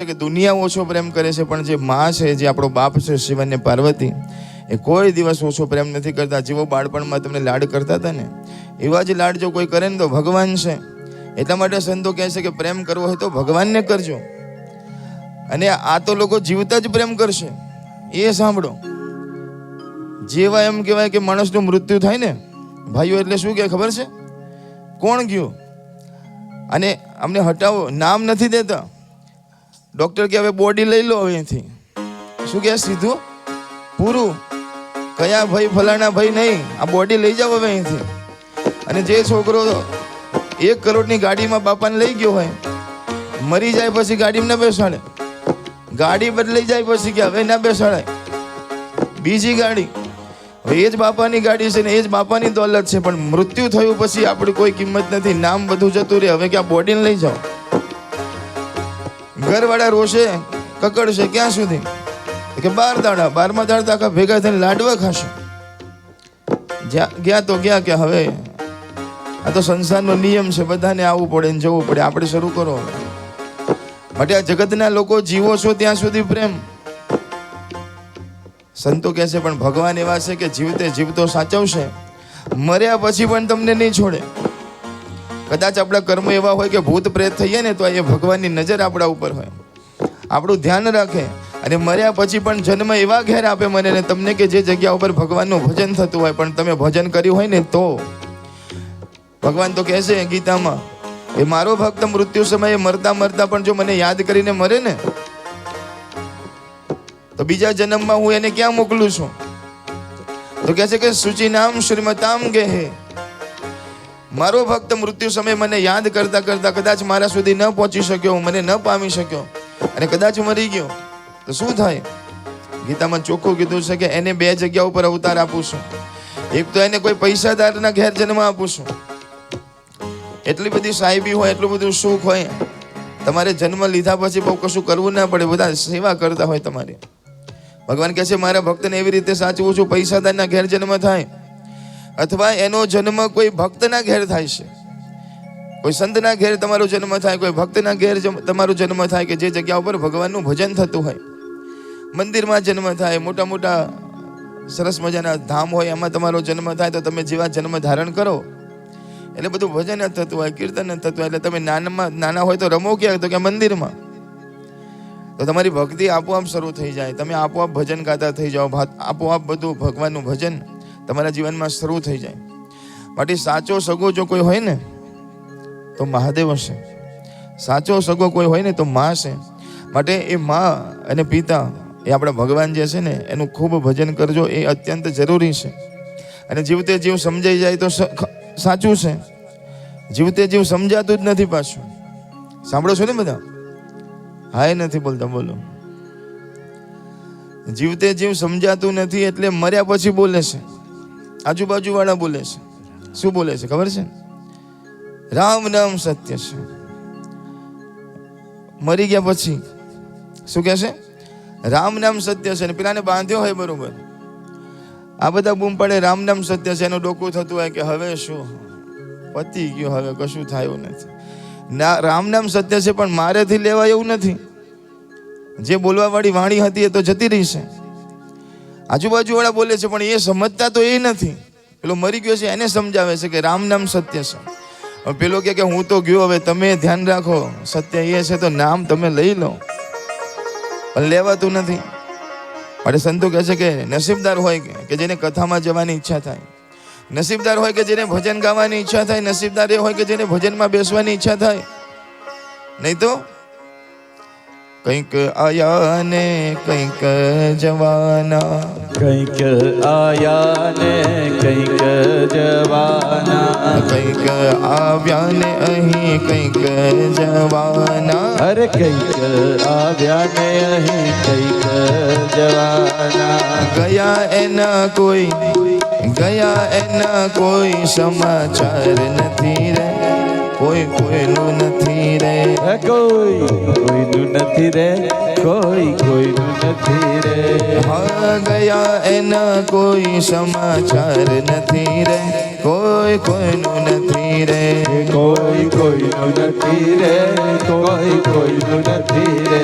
કે દુનિયા ઓછો પ્રેમ કરે છે, પણ જે માં છે, જે આપણો બાપ છે શિવ અને પાર્વતી, એ કોઈ દિવસ ઓછો પ્રેમ નથી કરતા. જેવો બાળપણમાં તમને લાડ કરતા હતા ને, એવા જ લાડ જો કોઈ કરે ને તો ભગવાન છે. એટલા માટે સંતો કહે છે કે પ્રેમ કરવો હોય તો ભગવાનને કરજો. અને આ તો લોકો જીવતા જ પ્રેમ કરશે. એ સાંભળો, જેવા એમ કહેવાય કે માણસનું મૃત્યુ થાય ને ભાઈઓ, એટલે શું કહે ખબર છે? કોણ ગયું? અને અમને હટાવો, નામ નથી દેતા. ડોક્ટર કે હવે બોડી લઈ લો અહીંથી. શું કહે? સીધું પૂરું. કયા ભાઈ ફલાણા ભાઈ નહીં, આ બોડી લઈ જાઓ હવે અહીંથી. અને જે છોકરો 1 કરોડની ગાડીમાં બાપાને લઈ ગયો હોય, મરી જાય પછી ગાડીમાં ના બેસાડે. ગાડી બદલાઈ જાય પછી કે હવે ના બેસાડાય, બીજી ગાડી. હવે એ જ બાપાની ગાડી છે ને એ જ બાપાની દોલત છે, પણ મૃત્યુ થયું પછી આપણી કોઈ કિંમત નથી. નામ બધું જતું રહે. હવે કે આ બોડીને લઈ જાઓ. ઘરવાળા રોશે, કકડશે ક્યાં સુધી? કે 12 દાડા, 12મા દાડા આખા ભેગા થઈને લાડવા ખાશે. ગયા તો ગયા કે હવે આ તો સંસારનો નિયમ છે, બધાને આવવું પડે ને જવું પડે. આપણે શરૂ કરો. માટે આ જગતના લોકો જીવો છો ત્યાં સુધી પ્રેમ. સંતો કહે છે પણ ભગવાન એવા છે કે જીવતે જીવતો સાચવશે, મર્યા પછી પણ તમને નહીં છોડે. કદાચ આપણા કર્મ એવા હોય કે ભૂત પ્રેત થઈએ ને તો એ ભગવાનની નજર આપણા ઉપર હોય, આપણું ધ્યાન રાખે. અને મર્યા પછી પણ જન્મ એવા ઘેર આપે મને ને તમને કે જે જગ્યા ઉપર ભગવાનનું ભજન થતું હોય, પણ તમે ભજન કર્યું હોય ને તો. ભગવાન તો કહે છે ગીતામાં, એ મારો ભક્ત મૃત્યુ સમયે મરતા મરતા પણ જો મને યાદ કરીને મરે ને તો બીજા જન્મમાં હું એને ક્યાં મોકલું છું? તો કહે છે કે શુચિ નામ શ્રીમતામ ગેહે. મારો ભક્ત મૃત્યુ સમયે મને યાદ કરતા કરતા કદાચ મારા સુધી ન પહોંચી શક્યો, મને ન પામી શક્યો અને કદાચ મરી ગયો તો શું થાય? ગીતામાં ચોખ્ખું કીધું છે કે એને 2 જગ્યા ઉપર અવતાર આપું છું. એક તો એને કોઈ પૈસાદારના ઘેર જન્મ આપું છું. એટલી બધી સાહેબી હોય, એટલું બધું સુખ હોય, તમારે જન્મ લીધા પછી બહુ કશું કરવું ના પડે, બધા સેવા કરતા હોય તમારી. ભગવાન કહે છે મારા ભક્તને એવી રીતે સાચવું છું, પૈસાદારના ઘેર જન્મ થાય અથવા એનો જન્મ કોઈ ભક્તના ઘેર થાય છે, કોઈ સંતના ઘેર તમારો જન્મ થાય, કોઈ ભક્તના ઘેર તમારો જન્મ થાય કે જે જગ્યા ઉપર ભગવાનનું ભજન થતું હોય. મંદિરમાં જન્મ થાય, મોટા મોટા સરસ મજાના ધામ હોય, એમાં તમારો જન્મ થાય તો તમે જેવા જન્મ ધારણ કરો એટલે બધું ભજન જ થતું હોય, કીર્તન જ થતું હોય. એટલે તમે નાના હોય તો રમો ક્યાં? તો કે મંદિરમાં. તો તમારી ભક્તિ આપોઆપ શરૂ થઈ જાય, તમે આપોઆપ ભજન ગાતા થઈ જાઓ, આપોઆપ બધું ભગવાનનું ભજન તમારા જીવનમાં શરૂ થઈ જાય. માટે સાચો સગો જો કોઈ હોય ને તો મહાદેવ હશે. સાચો સગો કોઈ હોય ને તો માં છે. માટે એ માં અને પિતા એ આપણા ભગવાન જે છે ને એનું ખૂબ ભજન કરજો, એ અત્યંત જરૂરી છે. અને જીવતે જીવ સમજાઈ જાય તો સાચું છે, જીવતે જીવ સમજાતું જ નથી પાછું. સાંભળો છો ને બધા? હાય નથી બોલતા, બોલો. જીવતે જીવ સમજાતું નથી એટલે મર્યા પછી બોલે છે, આજુબાજુ વાળા બોલે છે. શું બોલે છે ખબર છે? રામ નામ સત્ય છે. મરી ગયા પછી શું કહે છે? રામ નામ સત્ય છે. ને પેલાને બાંધ્યો હોય બરોબર, આ બધા બૂમ પડે રામ નામ સત્ય છે. એનું ડોકું થતું હોય કે હવે શું, પતી ગયું, હવે કશું થયું નથી. ના, રામ નામ સત્ય છે પણ મારેથી લેવા એવું નથી. જે બોલવા વાળી વાણી હતી એ તો જતી રહી છે. આજુબાજુ વાળા બોલે છે પણ એ સમજતા તો એ નથી. પેલો મરી ગયો છે એને સમજાવે છે કે રામ નામ સત્ય છે. પેલો કે હું તો ગયો, હવે તમે ધ્યાન રાખો, સત્ય એ છે તો નામ તમે લઈ લો, પણ લેવાતું નથી. માટે સંતો કહે છે કે નસીબદાર હોય કે જેને કથામાં જવાની ઈચ્છા થાય, નસીબદાર હોય કે જેને ભજન ગાવાની ઈચ્છા થાય, નસીબદાર એ હોય કે જેને ભજનમાં બેસવાની ઈચ્છા થાય. નહીં તો કંઈક આયા ને કંઈક જવાના, કંઈક આયા ને કંઈક જવાના, કંઈક આવ્યા ને અહીં કંઈક જવાના. અરે કંઈક આવ્યા ને અહીં કંઈક જવાના. ગયા એના કોઈ સમાચાર નથી રે, કોઈ કોઈનું નથી રે, કોઈ કોઈનું નથી રે, કોઈ કોઈનું નથી રે. હા, ગયા એના કોઈ સમાચાર નથી રે. કોઈ કોઈનું નથી રે, કોઈ કોઈનું નથી રે, કોઈ કોઈનું નથી રે.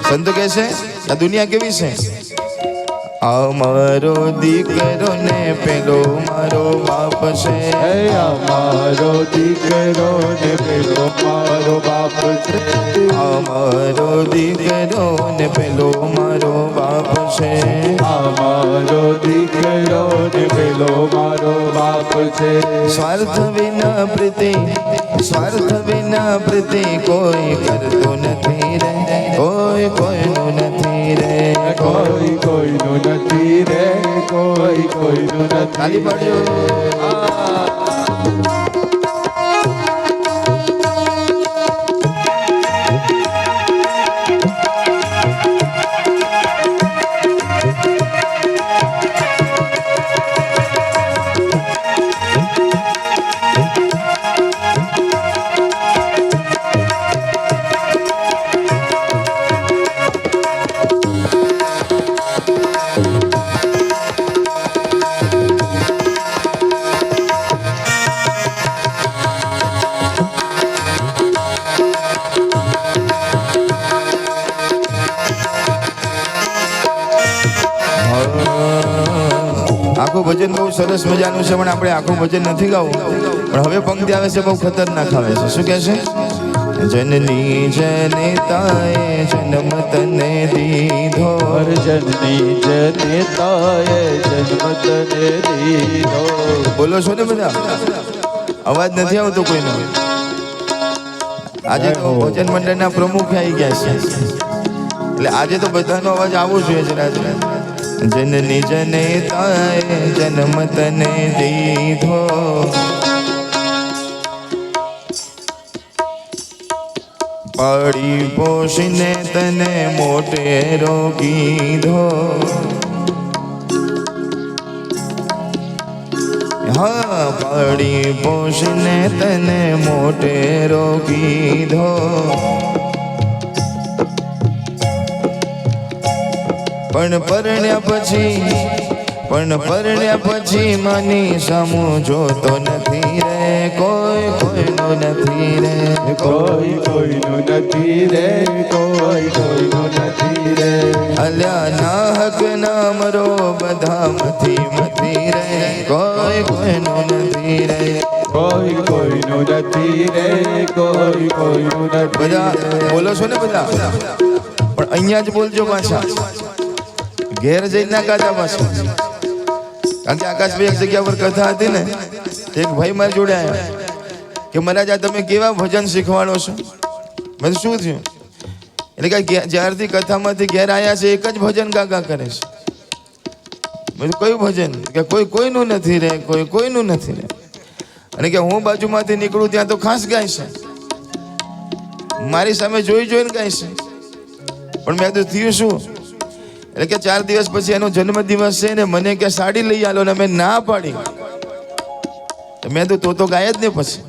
સંતો કહે છે આ દુનિયા કેવી છે? આ મારો દીકરો ને પેલો મારો બાપ છે, અમારો દીકરો ને પેલો મારો બાપ છે, અમારો દીકરો ને પેલો મારો બાપ છે, અમારો દીકરો ને પેલો મારો બાપ છે. સ્વાર્થ વિના પ્રીતિ, સ્વાર્થ વિના પ્રીતિ કોઈ કરતો નથી રે, કોઈ કોઈનું નથી રે, કોઈ કોઈનું નથી રે, કોઈ કોઈનું તાલી નથી પાડજો. આખું ભજન બહુ સરસ મજાનું છે, પણ આપણે આખું ભજન નથી ગાવું. પણ હવે પંક્તિ આવે છે બહુ ખતરનાક આવે છે. શું કહે છે? જનની જનેતાએ જન્મ તને દીધો, જનની જનેતાએ જન્મ તને દીધો. બોલો છો ને બધા? અવાજ નથી આવતો કોઈનો? આજે તો ભજન મંડળના પ્રમુખ આવી ગયા છે, એટલે આજે તો બધાનો અવાજ આવવો જોઈએ જરા જરા. જનની જનેતાએ જન્મ તને દીધો, પાડી પોષીને તને મોટેરો કીધો, હા પાડી પોષીને તને મોટેરો કીધો, પણ પરણ્યા પછી માની સામું જોતો નથી રે, કોઈ કોઈનું નથી રે, કોઈ કોઈનું નથી રે, કોઈ કોઈનું નથી રે. અલ્યા ના હક ના મરો બધા મથી રે, કોઈ કોઈનું નથી રે, કોઈ કોઈનું નથી રે, કોઈ કોઈનું નથી બધા રે. બોલો છો ને બધા? પણ અહીંયા જ બોલજો પાછા, ઘેર જઈને ના ગાતા પાછા. કારણ કે આકાશભાઈ એક જગ્યા પર કથા હતી ને, એક ભાઈ મારી જોડે આવ્યા કે મહારાજ આ તમે કેવા ભજન શીખવાડો છો? મેં શું થયું? એટલે કે જ્યારથી કથામાંથી ઘેર આવ્યા છે એક જ ભજન ગાગા કરે છે. મેં કયું ભજન? કે કોઈ કોઈનું નથી રે, કોઈ કોઈનું નથી રે. અને કે હું બાજુમાંથી નીકળું ત્યાં તો ખાસ ગાય છે, મારી સામે જોઈ જોઈને ગાય છે. પણ મેં તો થયું શું? એટલે કે 4 દિવસ પછી એનો જન્મ દિવસ છે ને મને કે સાડી લઈ આલો, ને મેં ના પાડી. મેં તો ગાય જ ને, પછી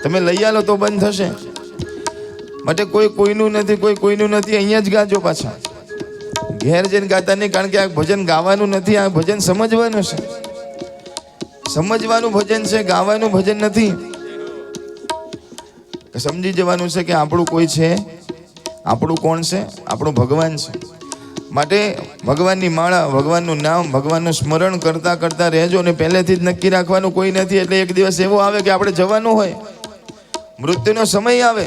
તમે લઈ આલો તો બંધ થશે. માટે કોઈ કોઈનું નથી, કોઈ કોઈનું નથી અહીંયા જ ગાજો પાછા, ઘેર જઈને ગાતા નહીં. કારણ કે આ ભજન ગાવાનું નથી, આ ભજન સમજવાનું છે, સમજવાનું ભજન છે, ગાવાનું ભજન નથી. સમજી જવાનું છે કે આપણું કોઈ છે, આપણું કોણ છે? આપણું ભગવાન છે. માટે ભગવાનની માળા, ભગવાનનું નામ, ભગવાનનું સ્મરણ કરતા કરતા રહેજો. અને પહેલેથી જ નક્કી રાખવાનું કોઈ નથી. એટલે એક દિવસ એવો આવે કે આપણે જવાનું હોય, મૃત્યુનો સમય આવે,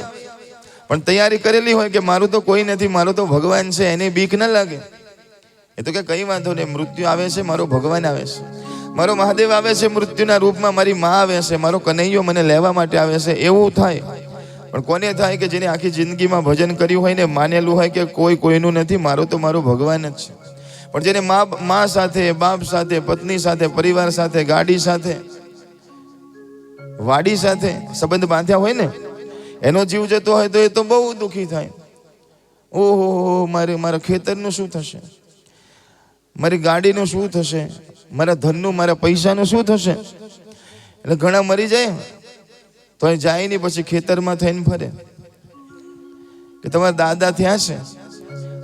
પણ તૈયારી કરેલી હોય કે મારું તો કોઈ નથી, મારો તો ભગવાન છે. એને બીક ન લાગે. એ તો કે કઈ વાંધો નહીં, મૃત્યુ આવે છે, મારો ભગવાન આવે છે, મારો મહાદેવ આવે છે મૃત્યુના રૂપમાં, મારી માં આવે છે, મારો કનૈયો મને લેવા માટે આવે છે. એવું થાય. પણ કોને થાય? કે જેને આખી જિંદગીમાં ભજન કર્યું હોય ને, માનેલું હોય કે કોઈ કોઈનું નથી, મારો તો મારો ભગવાન જ છે. પણ જેને મા સાથે, બાપ સાથે, પત્ની સાથે, પરિવાર સાથે, ગાડી સાથે, વાડી સાથે સંબંધ બાંધ્યા હોય ને, એનો જીવ જતો હોય તો એ તો બહુ દુઃખી થાય. ઓહો, મારા ખેતરનું શું થશે, મારી ગાડીનું શું થશે, મારા ધનનું, મારા પૈસાનું શું થશે? એટલે ઘણા મરી જાય તો અહીં જાય નહીં, પછી ખેતરમાં થઈને ફરે કે તમારા દાદા થયા છે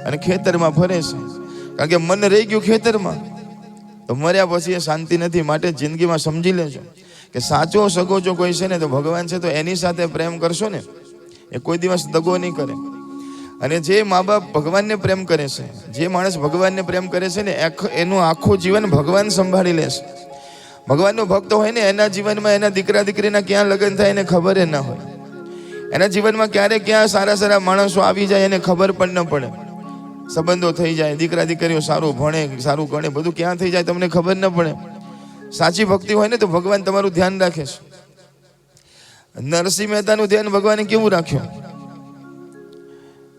અને ખેતરમાં ફરે છે. કારણ કે મન રહી ગયું ખેતરમાં, તો મર્યા પછી એ શાંતિ નથી. માટે જિંદગીમાં સમજી લેજો કે સાચો સગો જો કોઈ છે ને તો ભગવાન છે, તો એની સાથે પ્રેમ કરશો ને એ કોઈ દિવસ દગો નહીં કરે. અને જે મા બાપ ભગવાનને પ્રેમ કરે છે, જે માણસ ભગવાનને પ્રેમ કરે છે ને એનું આખું જીવન ભગવાન સંભાળી લેશે. ભગવાનનો ભક્ત હોય ને એના જીવનમાં એના દીકરા દીકરીના ક્યાં લગ્ન થાય એને ખબર એ ના હોય. એના જીવનમાં ક્યારે ક્યાં સારા સારા માણસો આવી જાય એને ખબર પણ ન પડે. સંબંધો થઈ જાય, દીકરા દીકરીઓ સારું ભણે સારું ગણે, બધું ક્યાં થઈ જાય તમને ખબર ન પડે. સાચી ભક્તિ હોય ને તો ભગવાન તમારું ધ્યાન રાખે છે. નરસિંહ મહેતાનું ધ્યાન ભગવાને કેવું રાખ્યું?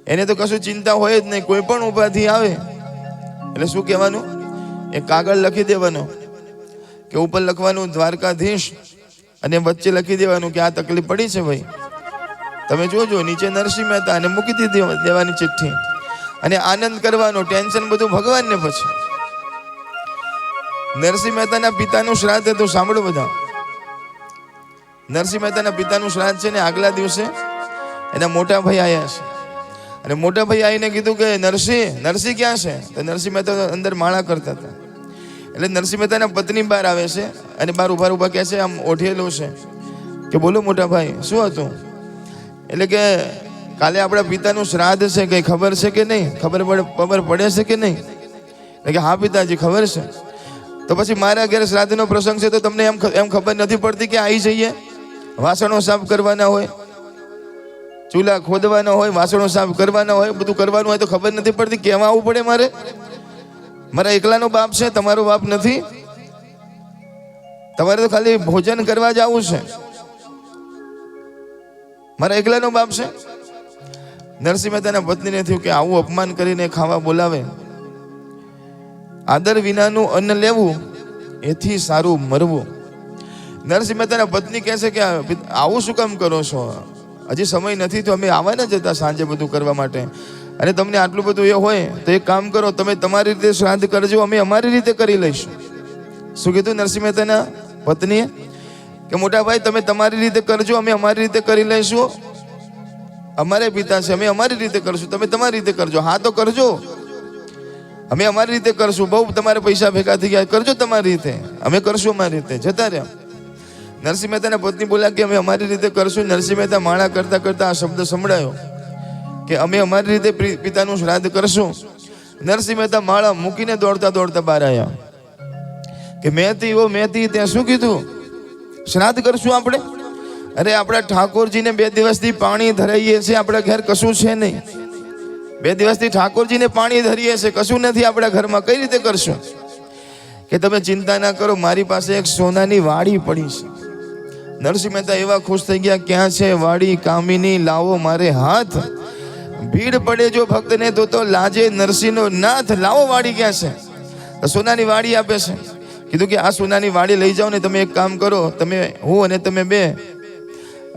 એને તો કશું ચિંતા હોય જ નહીં. કોઈ પણ ઉપાધિ આવે એટલે શું કહેવાનું? એક કાગળ લખી દેવાનો કે ઉપર લખવાનું દ્વારકાધીશ અને વચ્ચે લખી દેવાનું કે આ તકલીફ પડી છે ભાઈ, તમે જોજો. નીચે નરસિંહ મહેતા અને મૂકી દેવાની ચિઠ્ઠી અને આનંદ કરવાનો. ટેન્શન બધું ભગવાનને. પછી નરસિંહ મહેતાના પિતાનું શ્રાદ્ધ હતું. સાંભળો બધા, નરસિંહ મહેતાના પિતાનું શ્રાદ્ધ છે ને આગલા દિવસે એના મોટા ભાઈ આવ્યા છે. અને મોટા ભાઈ આવીને કીધું કે નરસિંહ ક્યાં છે? તો નરસિંહ મહેતા અંદર માળા કરતા હતા. એટલે નરસિંહ મહેતાના પત્ની બહાર આવે છે અને બહાર ઉભા કહે છે, આમ ઓઠેલું છે કે બોલો મોટા ભાઈ શું હતું? એટલે કે કાલે આપણા પિતાનું શ્રાદ્ધ છે, કઈ ખબર છે કે નહીં? ખબર પડે છે કે નહીં? એટલે કે હા પિતાજી ખબર છે. તો પછી મારા ઘરે શ્રાદ્ધનો પ્રસંગ છે તો તમને એમ ખબર નથી પડતી કે આવી જઈએ? વાસણો સાફ કરવાના હોય, ચૂલા ખોદવાના હોય, વાસણો સાફ કરવાના હોય, બધું કરવાનું હોય તો ખબર નથી પડતી કેવા આવવું પડે મારે? મારા એકલાનો બાપ છે, તમારો બાપ નથી. તમારે તો ખાલી ભોજન કરવા જ આવું છે. મારા એકલાનો બાપ છે. નરસિંહ મહેતાના પત્નીને થયું કે આવું અપમાન કરીને ખાવા બોલાવે, આદર વિનાનું અન્ન લેવું એથી સારું મરવું. નરસિંહ મહેતાના પત્ની કહે છે કે આવું શું કામ કરો છો? હજી સમય નથી તો અમે આવવાના જ હતા સાંજે બધું કરવા માટે. અને તમને આટલું બધું એ હોય તો એક કામ કરો, તમે તમારી રીતે શ્રાદ્ધ કરજો, અમે અમારી રીતે કરી લઈશું. શું કીધું નરસિંહ મહેતાના પત્નીએ? કે મોટા ભાઈ તમે તમારી રીતે કરજો, અમે અમારી રીતે કરી લઈશું. અમારે પિતા છે, અમે અમારી રીતે કરશું, તમે તમારી રીતે કરજો. હા તો કરજો, અમે અમારી રીતે કરશું. બહુ તમારે પૈસા ભેગા થઈ ગયા, કરજો તમારી રીતે, અમે કરશું અમારી રીતે. જતા રહ્યા. નરસિંહ મહેતાના પત્ની બોલ્યા કે અમે અમારી રીતે કરશું. નરસિંહ મહેતા માળા કરતા કરતા આ શબ્દ સંભળાયો કે અમે અમારી રીતે પિતાનું શ્રાદ્ધ કરશું. નરસિંહ મહેતા માળા મૂકીને દોડતા બહાર આવ્યા કે મેથી ત્યાં શું કીધું? શ્રાદ્ધ કરશું આપણે? અરે આપણા ઠાકોરજીને 2 દિવસથી પાણી ધરાઈએ છીએ, આપણા ઘર કશું છે નહીં. 2 દિવસથી ઠાકોરજીને પાણી ધરીએ છે, કશું નથી આપણા ઘરમાં, કઈ રીતે કરશું? કે તમે ચિંતા ના કરો, મારી પાસે એક સોનાની વાડી પડી છે. નરસિંહ મહેતા એવા ખુશ થઈ ગયા, ક્યાં છે વાડી કામિની, લાવો મારે હાથ. ભીડ પડે જો ભક્તને તો લાજે નરસિંહનો નાથ, લાવો વાડી ક્યાં છે? સોનાની વાડી આપે છે. કીધું કે આ સોનાની વાડી લઈ જાઓ ને તમે એક કામ કરો, તમે હું અને તમે 2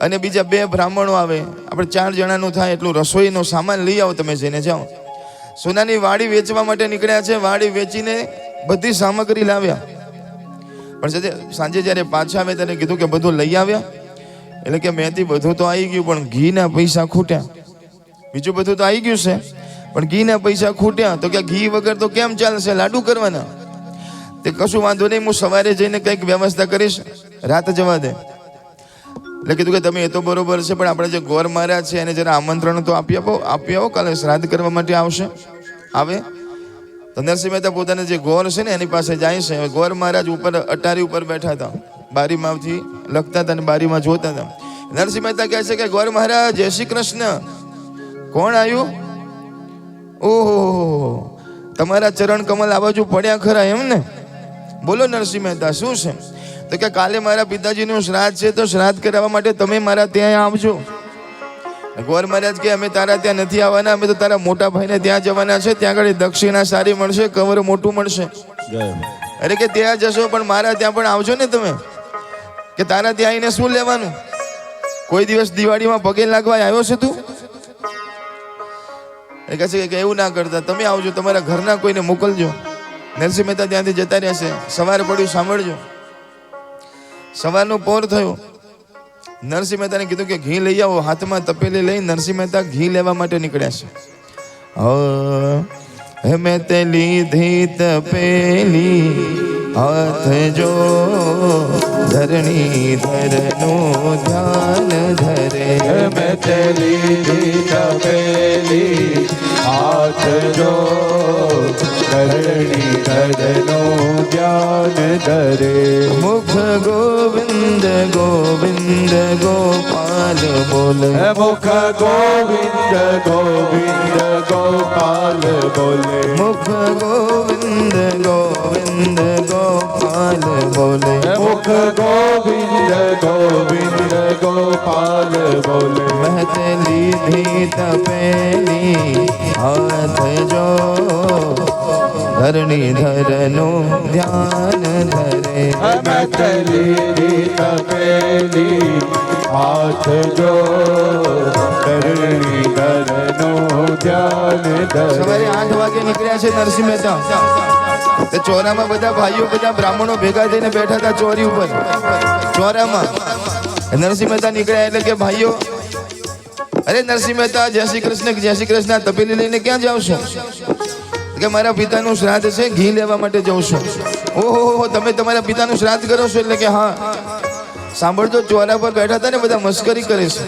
અને બીજા 2 બ્રાહ્મણો આવે, આપણે 4 જણાનું થાય એટલું રસોઈનો સામાન લઈ આવો, તમે જઈને જાઓ. સોનાની વાડી વેચવા માટે નીકળ્યા છે. વાડી વેચીને બધી સામગ્રી લાવ્યા. પણ સાંજે જ્યારે પાછા આવે ત્યારે કીધું કે બધું લઈ આવ્યા? એટલે કે મેથી બધું તો આવી ગયું પણ ઘીના પૈસા ખૂટ્યા. બીજું બધું તો આવી ગયું છે પણ ઘીના પૈસા ખૂટ્યા. તો કે ઘી વગર તો કેમ ચાલશે, લાડુ કરવાના. તે કશું વાંધો નહીં, હું સવારે જઈને કંઈક વ્યવસ્થા કરીશ, રાત જવા દે. એટલે કીધું કે તમે એ તો બરોબર છે પણ આપણે જે ગોર મહારાજ છે એને જરા આમંત્રણ તો આપી આવો, કાલે શ્રાદ્ધ કરવા માટે આવે. તો નરસિંહ મહેતા પોતાના જે ગોર છે ને એની પાસે જાય છે. ગોર મહારાજ ઉપર અટારી ઉપર બેઠા હતા, બારીમાંથી લખતા હતા અને બારીમાં જોતા હતા. નરસિંહ મહેતા કહે છે કે ગોર મહારાજ જય શ્રી કૃષ્ણ. કોણ આવ્યું? ઓહો, તમારા ચરણ કમલ આ બાજુ પડ્યા ખરા એમ ને? બોલો નરસિંહ મહેતા શું છે? તો કે કાલે મારા પિતાજીનું શ્રાદ્ધ છે, તો શ્રાદ્ધ કરાવવા માટે તમે મારા ત્યાં આવજો. ગોર મહારાજ કે અમે તારા ત્યાં નથી આવવાના, અમે તો તારા મોટા ભાઈને ત્યાં જવાના છે. ત્યાં આગળ દક્ષિણા સારી મળશે, કવર મોટું મળશે. અરે કે ત્યાં જશો પણ મારા ત્યાં પણ આવજો ને તમે. કે તારા ત્યાં આવીને શું લેવાનું? કોઈ દિવસ દિવાળીમાં પગે લાગવા આવ્યો છે તું? એ કહે છે કે એવું ના કરતા, તમે આવજો, તમારા ઘરના કોઈને મોકલજો. નરસિંહ મહેતા ત્યાંથી જતા રહેશે. સવાર પડ્યું, સાંભળજો. સવારનું પહોર થયું. નરસિંહ મહેતાને કીધું કે ઘી લઈ આવો. હાથમાં તપેલી લઈ નરસિંહ મહેતા ઘી લેવા માટે નીકળ્યા છે. મેં તે લીધી તપેલી હાથ જો ધરણી ધરનું ધ્યાન ધરે મેં તે લીધી તપેલી હાથ જો ધરણી ધરનું ધ્યાન ધરે મુખ ગોવિંદ ગોવિંદ ગોપાલ બોલે મુખ ગોવિંદ ગોવિંદ ગોપાલ બોલે મુખ ગોવિંદ ગોવિંદ ગોપાલ બોલે મુખ ગોવિંદ ગોવિંદ ગોપાલ બોલે મહત લીધી તપેલી હાથ જો ધરણી ધરનું ધ્યાન ધરે મેં તે લીધી તપેલી હાથ જો ધરણી ધરનું ધ્યાન ધરે સવારે 8 વાગે નીકળ્યા છે નરસિંહ મહેતા તે ચોરામાં બધા ભાઈઓ બધા બ્રાહ્મણો ભેગા થઈને બેઠા હતા ચોરી ઉપર ચોરામાં નરસિંહ મહેતા નીકળ્યા એટલે કે ભાઈઓ અરે નરસિંહ મહેતા જય શ્રી કૃષ્ણ આ તપેલી લઈને ક્યાં જાવ છો કે મારા પિતાનું શ્રાદ્ધ છે ઘી લેવા માટે જાઉં છું ઓહો તમે તમારા પિતાનું શ્રાદ્ધ કરો છો એટલે કે હા સાંભળજો ચોરા પર બેઠા હતા ને બધા મસ્કરી કરે છે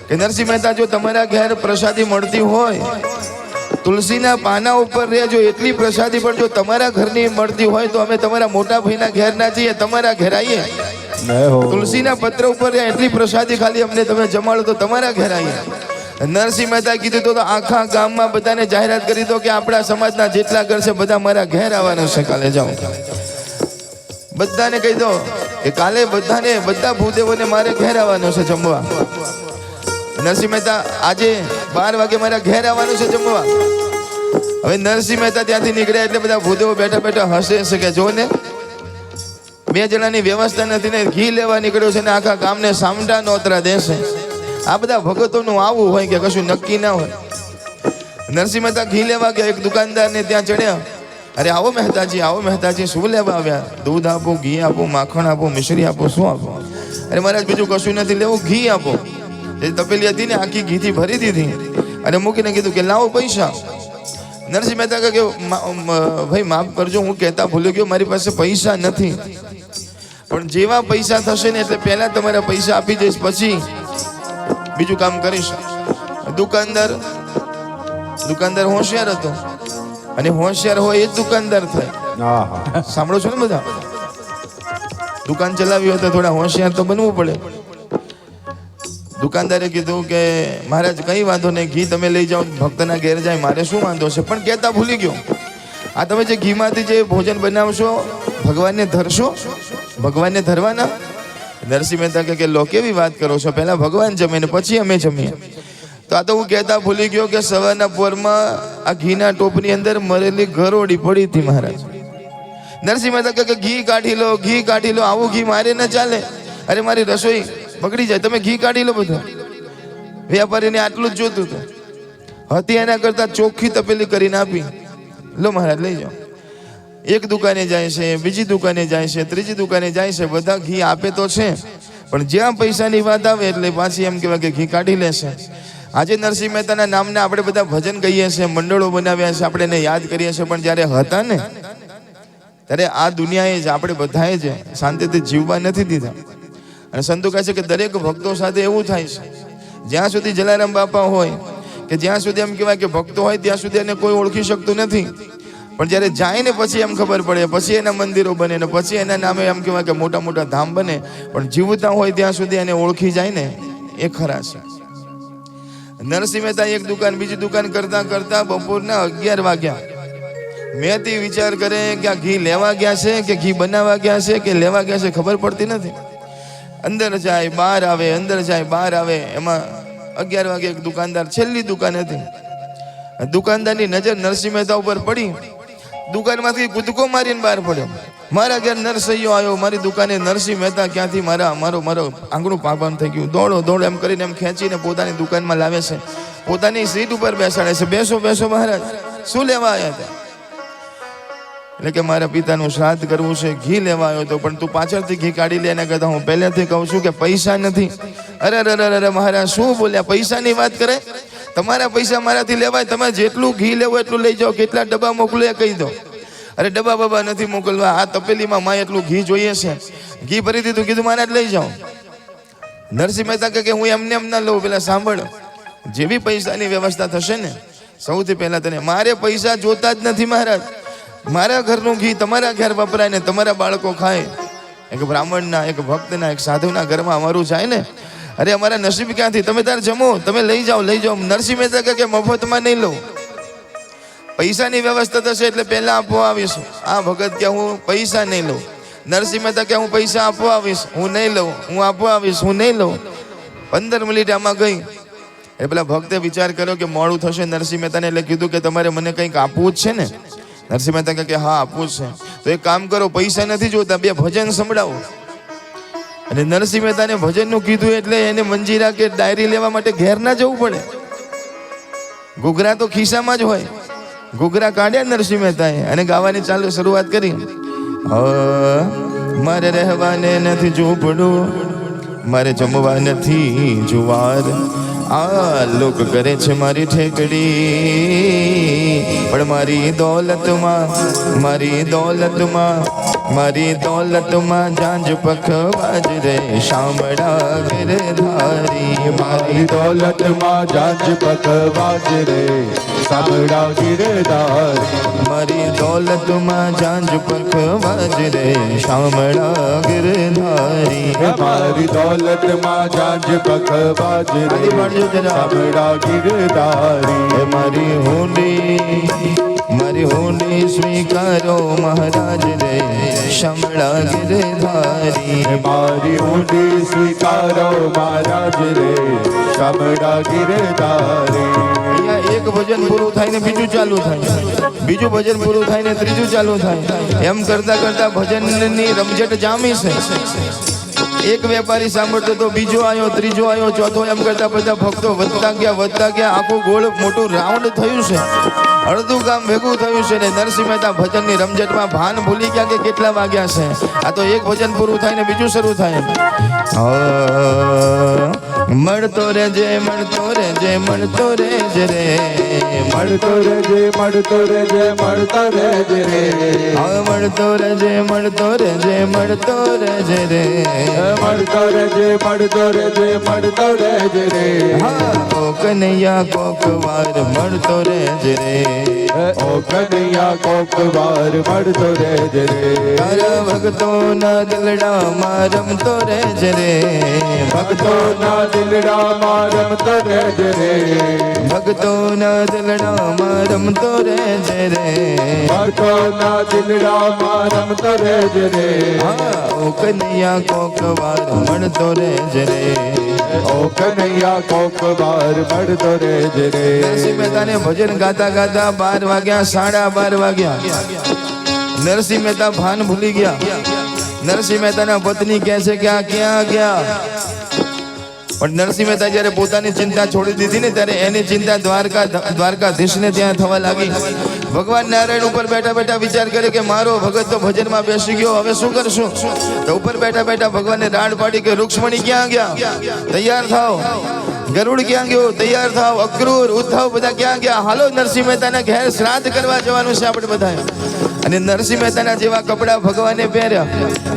કે નરસિંહ મહેતા જો તમારા ઘેર પ્રસાદી મળતી હોય તુલસીના પાના ઉપર રહેજો એટલી પ્રસાદી પણ જો તમારા ઘરની મળતી હોય તો અમે તમારા મોટા ભાઈના ઘેર ના જઈએ તમારા ઘેર આવીએ તુલસીના પત્ર ઉપર એટલી પ્રસાદી ખાલી અમને તમે જમાડો તો તમારા ઘેર આવીએ નરસિંહ મહેતા કીધું તો આખા ગામમાં બધાને જાહેરાત કરી દો કે આપણા સમાજના જેટલા ઘર છે બધા મારા ઘેર આવવાના છે કાલે જાઓ બધાને કહી દો કે કાલે બધા ભૂદેવોને મારે ઘેર આવવાનું છે જમવા નરસિંહ મહેતા આજે 12 વાગે મારા ઘેર આવવાનું છે જમવા હવે નરસિંહ મહેતા ત્યાંથી નીકળ્યા એટલે બધા ભૂદેવો બેઠા બેઠા હસે છે કે જો ને 2 જણાની વ્યવસ્થા નથી ને ઘી લેવા નીકળ્યો છે ને આખા ગામને સામટા નોતરા દેશે આ બધા ભગતોનું આવું હોય કે કશું નક્કી ના હોય નરસિંહ મહેતા ઘી લેવા ગયા એક દુકાનદારને ત્યાં ચડ્યા અરે આવો મહેતાજી શું લેવા આવ્યા દૂધ આપો ઘી આપો માખણ આપો મિશ્રી આપો શું આપો અરે મહારાજ બીજું કશું નથી લેવું ઘી આપો એ તપેલી હતી ને આખી ઘીથી ભરી દીધી અને મૂકીને કીધું કે લાવો પૈસા નરસિંહ મહેતા કહે કે ભાઈ માફ કરજો હું કહેતા ભૂલી ગયો મારી પાસે પૈસા નથી પણ જેવા પૈસા થશે ને એટલે પહેલા તમારા પૈસા આપી દઈશ પછી બીજું કામ કરીશ દુકાનદાર હોશિયાર હતો અને હોશિયાર હોય એ જ દુકાનદાર થાય સાંભળો છો ને બધા દુકાન ચલાવી હોય તો થોડા હોશિયાર તો બનવું પડે દુકાનદારે કીધું કે મહારાજ કઈ વાંધો નહીં ઘી તમે લઈ જાઓ ભક્તના ઘેર જાય મારે શું વાંધો છે પણ કહેતા ભૂલી ગયો આ તમે જે ઘીમાંથી જે ભોજન બનાવશો ભગવાનને ધરશો ભગવાનને ધરવાના નરસિંહ મહેતા કે લો કેવી વાત કરો છો પહેલા ભગવાન જમે ને પછી અમે જમીએ તો આ તો હું કહેતા ભૂલી ગયો કે સવારના પોરમાં આ ઘીના ટોપની અંદર મરેલી ગરોડી પડી હતી મહારાજ નરસિંહ મહેતા કે ઘી કાઢી લો આવું ઘી મારે ન ચાલે અરે મારી રસોઈ બગડી જાય તમે ઘી કાઢી લો બધું વેપારીને આટલું જ જોતું હતું હતી એના કરતા ચોખ્ખી તપેલી કરીને આપી લો મહારાજ લઈ જાઓ એક દુકાને જાય છે બીજી દુકાને જાય છે ત્રીજી દુકાને જાય છે બધા ઘી આપે તો છે પણ જ્યાં પૈસાની વાત આવે એટલે પાછી એમ કહેવાય કે ઘી કાઢી લેશે આજે નરસિંહ મહેતાના નામના આપણે બધા ભજન કહીએ છીએ મંડળો બનાવ્યા છે આપણે એને યાદ કરીએ છીએ પણ જ્યારે હતા ને ત્યારે આ દુનિયાએ જ આપણે બધાએ જ શાંતિથી જીવવા નથી દીધા અને સંતો કહે છે કે દરેક ભક્તો સાથે એવું થાય છે જ્યાં સુધી જલારામ બાપા હોય કે જ્યાં સુધી એમ કહેવાય કે ભક્તો હોય ત્યાં સુધી એને કોઈ ઓળખી શકતું નથી પણ જ્યારે જાય ને પછી એમ ખબર પડે પછી એના મંદિરો બને ને પછી એના નામે એમ કહેવાય કે મોટા મોટા ધામ બને પણ જીવતા હોય ત્યાં સુધી એને ઓળખી જાય ને એ ખરા છે નરસિંહ મહેતા એક દુકાન બીજી દુકાન કરતા કરતા બપોરના 11 વાગ્યા મેથી વિચાર કરે કે આ ઘી લેવા ગયા છે કે ઘી બનાવવા ગયા છે કે લેવા ગયા છે ખબર પડતી નથી અંદર જાય બહાર આવે એમાં 11 વાગે એક દુકાનદાર છેલ્લી દુકાન હતી દુકાનદારની નજર નરસિંહ મહેતા ઉપર પડી દુકાનમાંથી કૂદકો મારીને બહાર પડ્યો મારા ઘેર નરસૈયો આવ્યો મારી દુકાને નરસિંહ મહેતા ક્યાંથી મારો આંગણું પાપન થઈ ગયું દોડો એમ કરીને એમ ખેંચીને પોતાની દુકાનમાં લાવે છે પોતાની સીટ ઉપર બેસાડે છે બેસો મહારાજ શું લેવા આવ્યા હતા એટલે કે મારા પિતાનું શ્રાદ્ધ કરવું છે ઘી લેવા આવ્યો હતો પણ તું પાછળથી ઘી કાઢી લે એના કરતા હું પહેલેથી કહું છું કે પૈસા નથી અરે મહારાજ શું બોલ્યા પૈસાની વાત કરે તમારા પૈસા મારાથી લેવાય તમે જેટલું ઘી લેવો એટલું લઈ જાઓ કેટલા ડબ્બા મોકલો એ કહી દો અરે ડબ્બા બબ્બા નથી મોકલવા, આ તપેલીમાં માં એટલું ઘી જોઈએ છે, ઘી ભરી દીધું, કીધું મહારાજ લઈ જાઓ. નરસિંહ મહેતા કે હું એમને એમ ના લઉં, પેલા સાંભળ, જેવી પૈસાની વ્યવસ્થા થશે ને, સૌથી પહેલા તને, મારે પૈસા જોતા જ નથી મહારાજ, મારા ઘરનું ઘી તમારા ઘર વપરાય ને તમારા બાળકો ખાય. એક બ્રાહ્મણના, એક ભક્તના, એક સાધુના ઘરમાં અમારું જાય ને, અરે અમારા નસીબ ક્યાંથી, તમે તાર જમો, તમે લઈ જાઓ લઈ જાઓ. નરસિંહ મહેતા કે મફતમાં નહીં લઉં, પૈસાની વ્યવસ્થા થશે એટલે પહેલા આપવા આવીશું. આ ભગત કે હું પૈસા નહીં લઉં. નરસિંહ મહેતા કે હું પૈસા આપવા આવીશ, હું નહીં લઉં, હું આપવા આવીશ, હું નહીં લઉં. 15 મિનિટ આમાં ગઈ. એ પેલા ભક્તે વિચાર કર્યો કે મોડું થશે નરસિંહ મહેતાને, એટલે કીધું કે તમારે મને કંઈક આપવું જ છે ને. નરસિંહ મહેતા કે હા આપવું જ છે. તો એક કામ કરો, પૈસા નથી જોતા, 2 ભજન સંભળાવો. અને નરસિંહ મહેતાને ભજનનું કીધું એટલે એને મંજીરા કે ડાયરી લેવા માટે ઘેર ના જવું પડે. ઘૂઘરા તો ખિસ્સામાં જ હોય. ઘૂઘરા કાઢ્યા નરસિંહ મહેતાએ અને ગાવાની ચાલુ શરૂઆત કરી. મારે રહેવાને નથી ઝૂંપડું, મારે જમવા નથી જુવાર, આ લોક કરે છે મારી ઠેકડી, પણ મારી દોલતમાં, મારી દોલતમાં, મારી દોલતમાં જાંજ પખવાજ રે શામળા ગિરધારી. મારી દોલતમાં જાંજ પખવાજ રે શામળા ગિરધારી. મારી દોલતમાં જાંજ પખવાજ રે શામળા ગિરધારી. મારી દોલતમાં જાંજ પખવાજ રે શામળા ગિરધારી. મારી હુંડી, મારી હુંડી સ્વીકારો મહારાજ રે શામળા ગિરધારી. મારી હુંડી સ્વીકારો મહારાજ રે શામળા ગિરધારી. અહીંયા એક ભજન પૂરું થાય ને બીજું ચાલુ થાય, બીજું ભજન પૂરું થાય ને ત્રીજું ચાલુ થાય. એમ કરતા કરતા ભજનની રમઝટ જામી છે. એક વેપારી સાંભળતો તો, બીજો આવ્યો, ત્રીજો આવ્યો, ચોથો, એમ કરતા બધા ભક્તો વધતા ગયા. આખું ગોળ મોટું રાઉન્ડ થયું છે, અડધું ગામ ભેગું થયું છે. ને નરસિંહ મહેતા ભજનની રમઝટમાં ભાન ભૂલી ગયા કે કેટલા વાગ્યા છે. આ તો એક ભજન પૂરું થાય ને બીજું શરૂ થાય. મળતો રેજે, મળતો રેજે, મળતો રેજે રે, મળતો રેજે, મળતો રેજે, મળતો રેજે રે. મળતો રેજે, મળતો રેજે, મળતો રેજે રે, મળતો રેજે, મળતો રેજે, મળતો રેજે રે. ઓ કનૈયા કોક વાર મળતો રેજે રે, ઓ કનૈયા કોક વાર મળતો રેજે રે. તારા ભક્તોના દિલડામાં રમતો રેજે રે, ભક્તોના દિલડામાં રમતો રેજે રે. ભક્તોના દિલડામાં રમતો રેજે રે, ભક્તોના દિલડામાં રમતો રેજે રે. ઓ કનૈયા કોક વાર મળતો રેજે રે. ઓ કનૈયા કોક વાર મળતો રેજે રે. નરસિંહ મહેતાને ભજન ગાતા ગાતા 12 વાગ્યા, 12:30 વાગ્યા. નરસિંહ મહેતા ભાન ભૂલી ગયા. નરસિંહ મહેતાના પત્ની કહે છે કે આ ક્યાં ગયા? પણ નરસિંહ મહેતા જ્યારે પોતાની ચિંતા છોડી દીધી ને, ત્યારે એની ચિંતા દ્વારકાધીશને ત્યાં થવા લાગી. ભગવાન નારાયણ ઉપર બેઠા બેઠા વિચાર કરે કે મારો ભગત તો ભજનમાં બેસી ગયો, હવે શું કરશું? તો ઉપર બેઠા બેઠા ભગવાનને રાડ પાડી કે રૂક્ષ્મણી ક્યાં ગયા? તૈયાર થાવ. ગરુડ ક્યાં ગયો? તૈયાર થાવ. અક્રૂર, ઉદ્ધવ બધા ક્યાં ગયા? હાલો નરસિંહ મહેતાના ઘેર શ્રાદ્ધ કરવા જવાનું છે આપણે બધા. અને નરસિંહ મહેતાના જેવા કપડા ભગવાને પહેર્યા,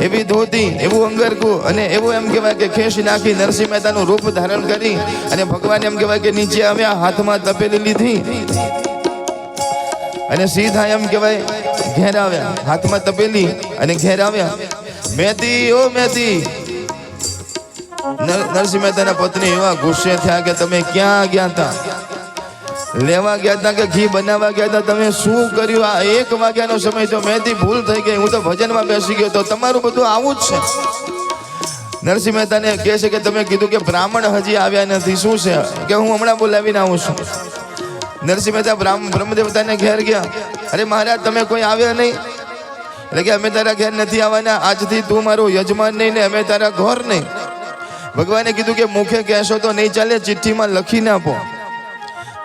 એવી ધોતી, એવું અંગરખું અને એવું એમ કહેવાય કે ખેસ નાખી નરસિંહ મહેતાનું રૂપ ધારણ કરી અને ભગવાન એમ કહેવાય કે નીચે આવ્યા, હાથમાં તપેલી લીધી અને સીધા એમ કહેવાય ઘેર આવ્યા. હાથમાં તપેલી અને ઘેર આવ્યા. મહેતી, ઓ મહેતી. નરસિંહ મહેતાના પત્ની એવા ગુસ્સે થયા કે તમે ક્યાં ગયા હતા? લેવા ગયા હતા કે ઘી બનાવવા ગયા હતા? તમે શું કર્યું? આ 1 વાગ્યાનો સમય તો મહેતી ભૂલ થઈ ગઈ, હું તો ભજનમાં બેસી ગયો. તો તમારું બધું આવું જ છે. નરસિંહ મહેતાને કહે છે કે તમે કીધું કે બ્રાહ્મણ હજી આવ્યા નથી, શું છે? કે હું હમણાં બોલાવીને આવું છું. નરસિંહ મહેતા બ્રહ્મદેવતાને ઘેર ગયા. અરે મહારાજ તમે કોઈ આવ્યા નહીં? એટલે કે અમે તારા ઘેર નથી આવવાના, આજથી તું મારો યજમાન નહીં ને અમે તારા ઘર નહીં. ભગવાને કીધું કે મુખે કહેશો તો નહીં ચાલે, ચિઠ્ઠીમાં લખીને આપો.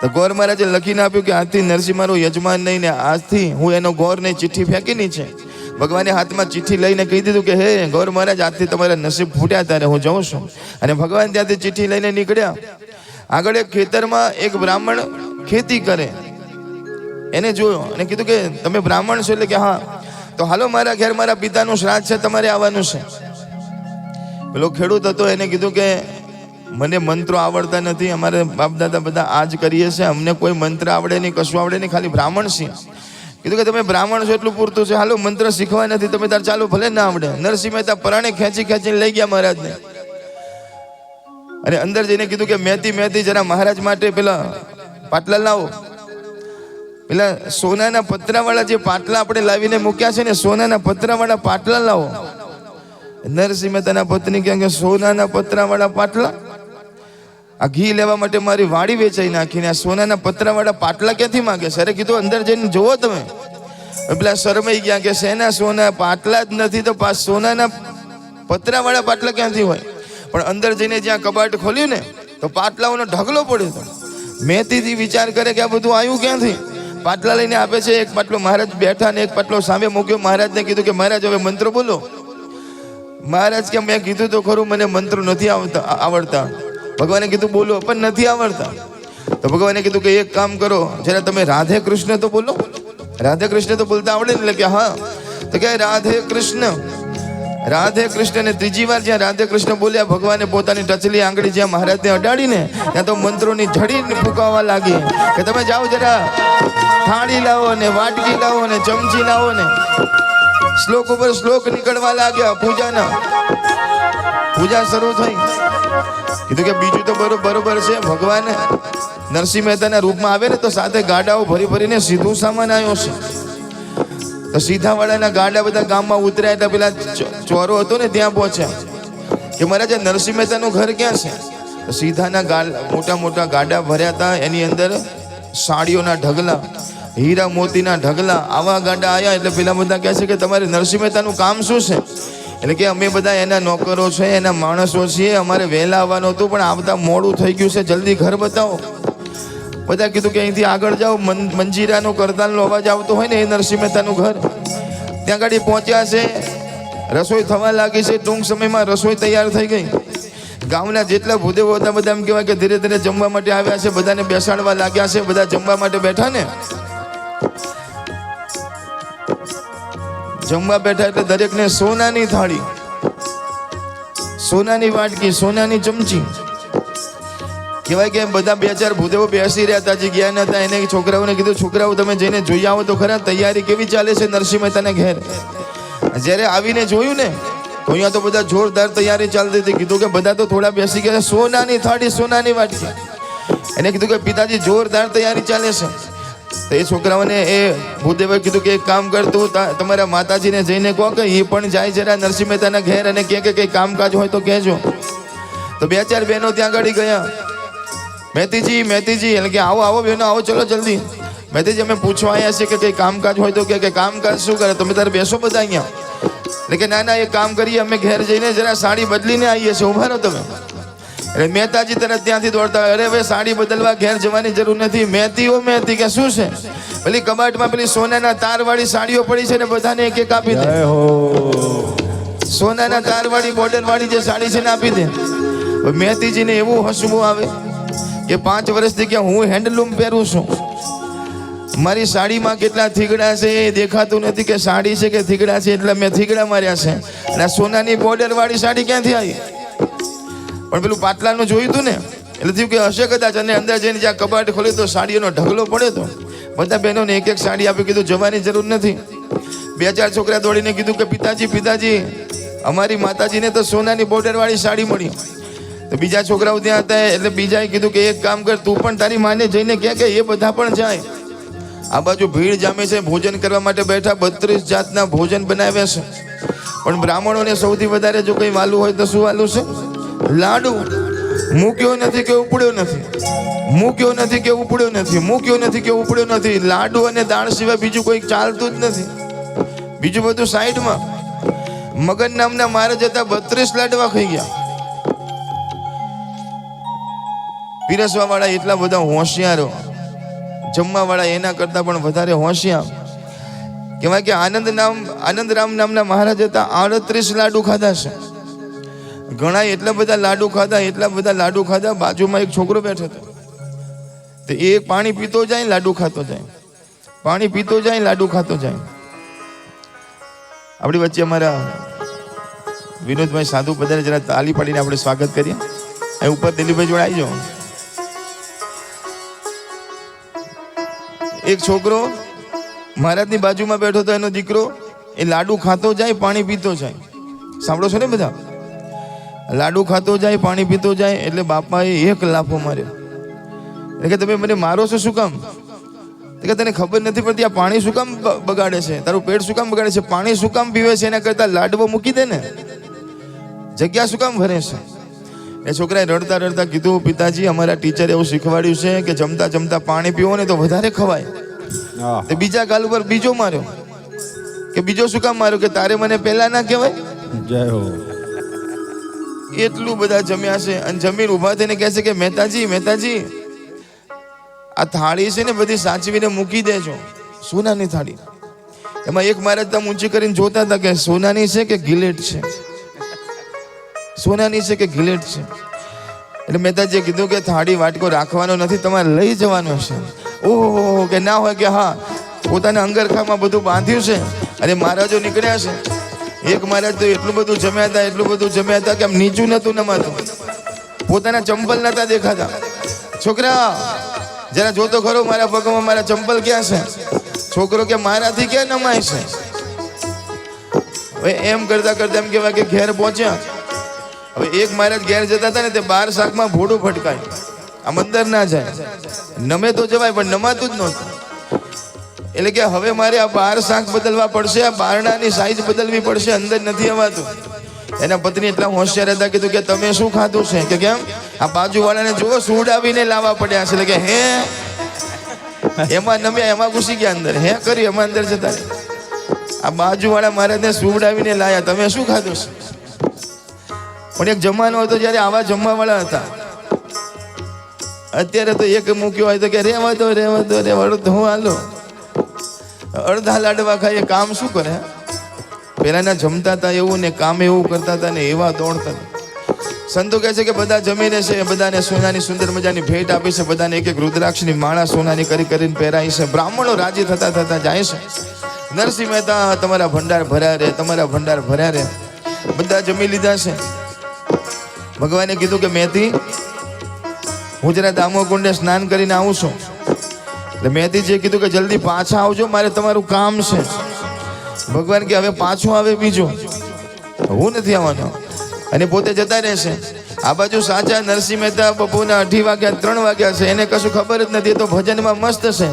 તો ગોર મહારાજે લખીને આપ્યું કે આજથી નરસિંહ મારો યજમાન નહીં ને આજથી હું એનો ગોર નહીં. ચિઠ્ઠી ફેંકીની છે. ભગવાને હાથમાં ચિઠ્ઠી લઈને કહી દીધું કે હે ગોર મહારાજ, આજથી તમારા નસીબ ફૂટ્યા, ત્યારે હું જાઉં છું. અને ભગવાન ત્યાંથી ચિઠ્ઠી લઈને નીકળ્યા. આગળ એક ખેતરમાં એક બ્રાહ્મણ ખેતી કરે. એને જોયો અને કીધું કે તમે બ્રાહ્મણ છો? એટલે કે હા. તો હાલો મારા ઘેર મારા પિતાનું શ્રાદ્ધ છે, તમારે આવવાનું છે. પેલો ખેડૂત હતો એને કીધું કે મને મંત્રો આવડતા નથી, અમારે બાપ દાદા બધા આ જ કરીએ છીએ, અમને કોઈ મંત્ર આવડે નહીં, કશું આવડે નહીં, ખાલી બ્રાહ્મણ છીએ. કીધું કે તમે બ્રાહ્મણ છો એટલું પૂરતું છે, હાલો મંત્ર શીખવા નથી, તમે તાર ચાલો ભલે ના આવડે. નરસિંહ મહેતા પરાણે ખેંચીને લઈ ગયા મહારાજને. અને અંદર જઈને કીધું કે મહેતી જરા મહારાજ માટે પેલા પાટલા લાવો. પેલા સોનાના પતરાવાળા જે પાટલા આપણે લાવીને મૂક્યા છે ને, સોનાના પતરાવાળા પાટલા લાવો. નરસિંહ મહેતાના પત્ની કહે કે સોનાના પતરાવાળા પાટલા? આ ઘી લેવા માટે મારી વાડી વેચાઈ નાખીને આ સોનાના પતરાવાળા પાટલા ક્યાંથી માંગે છે? અરે કીધું અંદર જઈને જોવો તમે. પેલા શરમાઈ ગયા કે શેના સોના પાટલા જ નથી તો સોનાના પતરાવાળા પાટલા ક્યાંથી હોય? પણ અંદર જઈને જ્યાં કબાટ ખોલ્યું ને તો પાટલાઓનો ઢગલો પડ્યો હતો. મેથી વિચાર કરે કે આ બધું આવ્યું ક્યાંથી? પાટલા લઈને આપે છે. એક પાટલો મહારાજ બેઠા ને એક પાટલો સામે મૂક્યો. મહારાજને કીધું કે મહારાજ હવે મંત્ર બોલો. મહારાજ કે મેં કીધું તો ખરું મને મંત્રો નથી આવડતા. ભગવાને કીધું બોલો, પણ નથી આવડતા. તો ભગવાને કીધું કે એક કામ કરો, જરા તમે રાધે કૃષ્ણ તો બોલો. રાધે કૃષ્ણ તો બોલતા આવડે ને? એટલે કે હા. તો કે રાધે કૃષ્ણ ને ત્રીજી વાર જ્યાં રાધે કૃષ્ણ બોલ્યા, ભગવાને પોતાની ટચલી આંગળી જ્યાં મહારાજને અડાડીને ત્યાં તો મંત્રોની ઝડી ફૂંકાવા લાગી કે તમે જાઓ જરા થાળી લાવો ને વાટકી લાવો ને ચમચી લાવો ને. શ્લોક ઉપર શ્લોક નીકળવા લાગ્યા. પૂજા શરૂ થઈ. કીધું કે બીજું તો બરોબર છે. ભગવાન નરસિંહ મહેતાના રૂપમાં આવે ને તો સાથે ગાડાઓ ભરીને સીધું સામાન આવ્યો છે. તો સીધા વાળાના ગાડા બધા ગામમાં ઉતર્યા એટલે પેલા ચોરો હતો ને ત્યાં પહોંચ્યા કે મહારાજ નરસિંહ મહેતાનું ઘર ક્યાં છે? તો સીધાના મોટા ગાડા ભર્યા હતા. એની અંદર સાડીઓના ઢગલા, હીરા મોતીના ઢગલા, આવા ગાડા આવ્યા. એટલે પેલા બધા કહે છે કે તમારે નરસિંહ મહેતાનું કામ શું છે? એટલે કે અમે બધા એના નોકરો છે, એના માણસો છીએ, અમારે વહેલા આવવાનું હતું પણ આવતા મોડું થઈ ગયું છે, જલ્દી ઘર બતાવો. બધા કીધું કે અહીંથી આગળ જાઓ, મંજીરાનો કરતાલનો અવાજ આવતો હોય ને એ નરસિંહ મહેતાનું ઘર. ત્યાં ગાડી પહોંચ્યા છે. રસોઈ થવા લાગી છે. ટૂંક સમયમાં રસોઈ તૈયાર થઈ ગઈ. ગામના જેટલા ભૂદેવો હતા બધા એમ કહેવાય કે ધીરે ધીરે જમવા માટે આવ્યા છે. બધાને બેસાડવા લાગ્યા છે. બધા જમવા માટે બેઠા ને, જમવા બેઠા એટલે દરેકને સોનાની થાળી, સોનાની વાટકી, સોનાની ચમચી. કહેવાય કે બધા બે ચાર ભૂદેવો બેસી રહ્યા હતા, જે ગયા નતા. એને છોકરાઓને કીધું છોકરાઓ તમે જઈને જોઈ આવો તો ખરા તૈયારી કેવી ચાલે છે નરસિંહ મહેતાના ઘેર. જ્યારે આવીને જોયું ને તો અહીંયા તો બધા જોરદાર તૈયારી ચાલતી હતી. કીધું કે બધા તો થોડા બેસી ગયા. સોનાની થાળી, સોનાની વાટકી. એને કીધું કે પિતાજી જોરદાર તૈયારી ચાલે છે. તો એ છોકરાઓને એ ભૂદેવે કીધું કે એક કામ કર, તું તમારા માતાજીને જઈને કહો કે એ પણ જાય જરા નરસિંહ મહેતાના ઘેર અને કહે કે કંઈ કામકાજ હોય તો કહેજો. તો બે ચાર બહેનો ત્યાં આગળ ગયા. મહેતીજી એટલે કે આવો બહેનો આવો, ચલો જલ્દી. મહેતીજી અમે પૂછવા આવ્યા છે કે કંઈ કામકાજ હોય તો કે કામકાજ શું કરે? તમે તારે બેસો બધા અહીંયા. એટલે કે ના એક કામ કરીએ, અમે ઘેર જઈને જરા સાડી બદલીને આવીએ છીએ, ઉભા રહો તમે. એટલે મહેતાજી તરત ત્યાંથી દોડતા, અરે ભાઈ સાડી બદલવા ઘેર જવાની જરૂર નથી. મહેતી કે શું છે? પેલી કબાટમાં પેલી સોનાના તારવાળી સાડીઓ પડી છે ને, બધાને એક એક આપી દે. સોનાના તારવાળી બોર્ડરવાળી જે સાડી છે ને આપી દે. મહેતીજીને એવું હસવું આવે કે 5 વર્ષથી કે હું હેન્ડલૂમ પહેરું છું, મારી સાડીમાં કેટલા થીગડા છે એ દેખાતું નથી કે સાડી છે કે થીગડા છે, એટલે મેં થીગડા માર્યા છે. અને સોનાની બોર્ડરવાળી સાડી ક્યાંથી આવી? પણ પેલું પાટલાનું જોયું હતું ને એટલે થયું કે હશે કદાચ. અને અંદર જઈને જ્યાં કબાટ ખોલ્યું તો સાડીઓનો ઢગલો પડ્યો હતો. બધા બહેનોને એક સાડી આપી. કીધું જવાની જરૂર નથી. 2-4 છોકરા દોડીને કીધું કે પિતાજી અમારી માતાજીને તો સોનાની બોર્ડરવાળી સાડી મળી. તો બીજા છોકરાઓ ત્યાં હતા એટલે બીજાએ કીધું કે એક કામ કર, તું પણ તારી માને જઈને કહે કે એ બધા પણ જાય. આ બાજુ ભીડ જામે છે. ભોજન કરવા માટે બેઠા. 32 જાતના ભોજન બનાવ્યા છે. પણ બ્રાહ્મણોને સૌથી વધારે જો કંઈ વાલું હોય તો શું વાલું છે? લાડુ. મૂક્યો નથી કે ઉપડ્યો નથી, મૂક્યો નથી કે ઉપડ્યો નથી, મૂક્યો નથી કે ઉપડ્યો નથી. લાડુ અને દાળ સિવાય બીજું કોઈ ચાલતું જ નથી. બીજું બધું સાઈડમાં. મગન નામના મહારાજ હતા, 32 લાડવા ખાઈ ગયા. પીરસવા વાળા એટલા બધા હોશિયારો, જમવા વાળા એના કરતા પણ વધારે હોશિયાર. કહેવાય કે આનંદરામ નામના મહારાજ હતા, 38 લાડુ ખાધા છે. ઘણા એટલા બધા લાડુ ખાધા. બાજુમાં એક છોકરો બેઠો હતો. તો એ પાણી પીતો જાય, લાડુ ખાતો જાય. પાણી પીતો જાય, લાડુ ખાતો જાય. આપણી વચ્ચે અમારા વિનોદભાઈ સાધુ પધારે, જરા તાલી પાડીને આપણે સ્વાગત કરીએ. અહીં ઉપર દિલીપભાઈ જોડે આવી જાઓ. એક છોકરો મહારાજની બાજુમાં બેઠો હતો, એનો દીકરો એ લાડુ ખાતો જાય, પાણી પીતો જાય. સાંભળો છો ને બધા? લાડુ ખાતો જાય, પાણી પીતો જાય. એટલે બાપાએ એક લાફો માર્યો. એટલે કે તમે મને મારો છો શું કામ? કે તને ખબર નથી પડતી આ પાણી શું કામ બગાડે છે, તારું પેટ શું કામ બગાડે છે, પાણી શું કામ પીવે છે, એના કરતા લાડવો મૂકી દે ને, જગ્યા શું કામ ભરે છે? એ છોકરાએ રડતા રડતા કીધું, પિતાજી અમારા ટીચરે એવું શીખવાડ્યું છે કે જમતા જમતા પાણી પીવો ને તો વધારે ખવાય. તે બીજા ગાલ ઉપર બીજો માર્યો. કે બીજો શું કામ માર્યો? કે તારે મને પહેલા ના કહેવાય. જય હો. એટલું બધા જમ્યા છે અને જમીન ઉભા થઈને કહે છે કે મહેતાજી મહેતાજી, આ થાળી છે ને બધી સાચવીને મૂકી દેજો, સોનાની થાળી. એમાં એક મહારાજ તમ ઊંચી કરીને જોતા હતા કે સોનાની છે કે ગિલેટ છે, સોનાની છે કે ગિલેટ છે. એટલે મહેતાજીએ કીધું કે થાળી વાટકો રાખવાનો નથી, તમારે લઈ જવાનો છે. ઓહો, કે ના હોય કે હા, પોતાના અંગરખામાં બધું બાંધ્યું છે અને મહારાજો નીકળ્યા છે. એક મહારાજ તો એટલું બધું જમ્યા હતા, એટલું બધું જમ્યા હતા કે આમ નીચું નતું નમાતું, પોતાના ચંપલ નતા દેખાતા. છોકરા જરા જોતો ખરો મારા પગમાં મારા ચંપલ ક્યાં છે? છોકરો કે મારાથી ક્યાં નમાય છે? હવે એમ કરતા કરતા એમ કહેવાય કે ઘેર પહોંચ્યા. હવે એક મહારાજ ઘેર જતા હતા ને, તે 12 શાકમાં ભોડું ફટકાય, આમ અંદર ના જાય. નમે તો જવાય પણ નમાતું જ નહોતું. એટલે કે હવે મારે આ 12 શાક બદલવા પડશે, આ બારણાની સાઈઝ બદલવી પડશે, અંદર નથી આવતું. એના પત્ની એટલા હોશિયાર હતા, કીધું કે તમે શું ખાધું છે? કે કેમ? આ બાજુવાળાને જુઓ, સુડાવીને લાવવા પડ્યા છે. એટલે કે હે, એમાં નમ્યા, એમાં ઘૂસી ગયા અંદર, હે કરી એમાં અંદર જતા. આ બાજુવાળા મહારાજને સુવડાવીને લાયા, તમે શું ખાધું છે? પણ એક જમાનો હતો જ્યારે આવા જમવાવાળા હતા. અત્યારે તો એક મૂક્યો હોય તો કે રેવા દો રેવા દો રેવા દો, હું હાલો અડધા લાડવા ખાઈએ, કામ શું કરે? પહેલાના જમતા હતા એવું ને કામ એવું કરતા હતા ને એવા દોડતા હતા. સંતો કહે છે કે બધા જમીને છે, બધાને સોનાની સુંદર મજાની ભેટ આપી છે, બધાને એક એક રુદ્રાક્ષની માળા સોનાની કરી કરીને પહેરાઈ છે. બ્રાહ્મણો રાજી થતા થતા જાય છે. નરસિંહ મહેતા, તમારા ભંડાર ભર્યા રે, તમારા ભંડાર ભર્યા રે. બધા જમી લીધા છે. ભગવાને કીધું કે મહેતી, હું જરા દામોકુંડે સ્નાન કરીને આવું છું. એટલે મહેતીજીએ કીધું કે જલ્દી પાછા આવજો, મારે તમારું કામ છે. ભગવાન કે હવે પાછો આવે બીજો, હું નથી આવવાનો, અને પોતે જતા રહેશે. આ બાજુ સાચા નરસિંહ મહેતા બપોરના 2:30 વાગ્યા 3 વાગ્યા છે, એને કશું ખબર જ નથી, તો ભજનમાં મસ્ત છે.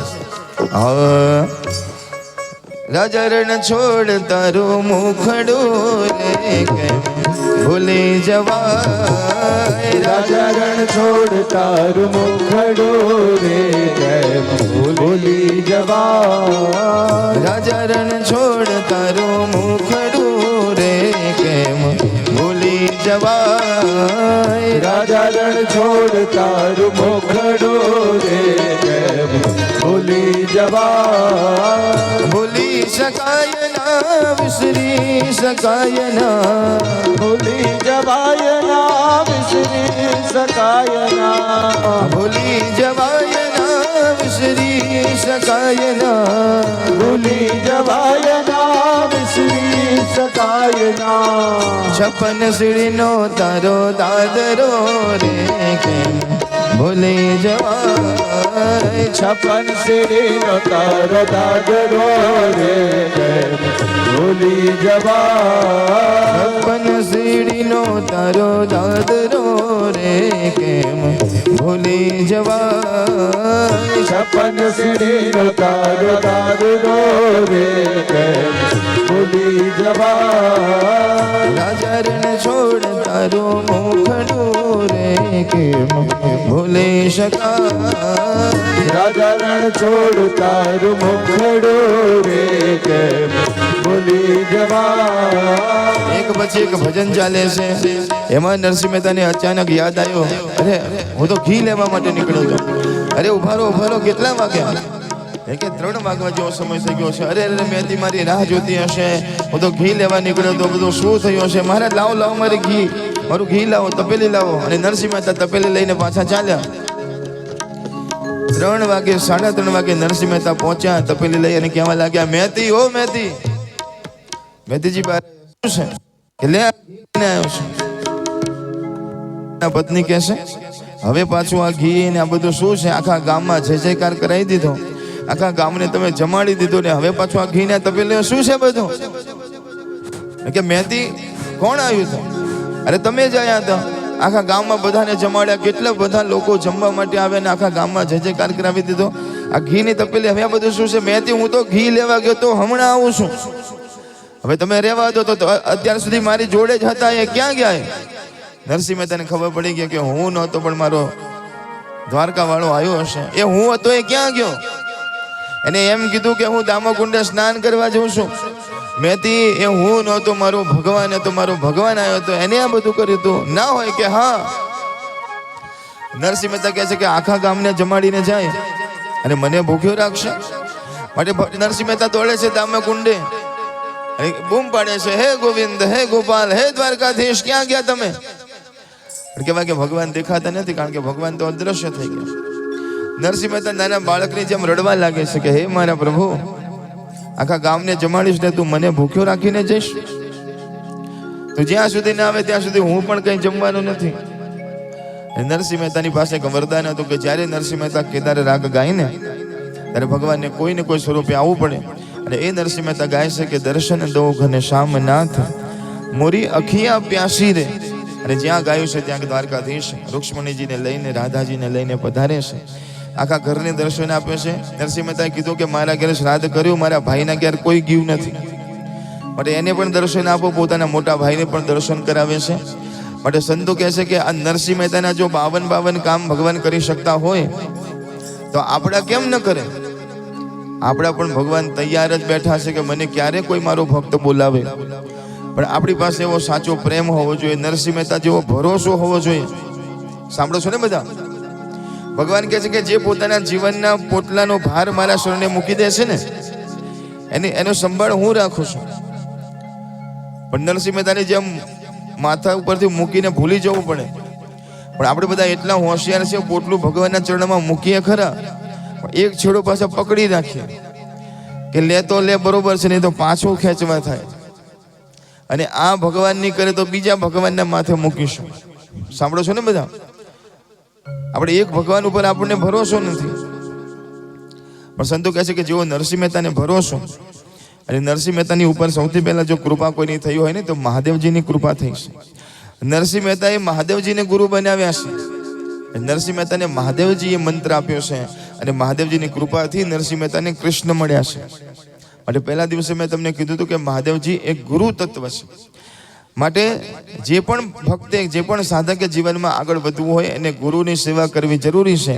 રાજા રણ છોડ તારું મુખડું રે કેમ ભૂલી જવાય, રાજા રણ છોડ તારું મુખડું રે કેમ ભૂલી જવાય, રાજા રણ છોડ તારું મુખડું રે કેમ ભૂલી જવાય, રાજા રણ છોડ તારું મુખડું રે કેમ ભૂલી જવાય, ભૂલી શકાય ના વિસરી શકાય ના, ભૂલી જવાય ના વિસરી શકાય ના, ભૂલી જવાય ના વિસરી શકાય ના, ભૂલી જવાય ના વિસરી શકાય ના, 56 સીડીનો તારો દાદરો રે કેમ ભૂલી જવાય, 56 સીડીનો તારો દાદરો રે કેમ ભૂલી જવાય, 56 સીડીનો તારો દાદરો રે કેમ ભૂલી જવાય, 56 સીડીનો તારો દાદરો રે કેમ ભૂલી જવાય, રાજા રણ છોડ તારું મુખડું રે કેમ ભૂલી શકાય, રાજા રણ છોડ તારું મુખડું રે કેમ ભૂલી જવાય. એક પછી એક ભજન ચાલે છે. એમાં નરસિંહ મહેતાને અચાનક યાદ આવ્યો, અરે હું તો ઘી લેવા માટે નીકળ્યો હતો. અરે ઉભારો ઉભારો, કેટલા વાગ્યા? કે 3 વાગવા જેવો સમય થઈ ગયો છે. અરે અરે મહેતી મારી રાહ જોતી હશે, હું તો ઘી લેવા નીકળ્યો તો, બધું શું થયું હશે? મહારાજ લાવો લાવો મારી ઘી, મારું ઘી લાવો, તપેલી લાવો. અને નરસિંહ મહેતા તપેલી લઈને પાછા ચાલ્યા. 3 વાગે 3:30 વાગે નરસિંહ મહેતા પહોંચ્યા. તપેલી લઈ અને કહેવા લાગ્યા, મહેતી ઓ મહેતી. મહેતીજી બહાર શું છે કે લે આવ્યો છું. પત્ની કહેશે, હવે પાછું આ ઘી ને આ બધું શું છે? આખા ગામમાં જય જયકાર કરાવી દીધો, આખા ગામને તમે જમાડી દીધું ને હવે પાછું આ ઘી ને તપેલી શું છે બધું? કે મહેતી કોણ આવ્યું હતું? અરે તમે જ આવ્યા હતા. આખા ગામમાં બધાને જમાડ્યા, કેટલા બધા લોકો જમવા માટે આવે ને આખા ગામમાં જય જયકાર કરાવી દીધો. આ ઘી ની તપેલી હવે આ બધું શું છે? મહેતી હું તો ઘી લેવા ગયો તો હમણાં આવું છું. હવે તમે રહેવા દો. તો અત્યાર સુધી મારી જોડે જ હતા, એ ક્યાં ગયા? નરસિંહ મહેતાને ખબર પડી ગઈ કે હું નહોતો પણ મારો દ્વારકા વાળો આવ્યો હશે. એ હું હતો એ ક્યાં ગયો? એને એમ કીધું કે હું દામોકુંડે સ્નાન કરવા જઉં છું. મહેતી એ હું નહોતો, મારો ભગવાન હતો, મારો ભગવાન આવ્યો હતો, એને આ બધું કર્યું હતું. ના હોય કે હા. નરસિંહ મહેતા કહે છે કે આખા ગામને જમાડીને જાય અને મને ભૂખ્યો રાખશે. માટે નરસિંહ મહેતા દોડે છે દામોકુંડે, બૂમ પાડે છે, હે ગોવિંદ, હે ગોપાલ, હે દ્વારકાધીશ, ક્યાં ગયા તમે? કહેવાય કે ભગવાન દેખાતા નથી, કારણ કે ભગવાન તો અદ્રશ્ય થઈ ગયા. નરસિંહ મહેતા નાના બાળકની જેમ રડવા લાગે છે કે હે મારા પ્રભુ, આખા ગામને જમાડીશ ને તું મને ભૂખ્યો રાખીને જઈશ? તું જ્યાં સુધી ના આવે ત્યાં સુધી હું પણ કઈ જમવાનું નથી. નરસિંહ મહેતાની પાસે એક વરદાન હતું કે જ્યારે નરસિંહ મહેતા કેદાર રાગ ગાય ને ત્યારે ભગવાનને કોઈ ને કોઈ સ્વરૂપે આવવું પડે. અને એ નરસિંહ મહેતા ગાય છે કે દર્શન દો ઘનશ્યામ નાથ, મોરી અખિયા પ્યાસી રે. અને જ્યાં ગાયું છે ત્યાં દ્વારકાધીશ રૂક્ષ્મણીજીને લઈને, રાધાજીને લઈને પધારે છે, આખા ઘરને દર્શન આપે છે. નરસિંહ મહેતાએ કીધું કે મારા ઘરે શ્રાદ્ધ કર્યું, મારા ભાઈના ઘેર કોઈ ગયું નથી, માટે એને પણ દર્શન આપો. પોતાના મોટા ભાઈને પણ દર્શન કરાવે છે. માટે સંતો કહે છે કે આ નરસિંહ મહેતાના જો 52 કામ ભગવાન કરી શકતા હોય તો આપણા કેમ ન કરે? આપણા પણ ભગવાન તૈયાર જ બેઠા છે કે મને ક્યારે કોઈ મારો ભક્ત બોલાવે. પણ આપણી પાસે એવો સાચો પ્રેમ હોવો જોઈએ, નરસિંહ મહેતા જેવો ભરોસો હોવો જોઈએ. સાંભળો છો ને બધા? ભગવાન કહે છે કે જે પોતાના જીવનના પોટલાનો ભાર મારા શરણે મૂકી દે છે ને એનો સંભાળ હું રાખું છું. પણ નરસિંહ મહેતાની જેમ માથા ઉપરથી મૂકીને ભૂલી જવું પડે. પણ આપણે બધા એટલા હોશિયાર છે, પોટલું ભગવાનના ચરણમાં મૂકીએ ખરા, એક છેડો પાછા પકડી રાખીએ કે લે તો લે બરોબર છે, નહીં તો પાછું ખેંચવા થાય. અને આ ભગવાન નહીં કરે તો બીજા ભગવાનના માથે મૂકીશું. સાંભળો છો ને બધા? આપણે એક ભગવાન ઉપર આપણને ભરોસો નથી. પણ સંતો કહે છે કે જેવો નરસિંહ મહેતાને ભરોસો, અને નરસિંહ મહેતાની ઉપર સૌથી પહેલા જો કૃપા કોઈની થઈ હોય ને તો મહાદેવજીની કૃપા થઈ છે. નરસિંહ મહેતાએ મહાદેવજીને ગુરુ બનાવ્યા છે. નરસિંહ મહેતાને મહાદેવજીએ મંત્ર આપ્યો છે અને મહાદેવજીની કૃપાથી નરસિંહ મહેતાને કૃષ્ણ મળ્યા છે. માટે પહેલા દિવસે મેં તમને કીધું હતું કે મહાદેવજી એક ગુરુ તત્વ છે. માટે જે પણ ભક્તે, જે પણ સાધકે જીવનમાં આગળ વધવું હોય એને ગુરુની સેવા કરવી જરૂરી છે.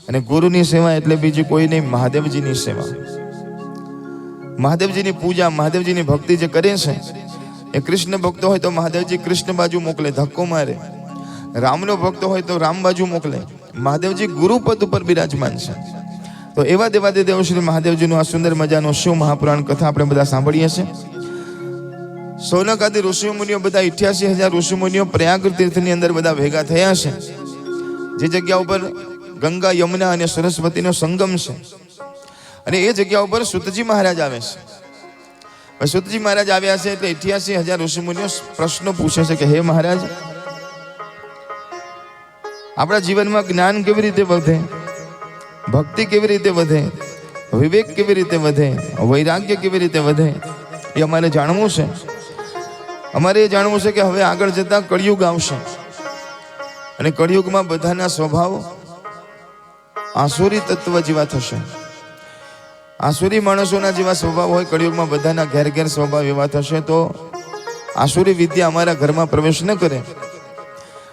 અને ગુરુની સેવા એટલે બીજી કોઈ નહીં, મહાદેવજીની સેવા, મહાદેવજીની પૂજા, મહાદેવજીની ભક્તિ જે કરે છે એ કૃષ્ણ ભક્તો હોય તો મહાદેવજી કૃષ્ણ બાજુ મોકલે, ધક્કો મારે. રામનો ભક્તો હોય તો રામ બાજુ મોકલે. મહાદેવજી ગુરુપદ ઉપર બિરાજમાન છે. તો એવા દેવાદિદેવ શ્રી મહાદેવજીનું આ સુંદર મજાનો શિવ મહાપુરાણ કથા આપણે બધા સાંભળીએ છીએ. સૌનક આદિ ઋષિ મુનિઓ બધા 88,000 ઋષિ મુનિઓ પ્રયાગ તીર્થની અંદર બધા ભેગા થયા છે. જે જગ્યા ઉપર ગંગા, યમુના અને સરસ્વતીનો સંગમ છે. અને એ જગ્યા ઉપર સુતજી મહારાજ આવે છે. સુતજી મહારાજ આવ્યા છે એટલે 88,000 ઋષિ મુનિઓ પ્રશ્નો પૂછે છે કે હે મહારાજ, આપણા જીવનમાં જ્ઞાન કેવી રીતે વધે, ભક્તિ કેવી રીતે વધે, વિવેક કેવી રીતે વધે, વૈરાગ્ય કેવી રીતે વધે, એ અમારે જાણવું છે. અમારે એ જાણવું છે કે હવે આગળ જતા કળિયુગ આવશે અને કળિયુગમાં બધાના સ્વભાવ આસુરી તત્વ જેવા થશે. આસુરી માણસોના જેવા સ્વભાવ હોય કળિયુગમાં બધાના ઘેર ઘેર સ્વભાવ એવા થશે. તો આસુરી વિદ્યા અમારા ઘરમાં પ્રવેશ ન કરે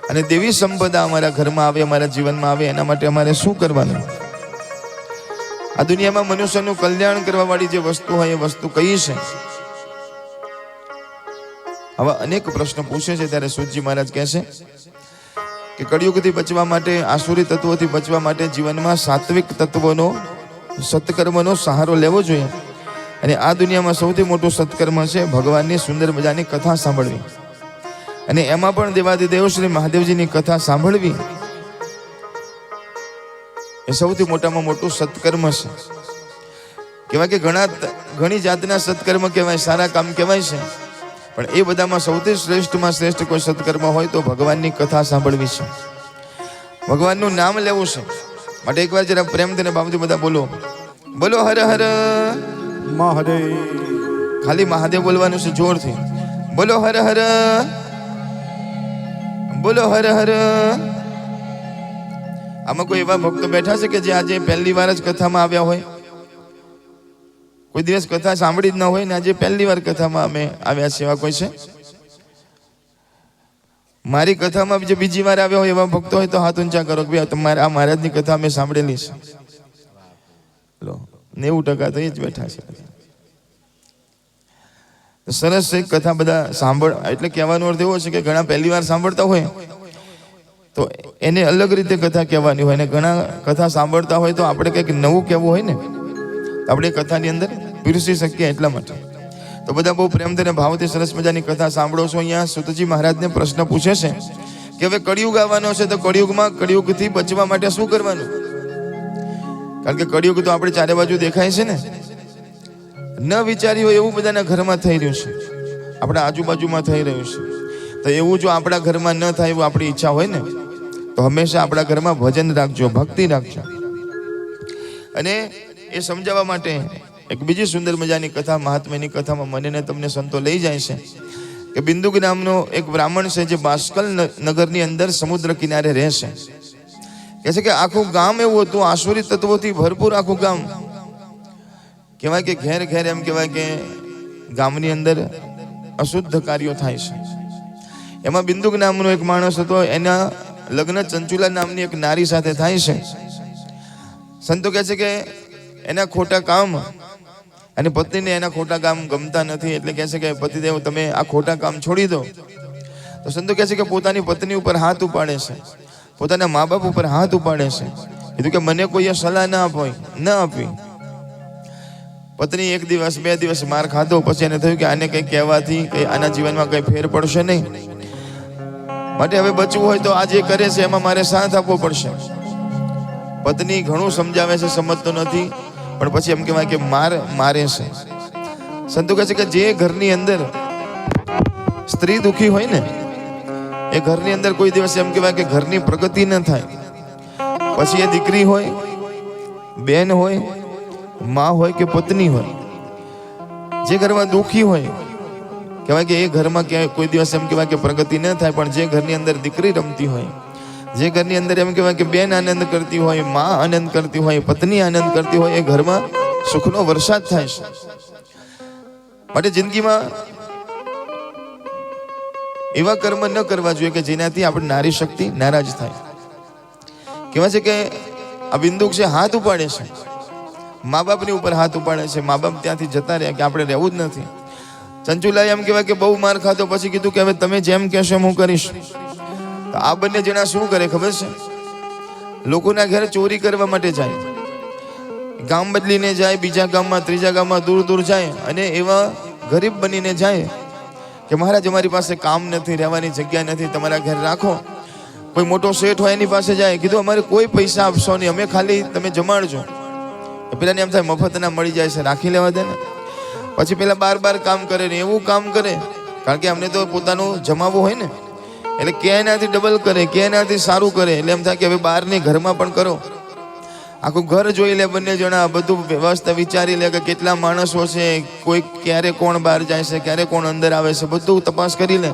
અને દેવી સંપદા અમારા ઘરમાં આવે, અમારા જીવનમાં આવે, એના માટે અમારે શું કરવાનું? આ દુનિયામાં મનુષ્યનું કલ્યાણ કરવા વાળી જે વસ્તુ હોય એ વસ્તુ કઈ છે? આવા અનેક પ્રશ્નો પૂછે છે. ત્યારે સૂતજી મહારાજ કહે છે કે કળિયુગથી બચવા માટે, આસુરી તત્વોથી બચવા માટે જીવનમાં સાત્વિક તત્વોનો, સત્કર્મનો સહારો લેવો જોઈએ. અને આ દુનિયામાં સૌથી મોટું સત્કર્મ છે ભગવાનની સુંદર મજાની કથા સાંભળવી. અને એમાં પણ દેવાદિદેવ શ્રી મહાદેવજીની કથા સાંભળવી એ સૌથી મોટામાં મોટું સત્કર્મ છે. કહેવાય કે ઘણી જાતના સત્કર્મ કહેવાય, સારા કામ કહેવાય છે, પણ એ બધામાં સૌથી શ્રેષ્ઠમાં શ્રેષ્ઠ કોઈ સત્કર્મ હોય તો ભગવાનની કથા સાંભળવી છે, ભગવાનનું નામ લેવું છે. માટે એકવાર જરા પ્રેમથી ને ભાવથી બધા બોલો, બોલો હર હર મહાદેવ. ખાલી મહાદેવ બોલવાનું છે જોરથી. બોલો હર હર, બોલો હર હર. આમાં કોઈ એવા ભક્તો બેઠા છે કે જે આજે પહેલી વાર જ કથામાં આવ્યા હોય? કોઈ દિવસ કથા સાંભળી જ ન હોય ને આજે પહેલી વાર કથામાં અમે આવ્યા છે, એવા કોઈ છે? મારી કથામાં જે બીજી વાર આવ્યા હોય એવા ભક્તો હોય તો હાથ ઊંચા કરો કે ભાઈ તમારે આ મહારાજની કથા અમે સાંભળેલી છે. લો 90% તો એ જ બેઠા છે. સરસ છે કથા બધા સાંભળ. એટલે કહેવાનો અર્થ એવો છે કે ઘણા પહેલી વાર સાંભળતા હોય તો એને અલગ રીતે કથા કહેવાની હોય, અને ઘણા કથા સાંભળતા હોય તો આપણે કંઈક નવું કહેવું હોય ને તો આપણે કથાની અંદર પીરસી શકીએ. એટલા માટે તો બધા બહુ પ્રેમથી અને ભાવથી સરસ મજાની કથા સાંભળો છો. અહીંયા સુતજી મહારાજને પ્રશ્ન પૂછે છે કે હવે કળિયુગ આવવાનો છે તો કળિયુગમાં કળિયુગથી બચવા માટે શું કરવાનું? કારણ કે કળિયુગ તો આપણે ચારે બાજુ દેખાય છે ને, ન વિચાર્યું હોય એવું બધાના ઘરમાં થઈ રહ્યું છે, આપણા આજુબાજુમાં થઈ રહ્યું છે. તો એવું જો આપણા ઘરમાં ન થાય એવું આપણી ઈચ્છા હોય ને તો હંમેશા આપણા ઘરમાં ભજન રાખજો, ભક્તિ રાખજો. અને એ સમજાવવા માટે એક બીજી સુંદર મજાની કથા, મહાત્માની કથામાં મને ને તમને સંતો લઈ જાય છે કે બિંદુક નામનો એક બ્રાહ્મણ છે જે બાષ્કલ નગરની અંદર સમુદ્ર કિનારે રહે છે. કહે છે કે આખું ગામ એવું હતું, આસુરી તત્વોથી ભરપૂર આખું ગામ. કહેવાય કે ઘેર ઘેર એમ કહેવાય કે ગામની અંદર અશુદ્ધ કાર્યો થાય છે. એમાં બિંદુક નામનો એક માણસ હતો, એના લગ્ન ચંચુલા નામની એક નારી સાથે થાય છે. સંતો કહે છે કે એના ખોટા કામ અને પત્નીને એના ખોટા કામ ગમતા નથી, એટલે કહે છે કે પતિદેવ તમે આ ખોટા કામ છોડી દો. તો સંતો કહે છે કે પોતાની પત્ની ઉપર હાથ ઉપાડે છે, પોતાના મા બાપ ઉપર હાથ ઉપાડે છે. કીધું કે મને કોઈએ સલાહ ના આપી. પત્ની 1 દિવસ 2 દિવસ માર ખાધો, પછી એને થયું કે આને કંઈ કહેવાથી કે આના જીવનમાં કંઈ ફેર પડશે નહીં, માટે હવે બચવું હોય તો આ જે કરે છે એમાં મારે સાથ આપવો પડશે. પત્ની ઘણું સમજાવે છે, સમજતો નથી, પણ પછી એમ કહેવાય કે મારે છે. સંતો કહે છે કે જે ઘરની અંદર સ્ત્રી દુખી હોય ને એ ઘરની અંદર કોઈ દિવસ એમ કહેવાય કે ઘરની પ્રગતિ ન થાય. પછી એ દીકરી હોય, બેન હોય, માં હોય કે પત્ની હોય, જે ઘરમાં દુખી હોય કહેવાય કે એ ઘરમાં કોઈ દિવસ એમ કહેવાય કે પ્રગતિ ન થાય. પણ જે ઘરની અંદર દીકરી રમતી હોય, જે ઘરની અંદર એમ કહેવાય કે બેન આનંદ કરતી હોય, માં આનંદ કરતી હોય, પત્ની આનંદ કરતી હોય, એ ઘરમાં સુખનો વરસાદ થાય છે. માટે જિંદગીમાં એવા કર્મ ન કરવા જોઈએ કે જેનાથી આપણી નારી શક્તિ નારાજ થાય. કહેવાય છે કે આ બિંદુક છે હાથ ઉપાડે છે, મા બાપની ઉપર હાથ ઉપાડે છે. મા બાપ ત્યાંથી જતા રહ્યા કે આપણે રહેવું જ નથી. ચંચુલાએ એમ કહેવાય કે બહુ માર ખાધો, પછી કીધું કે હવે તમે જેમ કહેશો એમ હું કરીશ. તો આ બંને જણા શું કરે ખબર છે? લોકોના ઘરે ચોરી કરવા માટે જાય, ગામ બદલીને જાય, બીજા ગામમાં, ત્રીજા ગામમાં, દૂર દૂર જાય, અને એવા ગરીબ બનીને જાય કે મહારાજ અમારી પાસે કામ નથી, રહેવાની જગ્યા નથી, તમારા ઘર રાખો. કોઈ મોટો શેઠ હોય એની પાસે જાય, કીધું અમારે કોઈ પૈસા આપશો નહીં, અમે ખાલી તમે જમાડજો. પેલાને એમ થાય મફતના મળી જાય છે, રાખી લેવા દે ને. પછી પેલા બાર કામ કરે ને એવું કામ કરે, કારણ કે અમને તો પોતાનું જમાવવું હોય ને, એટલે કે એનાથી ડબલ કરે, કે એનાથી સારું કરે. એટલે એમ થાય કે હવે બહારની ઘરમાં પણ કરો. આખું ઘર જોઈ લે બંને જણા, બધું વ્યવસ્થા વિચારી લે કે કેટલા માણસો છે, કોઈ ક્યારે કોણ બહાર જાય છે, ક્યારે કોણ અંદર આવે છે, બધું તપાસ કરી લે.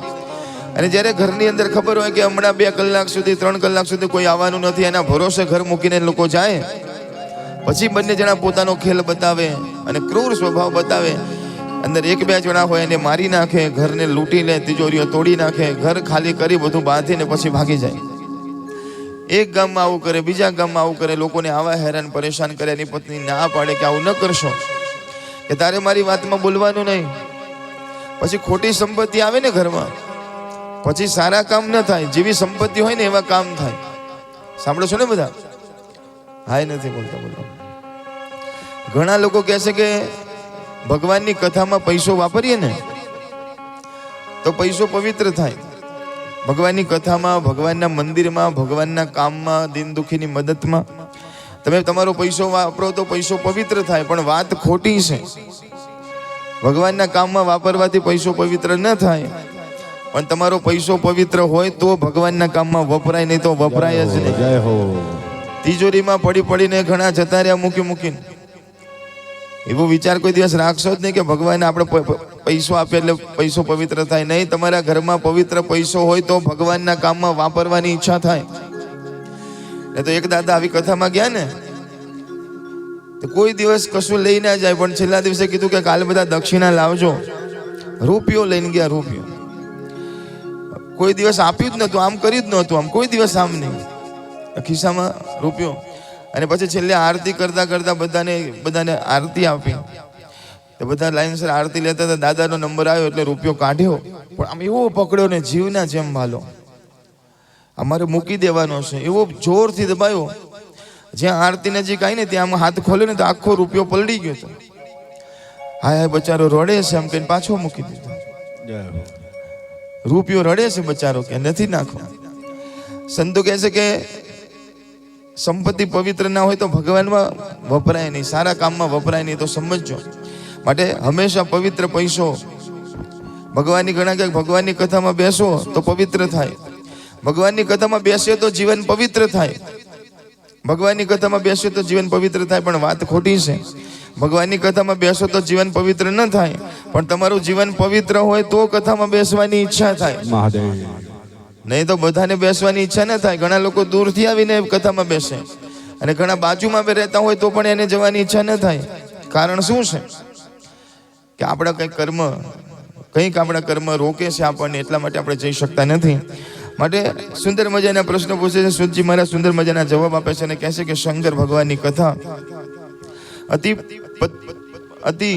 અને જ્યારે ઘરની અંદર ખબર હોય કે હમણાં 2 કલાક સુધી 3 કલાક સુધી કોઈ આવવાનું નથી, એના ભરોસે ઘર મૂકીને લોકો જાય, પછી બંને જણા પોતાનો ખેલ બતાવે અને ક્રૂર સ્વભાવ બતાવે. અંદર 1-2 જણા હોય એને મારી નાખે, ઘરને લૂંટી લે, તિજોરીઓ તોડી નાખે, ઘર ખાલી કરી બધું બાંધીને પછી ભાગી જાય. એક ગામમાં આવું કરે, બીજા ગામમાં આવું કરે, લોકોને આવા હેરાન પરેશાન કરે. એની પત્ની ના પાડે કે આવું ન કરશો, કે તારે મારી વાતમાં બોલવાનું નહીં. પછી ખોટી સંપત્તિ આવે ને ઘરમાં, પછી સારા કામ ન થાય. જેવી સંપત્તિ હોય ને એવા કામ થાય. સાંભળો છો ને બધા? હાય નથી બોલતા. ઘણા લોકો કહે છે કે ભગવાનની કથામાં પૈસો વાપરીએ ને તો પૈસો પવિત્ર થાય. ભગવાનની કથામાં, ભગવાનના મંદિરમાં, ભગવાનના કામમાં, દિન દુખીની મદદમાં તમે તમારો પૈસો વાપરો તો પૈસો પવિત્ર થાય, પણ વાત ખોટી છે. ભગવાનના કામમાં વાપરવાથી પૈસો પવિત્ર ન થાય, પણ તમારો પૈસો પવિત્ર હોય તો ભગવાનના કામમાં વપરાય, નહીં તો વપરાય જ નહીં. જય હો. તિજોરીમાં પડી પડીને ઘણા જતા રહ્યા મૂકીને. એવો વિચાર કોઈ દિવસ રાખશો જ નહીં કે ભગવાનને આપણે પૈસો આપે એટલે પૈસો પવિત્ર થાય. નહીં, તમારા ઘરમાં પવિત્ર પૈસો હોય તો ભગવાનના કામમાં વાપરવાની ઈચ્છા થાય. એ તો એક દાદા આવી કથામાં ગયા ને, તો કોઈ દિવસ કશું લઈ ના જાય, પણ છેલ્લા દિવસે કીધું કે કાલે બધા દક્ષિણા લાવજો. રૂપિયો લઈને ગયા, રૂપિયો. કોઈ દિવસ આપ્યું જ નહોતું, આમ કર્યું જ નહોતું, આમ કોઈ દિવસ આમ નહીં, ખિસ્સામાં રૂપિયો. અને પછી છેલ્લે આરતી કરતા કરતા બધાને આરતી આપી. તો બધા લાઈનસર આરતી લેતા હતા. દાદાનો નંબર આવ્યો એટલે રૂપિયો કાઢ્યો, પણ આમ એવો પકડ્યો ને જીવના જેમ ભાલો, અમારે મૂકી દેવાનો છે એવો જોરથી દબાયો. જ્યાં આરતી નજીક આવી ને ત્યાં આમ હાથ ખોલ્યો ને તો આખો રૂપિયો પલળી ગયો હતો. હાય હાય બચારો રડે છે એમ કહીને પાછો મૂકી દીધો. રૂપિયો રડે છે બચારો, કે નથી નાખો. સંતો કહે છે કે સંપત્તિ પવિત્ર ના હોય તો ભગવાનમાં વપરાય નહીં, સારા કામમાં વપરાય નહીં. તો સમજજો, માટે હંમેશા પવિત્ર પૈસો ભગવાનની ભગવાનની કથામાં બેસો તો પવિત્ર થાય. ભગવાનની કથામાં બેસે તો જીવન પવિત્ર થાય. ભગવાનની કથામાં બેસે તો જીવન પવિત્ર થાય, પણ વાત ખોટી છે. ભગવાનની કથામાં બેસો તો જીવન પવિત્ર ન થાય, પણ તમારું જીવન પવિત્ર હોય તો કથામાં બેસવાની ઈચ્છા થાય. મહાદેવ. નહીં તો બધાને બેસવાની ઈચ્છા ન થાય. ઘણા લોકો દૂરથી આવીને કથામાં બેસે, અને ઘણા બાજુમાં રહેતા હોય તો પણ એને જવાની ઈચ્છા ન થાય. કારણ શું છે? કે આપણા કંઈક આપણા કર્મ રોકે છે આપણને, એટલા માટે આપણે જઈ શકતા નથી. માટે સુંદર મજાના પ્રશ્નો પૂછે છે સૂતજી મહારાજ, સુંદર મજાના જવાબ આપે છે અને કહે છે કે શંકર ભગવાનની કથા અતિ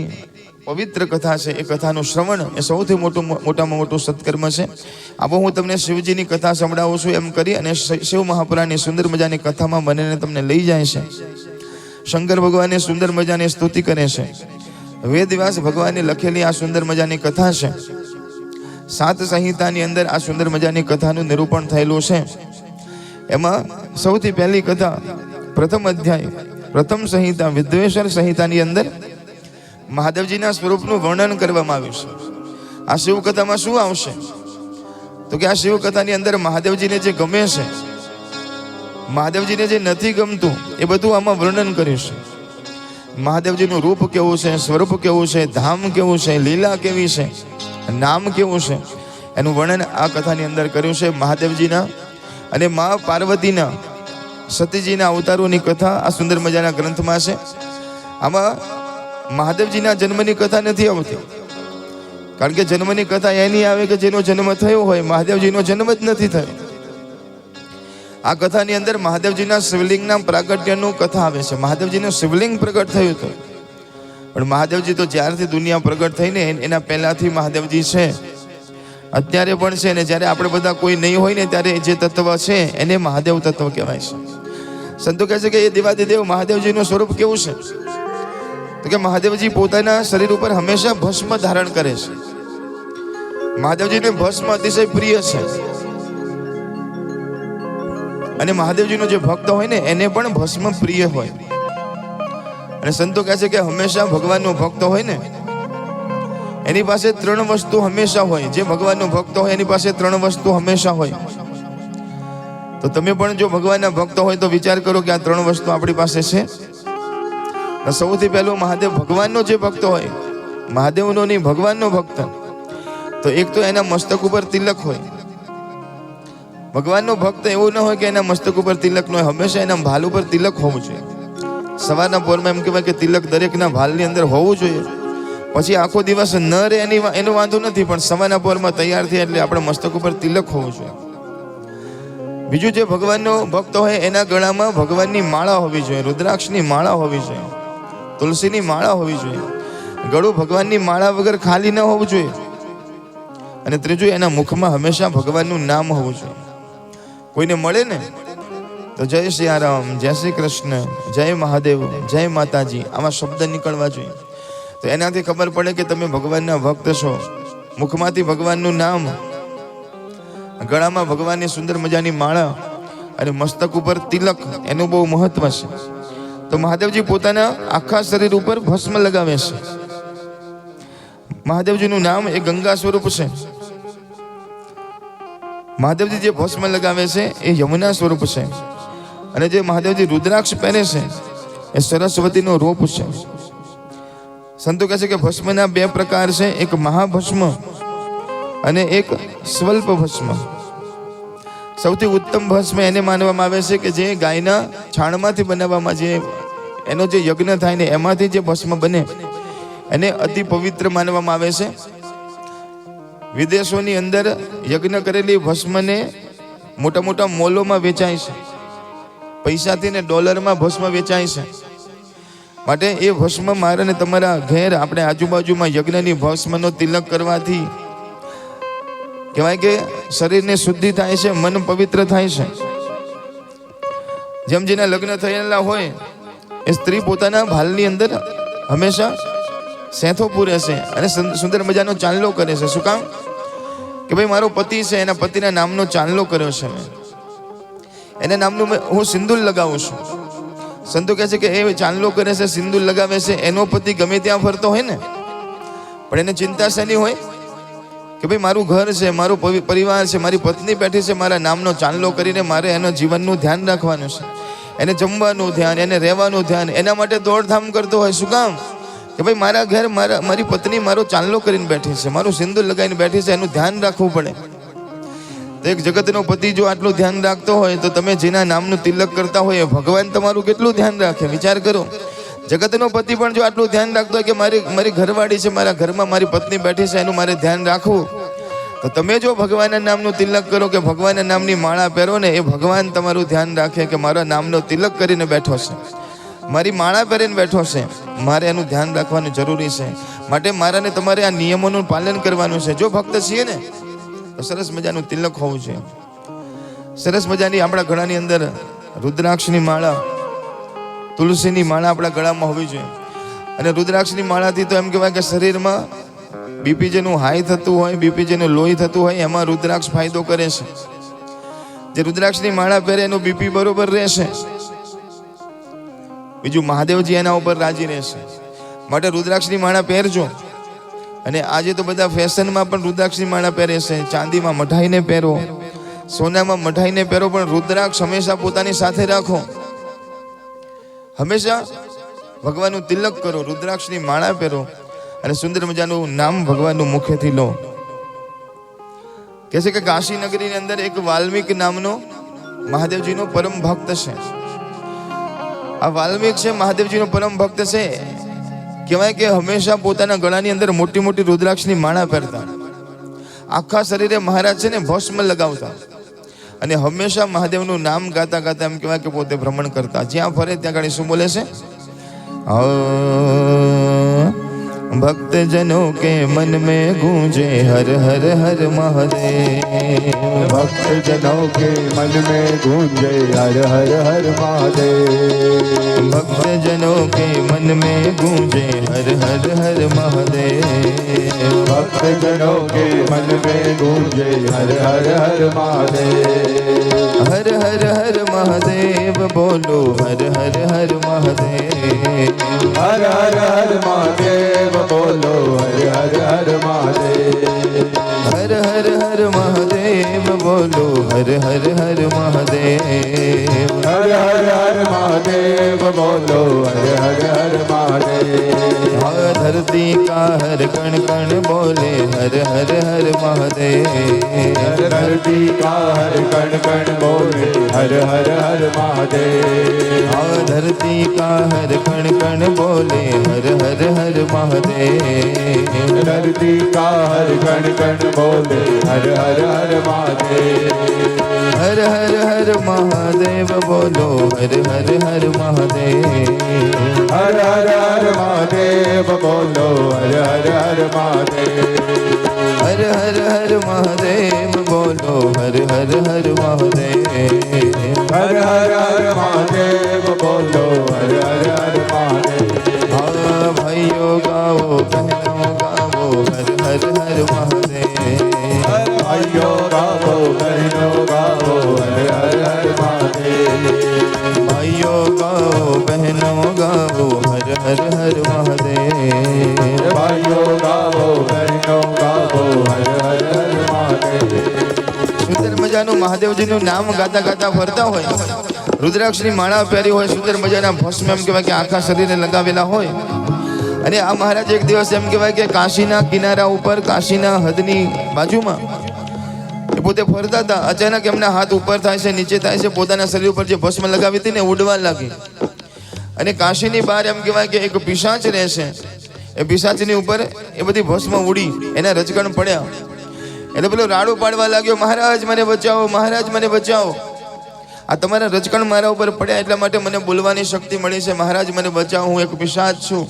પવિત્ર કથા છે. એ કથાનું શ્રવણ એ સૌથી મોટામાં મોટું સત્કર્મ છે. આવો હું તમને શિવજીની કથા સંભળાવું છું એમ કરી અને શિવ મહાપુરાણની સુંદર મજાની કથામાં મને તમને લઈ જાય છે. શંકર ભગવાનને સુંદર મજાની સ્તુતિ કરે છે. વેદવ્યાસ ભગવાનને લખેલી આ સુંદર મજાની કથા છે. 7 સંહિતાની અંદર આ સુંદર મજાની કથાનું નિરૂપણ થયેલું છે. એમાં સૌથી પહેલી કથા, પ્રથમ અધ્યાય, પ્રથમ સંહિતા વિદ્વેષર સંહિતાની અંદર મહાદેવજીના સ્વરૂપનું વર્ણન કરવામાં આવ્યું છે. આ શિવકથામાં શું આવશે? તો કે આ શિવકથાની અંદર મહાદેવજીને જે ગમે છે, મહાદેવજીને જે નથી ગમતું, એ બધું આમાં વર્ણન કર્યું છે. મહાદેવજીનું રૂપ કેવું છે, સ્વરૂપ કેવું છે, ધામ કેવું છે, લીલા કેવી છે, નામ કેવું છે, એનું વર્ણન આ કથાની અંદર કર્યું છે. મહાદેવજીના અને મા પાર્વતીના સતીજીના અવતારોની કથા આ સુંદર મજાના ગ્રંથમાં છે. આમાં મહાદેવજીના જન્મની કથા નથી આવતી, કારણ કે જન્મની કથા એની આવે કે જેનો જન્મ થયો હોય. મહાદેવજીનો જન્મ જ નથી થયો. આ કથાની અંદર મહાદેવજીના શિવલિંગના પ્રાગટ્યનું કથા આવે છે. મહાદેવજીનું શિવલિંગ પ્રગટ થયું હતું, પણ મહાદેવજી તો જ્યારથી દુનિયા પ્રગટ થઈને એના પહેલાથી મહાદેવજી છે, અત્યારે પણ છે. અને જ્યારે આપણે બધા કોઈ નહીં હોય ને ત્યારે જે તત્વ છે એને મહાદેવ તત્વ કહેવાય છે. સંતો કહે છે કે એ દેવાદિદેવ મહાદેવજીનું સ્વરૂપ કેવું છે? તો કે મહાદેવજી પોતાના શરીર ઉપર હંમેશા ભસ્મ ધારણ કરે છે. મહાદેવજીને ભસ્મ અતિશય પ્રિય છે, અને મહાદેવજીનો જે ભક્ત હોય ને એને પણ ભસ્મ પ્રિય હોય. અને સંતો કહે છે કે હંમેશા ભગવાનનો ભક્ત હોય ને એની પાસે 3 વસ્તુ હંમેશા હોય. જે ભગવાનનો ભક્ત હોય એની પાસે 3 વસ્તુ હંમેશા હોય. તો તમે પણ જો ભગવાનના ભક્ત હોય તો વિચાર કરો કે આ 3 વસ્તુ આપણી પાસે છે. સૌથી પહેલું, મહાદેવ ભગવાનનો જે ભક્ત હોય, મહાદેવનો નહીં ભગવાનનો ભક્ત, તો એક તો એના મસ્તક ઉપર તિલક હોય. ભગવાનનો ભક્ત એવું ન હોય કે એના મસ્તક ઉપર તિલક ન હોય, હંમેશા એના ભાલ ઉપર તિલક હોવું જોઈએ. સવારના પોરમાં એમ કહેવાય કે તિલક દરેકના ભાલની અંદર હોવું જોઈએ. પછી આખો દિવસ ન રહે એનો વાંધો નથી, પણ સવારના પોરમાં તૈયાર થયા એટલે આપણે મસ્તક ઉપર તિલક હોવું જોઈએ. બીજું, જે ભગવાનનો ભક્ત હોય એના ગળામાં ભગવાનની માળા હોવી જોઈએ, રુદ્રાક્ષની માળા હોવી જોઈએ, તુલસીની માળા હોવી જોઈએ. ગળું ભગવાનની માળા વગર ખાલી ન હોવું જોઈએ. અને ત્રીજું, એના મુખમાં હંમેશા ભગવાનનું નામ હોવું જોઈએ. કોઈને મળે ને તો જય સિયારામ, જય શ્રી કૃષ્ણ, જય મહાદેવ, જય માતાજી, આવા શબ્દ નીકળવા જોઈએ. તો એનાથી ખબર પડે કે તમે ભગવાનના ભક્ત છો. મુખમાંથી ભગવાનનું નામ, ગળામાં ભગવાનની સુંદર મજાની માળા અને મસ્તક ઉપર તિલક, એનું બહુ મહત્વ છે. તો મહાદેવજી પોતાના આખા શરીર ઉપર ભસ્મ લગાવે છે. મહાદેવજીનું નામ એ ગંગા સ્વરૂપ છે. મહાદેવજી જે ભસ્મ લગાવે છે એ યમુના સ્વરૂપ છે. અને જે મહાદેવજી રુદ્રાક્ષ પહેરે છે એ સરસ્વતીનો રૂપ છે. સંતો કહે છે કે ભસ્મના બે પ્રકાર છે, એક મહાભસ્મ અને એક સ્વલ્પ ભસ્મ. સૌથી ઉત્તમ ભસ્મ એને માનવામાં આવે છે કે જે ગાયના છાણમાંથી બનાવવામાં જે એનો જે યજ્ઞ થાય ને એમાંથી જે ભસ્મ બને એને અતિ પવિત્ર માનવામાં આવે છે. વિદેશોની અંદર યજ્ઞ કરેલી ભસ્મને મોટા મોટા મોલોમાં વેચાય છે. પૈસાથી ને ડોલરમાં ભસ્મ વેચાય છે. માટે એ ભસ્મ મારે ને તમારા ઘેર આપણે આજુબાજુમાં યજ્ઞની ભસ્મનો તિલક કરવાથી કહેવાય કે શરીરને શુદ્ધિ થાય છે, મન પવિત્ર થાય છે. જેમ જેના લગ્ન થયેલા હોય એ સ્ત્રી પોતાના ભાલની અંદર હંમેશા સેંથો પૂરે છે અને સુંદર મજાનો ચાંદલો કરે છે. શું કામ? કે ભાઈ મારો પતિ છે, એના પતિના નામનો ચાંદલો કર્યો છે મેં, એના નામનું હું સિંદૂર લગાવું છું. સંતો કહે છે કે એ ચાંદલો કરે છે, સિંદૂર લગાવે છે, એનો પતિ ગમે ત્યાં ફરતો હોય ને પણ એને ચિંતા શેની હોય કે ભાઈ મારું ઘર છે, મારો પરિવાર છે, મારી પત્ની બેઠી છે, મારા નામનો ચાંદલો કરીને મારે એના જીવનનું ધ્યાન રાખવાનું છે, એને જમવાનું ધ્યાન, એને રહેવાનું ધ્યાન, એના માટે દોડધામ કરતો હોય. શું કામ? કે ભાઈ મારા ઘર મારી પત્ની મારો ચાંદલો કરીને બેઠી છે, મારું સિંદૂર લગાવીને બેઠી છે, એનું ધ્યાન રાખવું પડે. તો એક જગતનો પતિ જો આટલું ધ્યાન રાખતો હોય તો તમે જેના નામનું તિલક કરતા હોય ભગવાન તમારું કેટલું ધ્યાન રાખે વિચાર કરો. જગતનો પતિ પણ જો આટલું ધ્યાન રાખતો હોય કે મારી ઘરવાળી છે, મારા ઘરમાં મારી પત્ની બેઠી છે, એનું મારે ધ્યાન રાખવું, તો તમે જો ભગવાનના નામનું તિલક કરો કે ભગવાનના નામની માળા પહેરો ને એ ભગવાન તમારું ધ્યાન રાખે કે મારા નામનો તિલક કરીને બેઠો છે, મારી માળા પહેરીને બેઠો છે, મારે એનું ધ્યાન રાખવાનું જરૂરી છે. માટે મારાને તમારે આ નિયમોનું પાલન કરવાનું છે. જો ભક્ત છીએ ને તો સરસ મજાનું તિલક હોવું જોઈએ. સરસ મજાની આપણા ગળાની અંદર રુદ્રાક્ષની માળા, તુલસીની માળા આપણા ગળામાં હોવી જોઈએ. અને રુદ્રાક્ષની માળાથી તો એમ કહેવાય કે શરીરમાં બીપી જેનું હાઈ થતું હોય, બીપી જેનું લોહી થતું હોય એમાં રુદ્રાક્ષ ફાયદો કરે છે. જે રુદ્રાક્ષની માળા પહેરે એનું બીપી બરોબર રહેશે. બીજું મહાદેવજી એના ઉપર રાજી રહેશે. માટે રુદ્રાક્ષની માળા પહેરજો. અને આજે તો બધા ફેશનમાં પણ રુદ્રાક્ષની માળા પહેરે છે. ચાંદીમાં મઢાઈને પહેરો, સોનામાં મઢાઈને પહેરો, પણ રુદ્રાક્ષ હંમેશા પોતાની સાથે રાખો. હંમેશા ભગવાનનું તિલક કરો, રુદ્રાક્ષની માળા પહેરો અને સુંદર મજાનું નામ ભગવાનનું મુખેથી લો. કહે છે કે કાશી નગરીની અંદર એક વાલ્મીક નામનો મહાદેવજીનો પરમ ભક્ત છે. આ વાલ્મીક છે મહાદેવજીનો પરમ ભક્ત છે. કહેવાય કે હંમેશા પોતાના ગળાની અંદર મોટી મોટી રુદ્રાક્ષની માળા પહેરતા, આખા શરીરે મહારાજ છે ને ભસ્મ લગાવતા અને હંમેશા મહાદેવનું નામ ગાતા ગાતા એમ કહેવાય કે પોતે ભ્રમણ કરતા. જ્યાં ફરે ત્યાં ગાડી શું બોલે છે? भक्तजनों के मन में गूंजे हर हर हर महादेव, भक्तजनों के मन में गूंजे हर हर हर महादेव, भक्तजनों के मन में गूंजे हर हर हर महादेव, भक्तजनों के मन में गूंजे हर हर हर महादेव, हर हर हर महादेव बोलो हर हर हर महादेव, हर हर हर महादेव बोलो हर हर हर महादेव, हर हर हर महादेव बोलो हर हर हर महादेव, हर हर हर महादेव बोलो हर हर हर महादेव, हाँ धरती का हर कण कण बोले हर हर हर महादेव, धरती का हर कण कण बोले हर हर हर महादेव, हाँ धरती का हर कण कण बोले हर हर हर महादेव, धरती का हर कण कण बोले हर हर हर महादेव, हर हर हर महादेव बोलो हर हर हर महादेव, हर हर हर महादेव बोलो हर हर हर महादेव, हर हर हर महादेव बोलो हर हर हर महादेव, हर हर हर महादेव बोलो हर हर हर महादेव, हाँ भाइयों गाओ बहनों गाओ हर हर हर महादेव, भाइयों गाओ बहनों गाओ हर हर हर महादेव, भाइयों गाओ बहनों ભાઈઓ ગાવો બહેનો ગાવો હર હર હર મહાદેવ. સુંદર મજાનું મહાદેવજીનું નામ ગાતા ગાતા ફરતા હોય, રુદ્રાક્ષની માળા પહેરી હોય, સુંદર મજાના ભસ્મ એમ કહેવાય કે આખા શરીરે લગાવેલા હોય. અને આ મહારાજ એક દિવસ એમ કહેવાય કે કાશીના કિનારા ઉપર, કાશીના હદની બાજુમાં એ પોતે ફરતા હતા. અચાનક એમના હાથ ઉપર થાય છે, નીચે થાય છે, પોતાના શરીર ઉપર જે ભસ્મ લગાવી હતી ને ઉડવા લાગી. અને કાશીની બહાર એમ કહેવાય કે એક પિશાચ રહેશે. એ પિશાચની ઉપર એ બધી ભસ્મ ઉડી, એના રજકણ પડ્યા. એટલે પેલો રાડો પાડવા લાગ્યો, મહારાજ મને બચાવો, મહારાજ મને બચાવો. આ તમારા રજકણ મારા ઉપર પડ્યા એટલા માટે મને બોલવાની શક્તિ મળી છે. મહારાજ મને બચાવો, હું એક પિશાચ છું,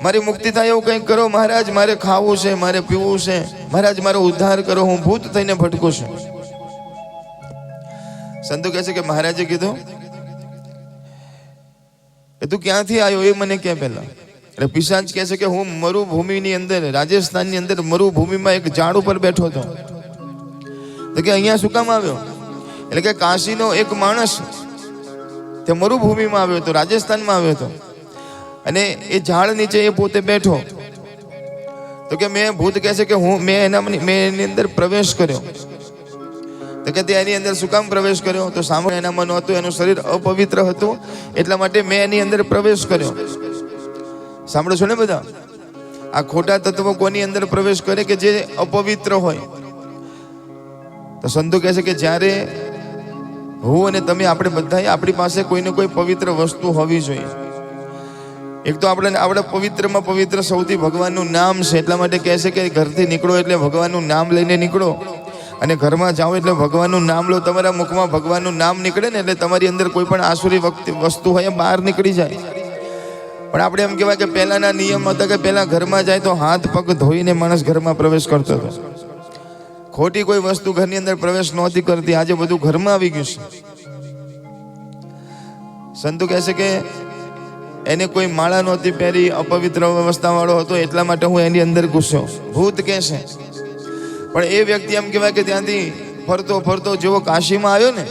મારી મુક્તિ થાય એવું કંઈક કરો મહારાજ. મારે ખાવું છે, મારે પીવું છે, મહારાજ મારો ઉદ્ધાર કરો, હું ભૂત થઈને ભટકું છું. સંતો કહે છે કે મહારાજે કીધું કે તું ક્યાંથી આવ્યો એ મને કે પહેલા. એટલે પિશાચ કહે છે કે હું મરુભૂમિની અંદર, રાજસ્થાનની અંદર મરુભૂમિમાં એક ઝાડ ઉપર બેઠો હતો. તો કે અહીંયા શું કામ આવ્યો? એટલે કે કાશીનો એક માણસ તે મરુભૂમિમાં આવ્યો હતો, રાજસ્થાનમાં આવ્યો હતો, અને એ ઝાડ નીચે એ પોતે બેઠો. તો કે મેં ભૂત કહે છે કે મેં એની અંદર પ્રવેશ કર્યો. તો કે તે એની અંદર શું કામ પ્રવેશ કર્યો? તો સાંભળ, એનામાં નહોતું, એનું શરીર અપવિત્ર હતું, એટલા માટે મેં એની અંદર પ્રવેશ કર્યો. સાંભળો છો ને બધા? આ ખોટા તત્વો કોની અંદર પ્રવેશ કરે? કે જે અપવિત્ર હોય. તો સંતો કહે છે કે જ્યારે હું અને તમે, આપણે બધાએ આપણી પાસે કોઈને કોઈ પવિત્ર વસ્તુ હોવી જોઈએ. એક તો આપણે પવિત્રમાં પવિત્ર સૌથી ભગવાનનું નામ છે. એટલા માટે કહે છે કે ઘરથી નીકળો એટલે ભગવાનનું નામ લઈને નીકળો, અને ઘરમાં જાઓ એટલે ભગવાનનું નામ લો. તમારા મુખમાં ભગવાનનું નામ નીકળે ને એટલે તમારી અંદર કોઈ પણ આસુરી વસ્તુ હોય એ બહાર નીકળી જાય. પણ આપણે એમ કહેવાય કે પહેલાના નિયમ હતા કે પહેલા ઘરમાં જાય તો હાથ પગ ધોઈને માણસ ઘરમાં પ્રવેશ કરતો હતો. ખોટી કોઈ વસ્તુ ઘરની અંદર પ્રવેશ નહોતી કરતી. આજે બધું ઘરમાં આવી ગયું છે. સંતો કહે છે કે એને કોઈ માળા નહોતી પહેરી, અપવિત્ર અવસ્થાવાળો હતો, એટલા માટે હું એની અંદર ઘૂસ્યો. ભૂત કહે છે. પણ એ વ્યક્તિ એમ કહેવાય કે ત્યાંથી ફરતો ફરતો જેવો કાશીમાં આવ્યો ને,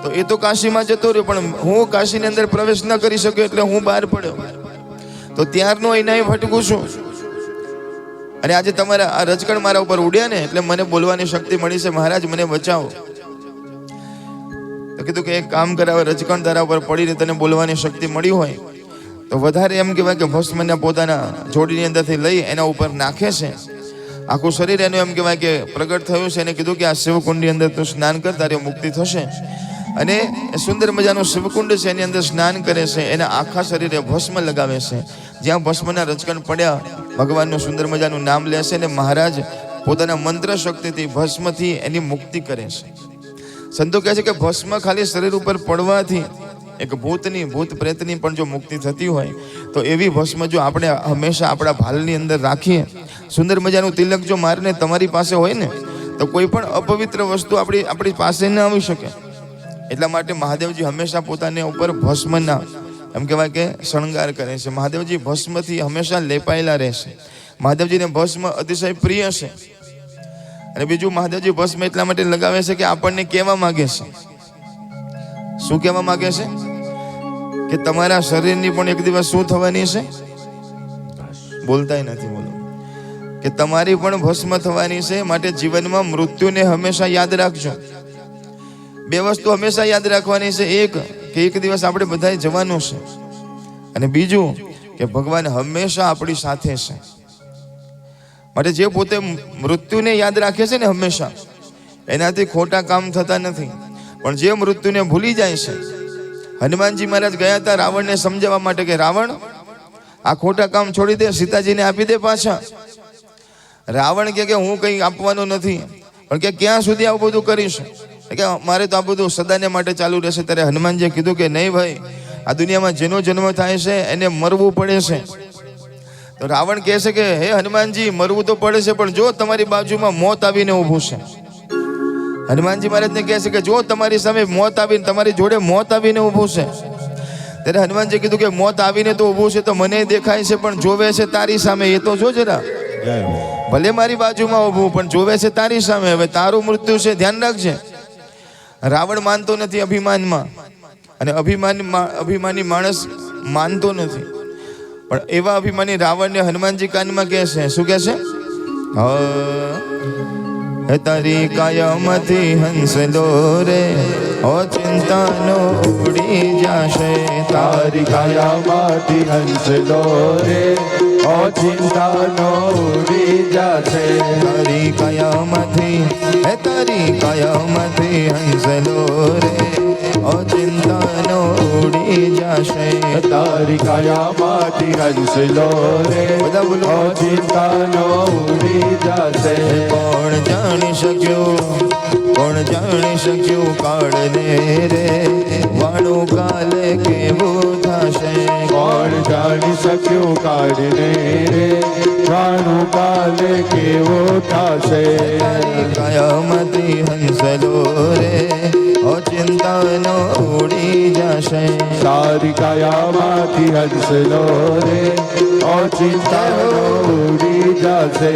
તો એ તો કાશીમાં જતો રહ્યો, પણ હું કાશીની અંદર પ્રવેશ ન કરી શક્યો એટલે હું બહાર પડ્યો. તો ત્યારનો અહીંયા ભટકું છું. અને આજે તમારા આ રજકણ મારા ઉપર ઉડ્યા ને એટલે મને બોલવાની શક્તિ મળી છે. મહારાજ મને બચાવો. તો કીધું કે એક કામ કરાવે, રજકણ તારા ઉપર પડીને તને બોલવાની શક્તિ મળી હોય તો વધારે એમ કહેવાય કે ભસ્મને પોતાના જોડીની અંદરથી લઈ એના ઉપર નાખે છે. આખું શરીર એનું એમ કહેવાય કે પ્રગટ થયું છે. એને કીધું કે આ શિવકુંડની અંદર તું સ્નાન કર, તારી મુક્તિ થશે. અને સુંદર મજાનું શિવકુંડ છે, એની અંદર સ્નાન કરે છે. એના આખા શરીરે ભસ્મ લગાવે છે. જ્યાં ભસ્મના રજકણ પડ્યા ભગવાનનું સુંદર મજાનું નામ લે છે, અને મહારાજ પોતાના મંત્ર શક્તિથી ભસ્મથી એની મુક્તિ કરે છે. સંતો કહે છે કે ભસ્મ ખાલી શરીર ઉપર પડવાથી એક ભૂત પ્રેતની પણ જો મુક્તિ થતી હોય તો એવી ભસ્મ જો આપણે હંમેશા આપણા ભાલની અંદર રાખીએ, સુંદર મજાનું તિલક જો મારને તમારી પાસે હોય ને, તો કોઈ પણ અપવિત્ર વસ્તુ આપણી પાસે ન આવી શકે. એટલા માટે મહાદેવજી હંમેશા પોતાને ઉપર ભસ્મના એમ કહેવાય કે શણગાર કરે છે. મહાદેવજી ભસ્મથી હંમેશા લેપાયેલા રહેશે. મહાદેવજીને ભસ્મ અતિશય પ્રિય છે. અને બીજું, મહાદેવજી ભસ્મ એટલા માટે લગાવે છે કે આપણને કહેવા માંગે છે. શું કહેવા માંગે છે? કે તમારા શરીરની પણ એક દિવસ શું થવાની છે? બોલતાય નથી. બોલો કે તમારી પણ ભસ્મ થવાની છે. માટે જીવનમાં મૃત્યુને હંમેશા યાદ રાખજો. બે વસ્તુ હંમેશા યાદ રાખવાની છે. એક કે એક દિવસ આપણે બધાએ જવાનું છે, અને બીજું કે ભગવાન હંમેશા આપણી સાથે છે. માટે જે પોતે મૃત્યુને યાદ રાખે છે ને હંમેશા, એનાથી ખોટા કામ થતા નથી. પણ જે મૃત્યુને ભૂલી જાય છે, હનુમાનજી મહારાજ ગયા હતા રાવણને સમજાવવા માટે કે રાવણ આ ખોટા કામ છોડી દે, સીતાજીને આપી દે પાછા. રાવણ કે હું કંઈ આપવાનું નથી, પણ કે ક્યાં સુધી આવું બધું કરીશ? કે મારે તો આ બધું સદાને માટે ચાલુ રહેશે. ત્યારે હનુમાનજીએ કીધું કે નહીં ભાઈ, આ દુનિયામાં જેનો જન્મ થાય છે એને મરવું પડે છે. તો રાવણ કહે છે કે હે હનુમાનજી, મરવું તો પડે છે, પણ જો તમારી બાજુમાં મોત આવીને ઊભું છે. હનુમાનજી મહારાજને કહે છે કે જો તમારી સામે મોત આવીને, તમારી જોડે મોત આવીને ઊભું છે. ત્યારે હનુમાનજી કીધું કે મોત આવીને તો ઊભું છે તો મને દેખાય છે, પણ જોવે છે તારી સામે. એ તો જો જરા, ભલે મારી બાજુમાં ઊભું પણ જોવે છે તારી સામે. હવે તારું મૃત્યુ છે, ધ્યાન રાખજે. રાવણ માનતો નથી અભિમાનમાં, અને અભિમાની માણસ માનતો નથી. પણ એવા અભિમાની રાવણને હનુમાનજી કાનમાં કહે છે, શું કહે છે? હે તારી કાયામાંથી હંસલો રે, ઓ ચિંતાનો ઉડી જાશે. તારી કાયામાંથી હંસલો રે, ઓ ચિંતાનો ઉડી જશે. તારી કાયામાંથી, હે તારી કાયામાંથી હંસલો રે, ઓ ચિંતાનો ઉડી જાશે. તારી કાયામાંથી હંસલો રે, બધા બોલો. ઓ ચિંતાનો ઉડી જશે. કોણ જાણી શક્યું, કોણ જાણી શક્યું કાળને રે, વાળું કાલે કેવું થશે. કોણ જાણી શક્યું કાળને રે, વાળું કાલે કેવો થશે. કાયામાંથી હંસલો રે, ઓ ચિંતાનો ઉડી જશે. તારી કાયામાંથી હંસલો રે, ઓ ચિંતાનો ઉડી જશે.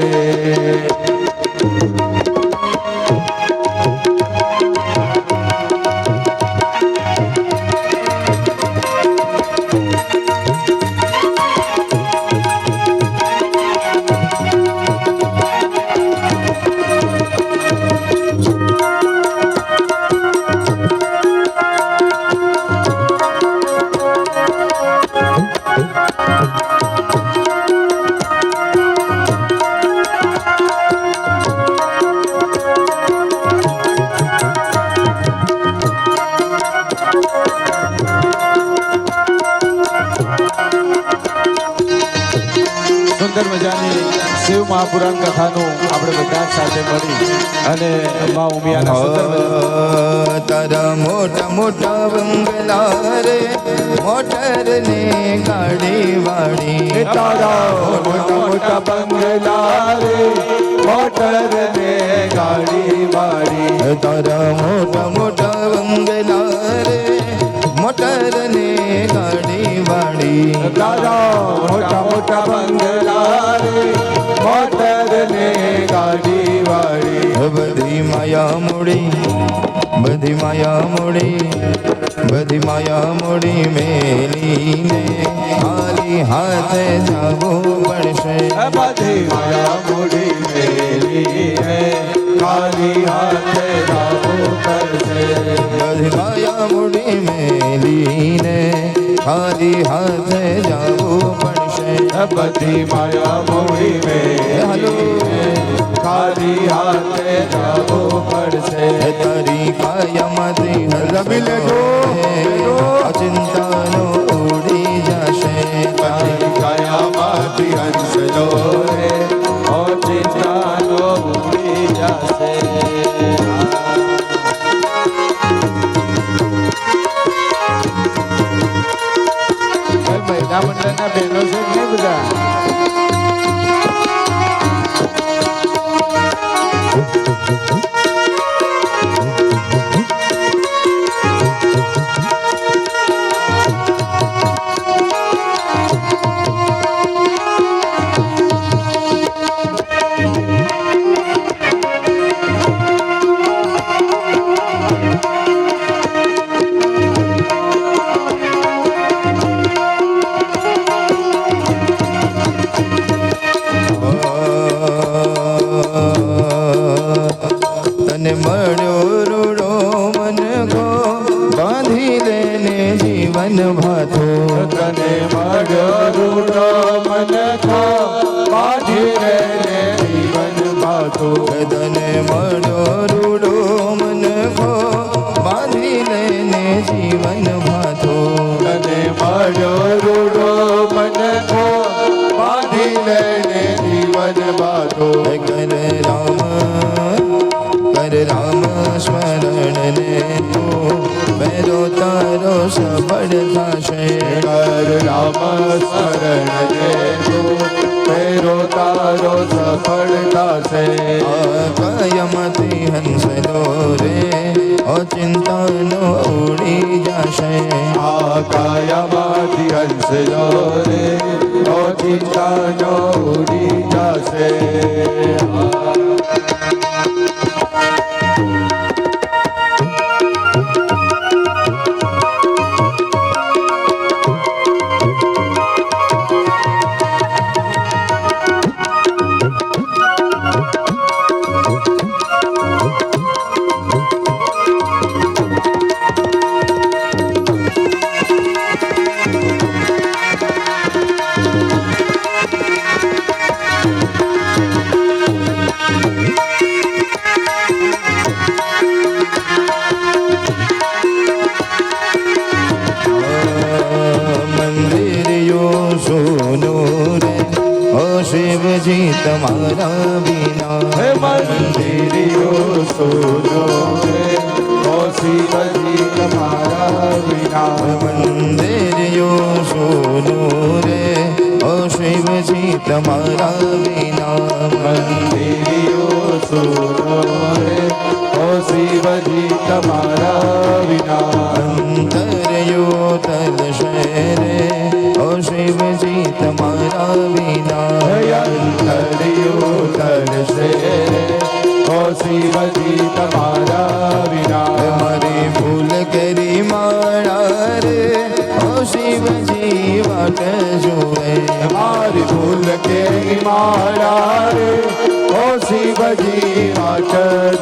સુંદર મજાની શિવ મહાપુરાણ કથાનું આપણે બધા જ સાથે મળી અને મા ઉમિયાના સુંદર મજાના તારા મોટા મોટા બંગલા રે, મોટર ને ગાડી વાળી. તારા મોટા મોટા બંગલા રે, મોટર ને ગાડી વાળી. તારા મોટા મોટા બંગલા રે, મોટર ને ગાડી વાળી. તારા મોટા મોટા બંગલા રે, મોટર ને ગાડી વાળી. બધી માયા મૂડી, બધી માયા મૂડી, બધી માયા મૂડી મેલીને ખાલી હાથે જવું પડશે. બધી માયા મૂડી મેલીને ખાલી હાથે જવું પડશે. બધી માયા મૂડી મેલીને ખાલી હાથે જવું પડશે. બધી માયા મૂડી મેલીને ખાલી હાથે જવું પડશે. તારી કાયામાંથી રમી લેજો, ચિંતાનો ઉડી જશે. તારી કાયામાંથી હંસલો રે, ઓ ચિંતાનો ઉડી જશે. મહિલા મંડળના બહેનો છે ને બધા તને મળ્યો રૂડો મન ગો, બાંધી લેને જીવન ભાથો. તને મળ્યો રૂડો મન ખો, બાંધી લેને જીવન બાથો. તને મળ્યો રૂડો મન ગો, બાંધી લેને જીવન ભાથો. તને મળ્યો રૂડો મન ખો, બાંધી લેને જીવન બાથો. કર રામ સ્મરણ ને તો મેરો તારો સફળ થશે. કર રામ સ્મરણ ને તો મેરો તારો સફળ થશે. કાયમથી હંસલો રે, ઓ ચિંતાનો ઉડી જશે. આ કાયામાંથી હંસલો રે, ઓ ચિંતાનો ઉડી જશે. તમારા વિના હે મંદિરિયો સોનો રે ઓ શિવજી તમારા વિના મંદિરિયો સોનો રે ઓ શિવજી તમારા વિના મંદિરિયો સોનો રે ઓ શિવજી તમારા વિના અંતર્યો તલશે રે ઓ શિવજી તમારા વિના અંતરિયો તરસે ઓ શિવજી તમારા વિના મારી ભૂલ કરી માળા રે ઓ શિવજી વાટ જોવે મારી ભૂલ કે મારા રે ઓ શિવજી વાટ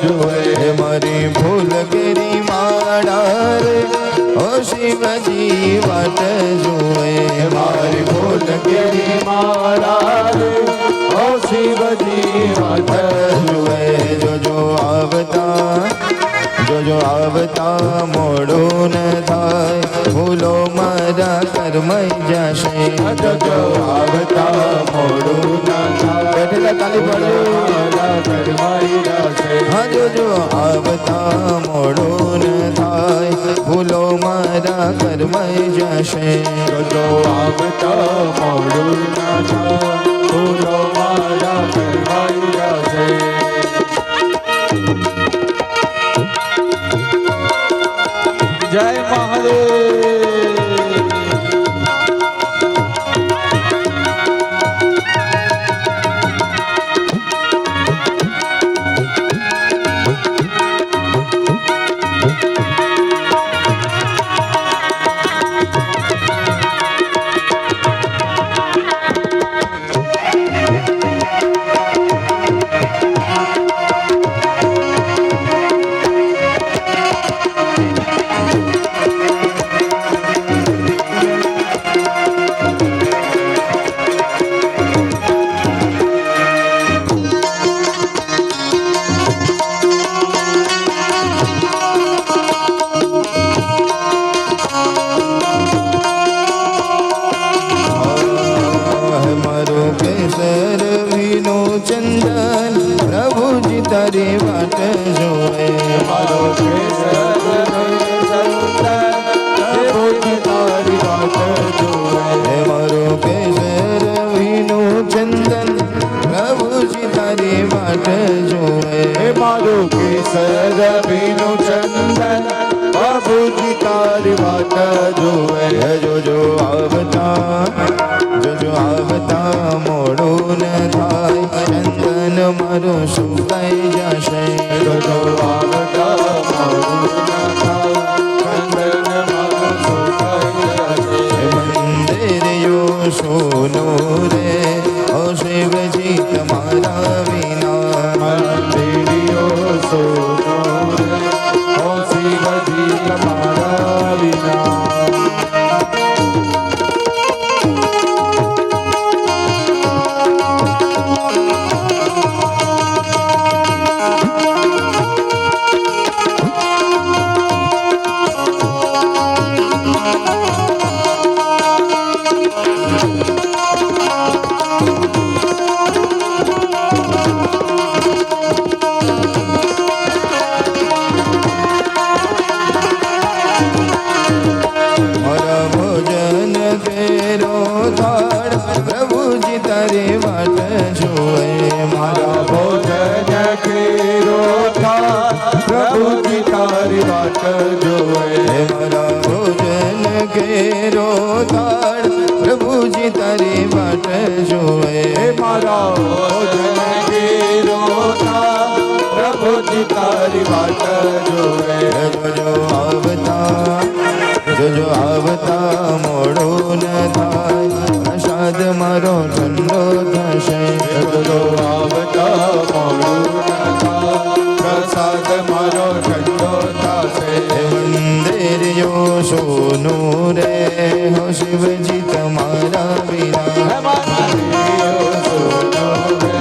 જોવે મારી ભૂલ કરી માળા રે ઓ શિવજી વાટ જોવે મારી ભૂલ કે મારા રે ઓ શિવજી વાટ જોવે જોજો આવતા મોડું ન થાય ભૂલો મારા કર્મઈ જશે જો આવતા મોડું ના થાય બેઠેલા તાલી પડે મારા ઘરમાઈ જશે હા જોજો આવતા મોડું ન થાય ભૂલો મારા કર્મઈ જશે જો આવતા મોડું ના થાય ભૂલો મારા ઘરમાઈ જશે જય મહાદેવ મારો કેસર વીનો ચંદન પ્રભુજી તારી વાટ જોવે મારો કેસર તારી વાત જોવે મારો કેસર વીનો ચંદન પ્રભુજી તારી વાટ જોવે મારો કેસર બીનું ચંદન બાબુજી તારી વાત જોવે જોજો આવતા મોડું ન થાય ચંદન મારો સુકાઈ જશે જો આવતા મોડું ના થાય ચંદન મારો સુકાઈ જશે મંદિરિયો સોનો રે ઓ શિવજી તમારા વિના મંદિરિયો સોનો રે ઓ શિવજી તમારા વિના મારા ભોજન કેરો થાળ પ્રભુજી તારી વાટ જોવે મારા ભોજન કેરો થાય પ્રભુજી તારી વાત જોવે મારા ભોજન કેરો થાળ પ્રભુજી તારી વાટ જોવે મારા ભોજન કેરો થાય પ્રભુજી તારી વાત જોવે જોજો આવતા મોડું ન થાય પ્રસાદ મારો ઠંડો થશે જો આવતા મોડું ના થાય પ્રસાદ મારો ઠંડો થશે મંદિરિયો સોનું રે હો શિવજી તમારા વિના મંદિરિયો સોનો રે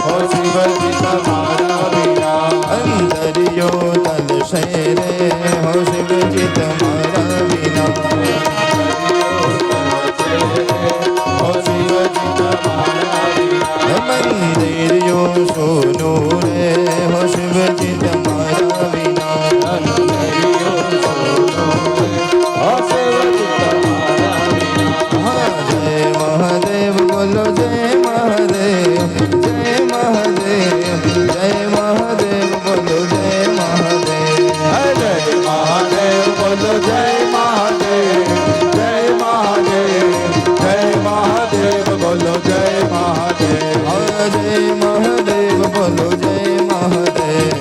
ઓ શિવજી તમારા વિના અંતરિયો તલશે રે હો શિવજી તમારા વિના ઓ શિવજી તમારા વિના सोनू रे हो शिव जी तुम्हारा बिना हाँ जय महादेव बोलो जय महादेव जय महादेव जय महादेव बोलो जय महादेव जय महादेव बोलो जय महादेव जय महादेव जय महादेव बोलो जय महादेव हाँ जय महादेव बोलो जय महादेव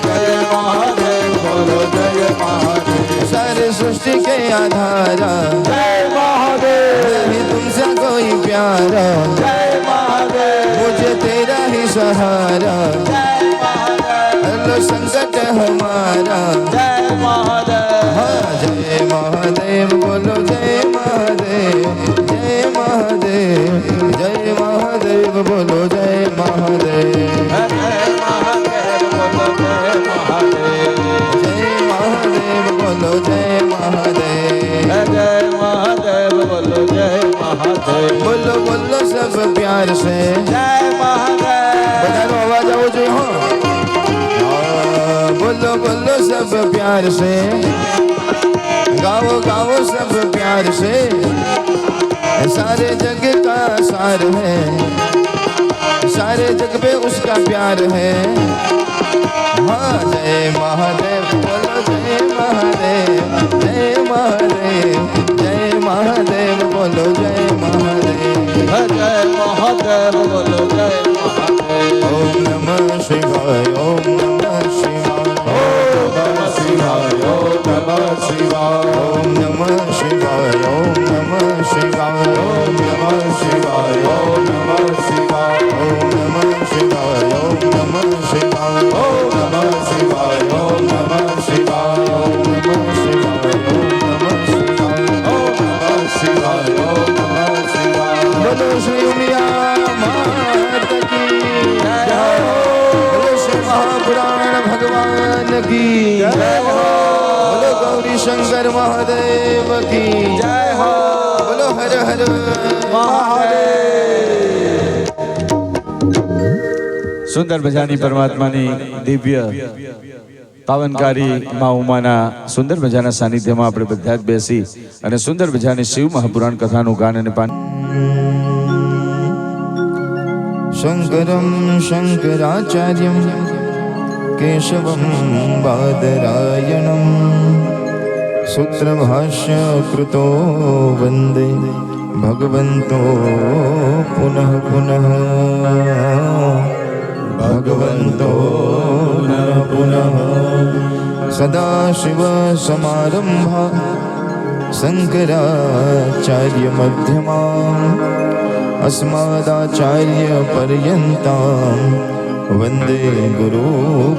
जय महादेव बोलो जय महादेव सारे सृष्टि के आधारा जय महादेव नहीं तुमसे कोई प्यारा जय महादेव मुझे तेरा ही सहारा जय महादेव हर संकट हमारा जय महादेव हाँ जय महादेव बोलो जय महादेव जय महादेव जय महादेव बोलो जय महादेव जय महादेव बोलो जय महादेव जय महादेव बोलो जय महादेव जय महादेव बोलो जय महादेव बोलो बोलो सब प्यार से जय महादेव बधानो अवाज आवो જોઈએ हो बोलो बोलो सब प्यार से गाओ गाओ सब प्यार से सारे जग का सार है सारे जग पे उसका प्यार है हाँ जय महादेव बोलो जय महादेव जय महादेव जय महादेव बोलो जय महादेव जय महादेव बोलो जय महादेव ओम नमः शिवाय ओम नमः शिवाय ओम नमः शिवाय ओम नमः शिवाय ओम नमः शिवाय ओम नमः शिवाय ओम नमः शिवाय ओम नमः शिवाय ओम नमः शिवाय ओम नमः शिवाय ओम नमः शिवाय ओम नमः शिवाय ओम नमः शिवाय ओम नमः शिवाय ओम नमः शिवाय ओम नमः शिवाय बोलो श्री उमिया माता की जय हो बोलो श्री महापुराण भगवान की जय हो बोलो गौरी शंकर महादेव की जय हो बोलो हर हर महादेव સુંદર મજાની પરમાત્માની દિવ્ય પાવનકારી મા ઉમાના સુંદર મજાના સાનિધ્યમાં આપણે બધા જ બેસી અને સુંદર મજાની શિવ મહાપુરાણ કથાનું ગાન અને પાન शङ्करं शङ्कराचार्यं केशवं बादरायणं सूत्रभाष्यकृतो वन्दे भगवन्तो पुनः पुनः भगवन्तो पुनः पुनः सदाशिवसमारम्भा शङ्कराचार्यमध्यमाम् अस्मदाचार्यपर्यन्तां वन्दे गुरु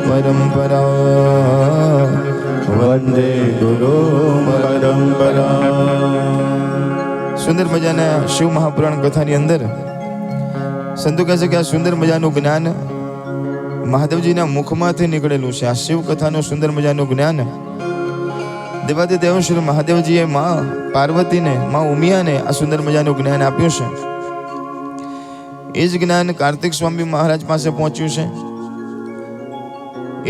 परम्परा वन्दे गुरु परम्परा સુંદર મજાના શિવ મહાપુરાણ કથાની અંદર સંતો કહે છે કે આ સુંદર મજાનું જ્ઞાન મહાદેવજીના મુખમાંથી નીકળેલું છે. આ શિવ કથાનું સુંદર મજાનું જ્ઞાન દેવાદિદેવ શ્રી મહાદેવજીએ માં પાર્વતીને માં ઉમિયાને આ સુંદર મજાનું જ્ઞાન આપ્યું છે. એ જ જ્ઞાન કાર્તિક સ્વામી મહારાજ પાસે પહોંચ્યું છે.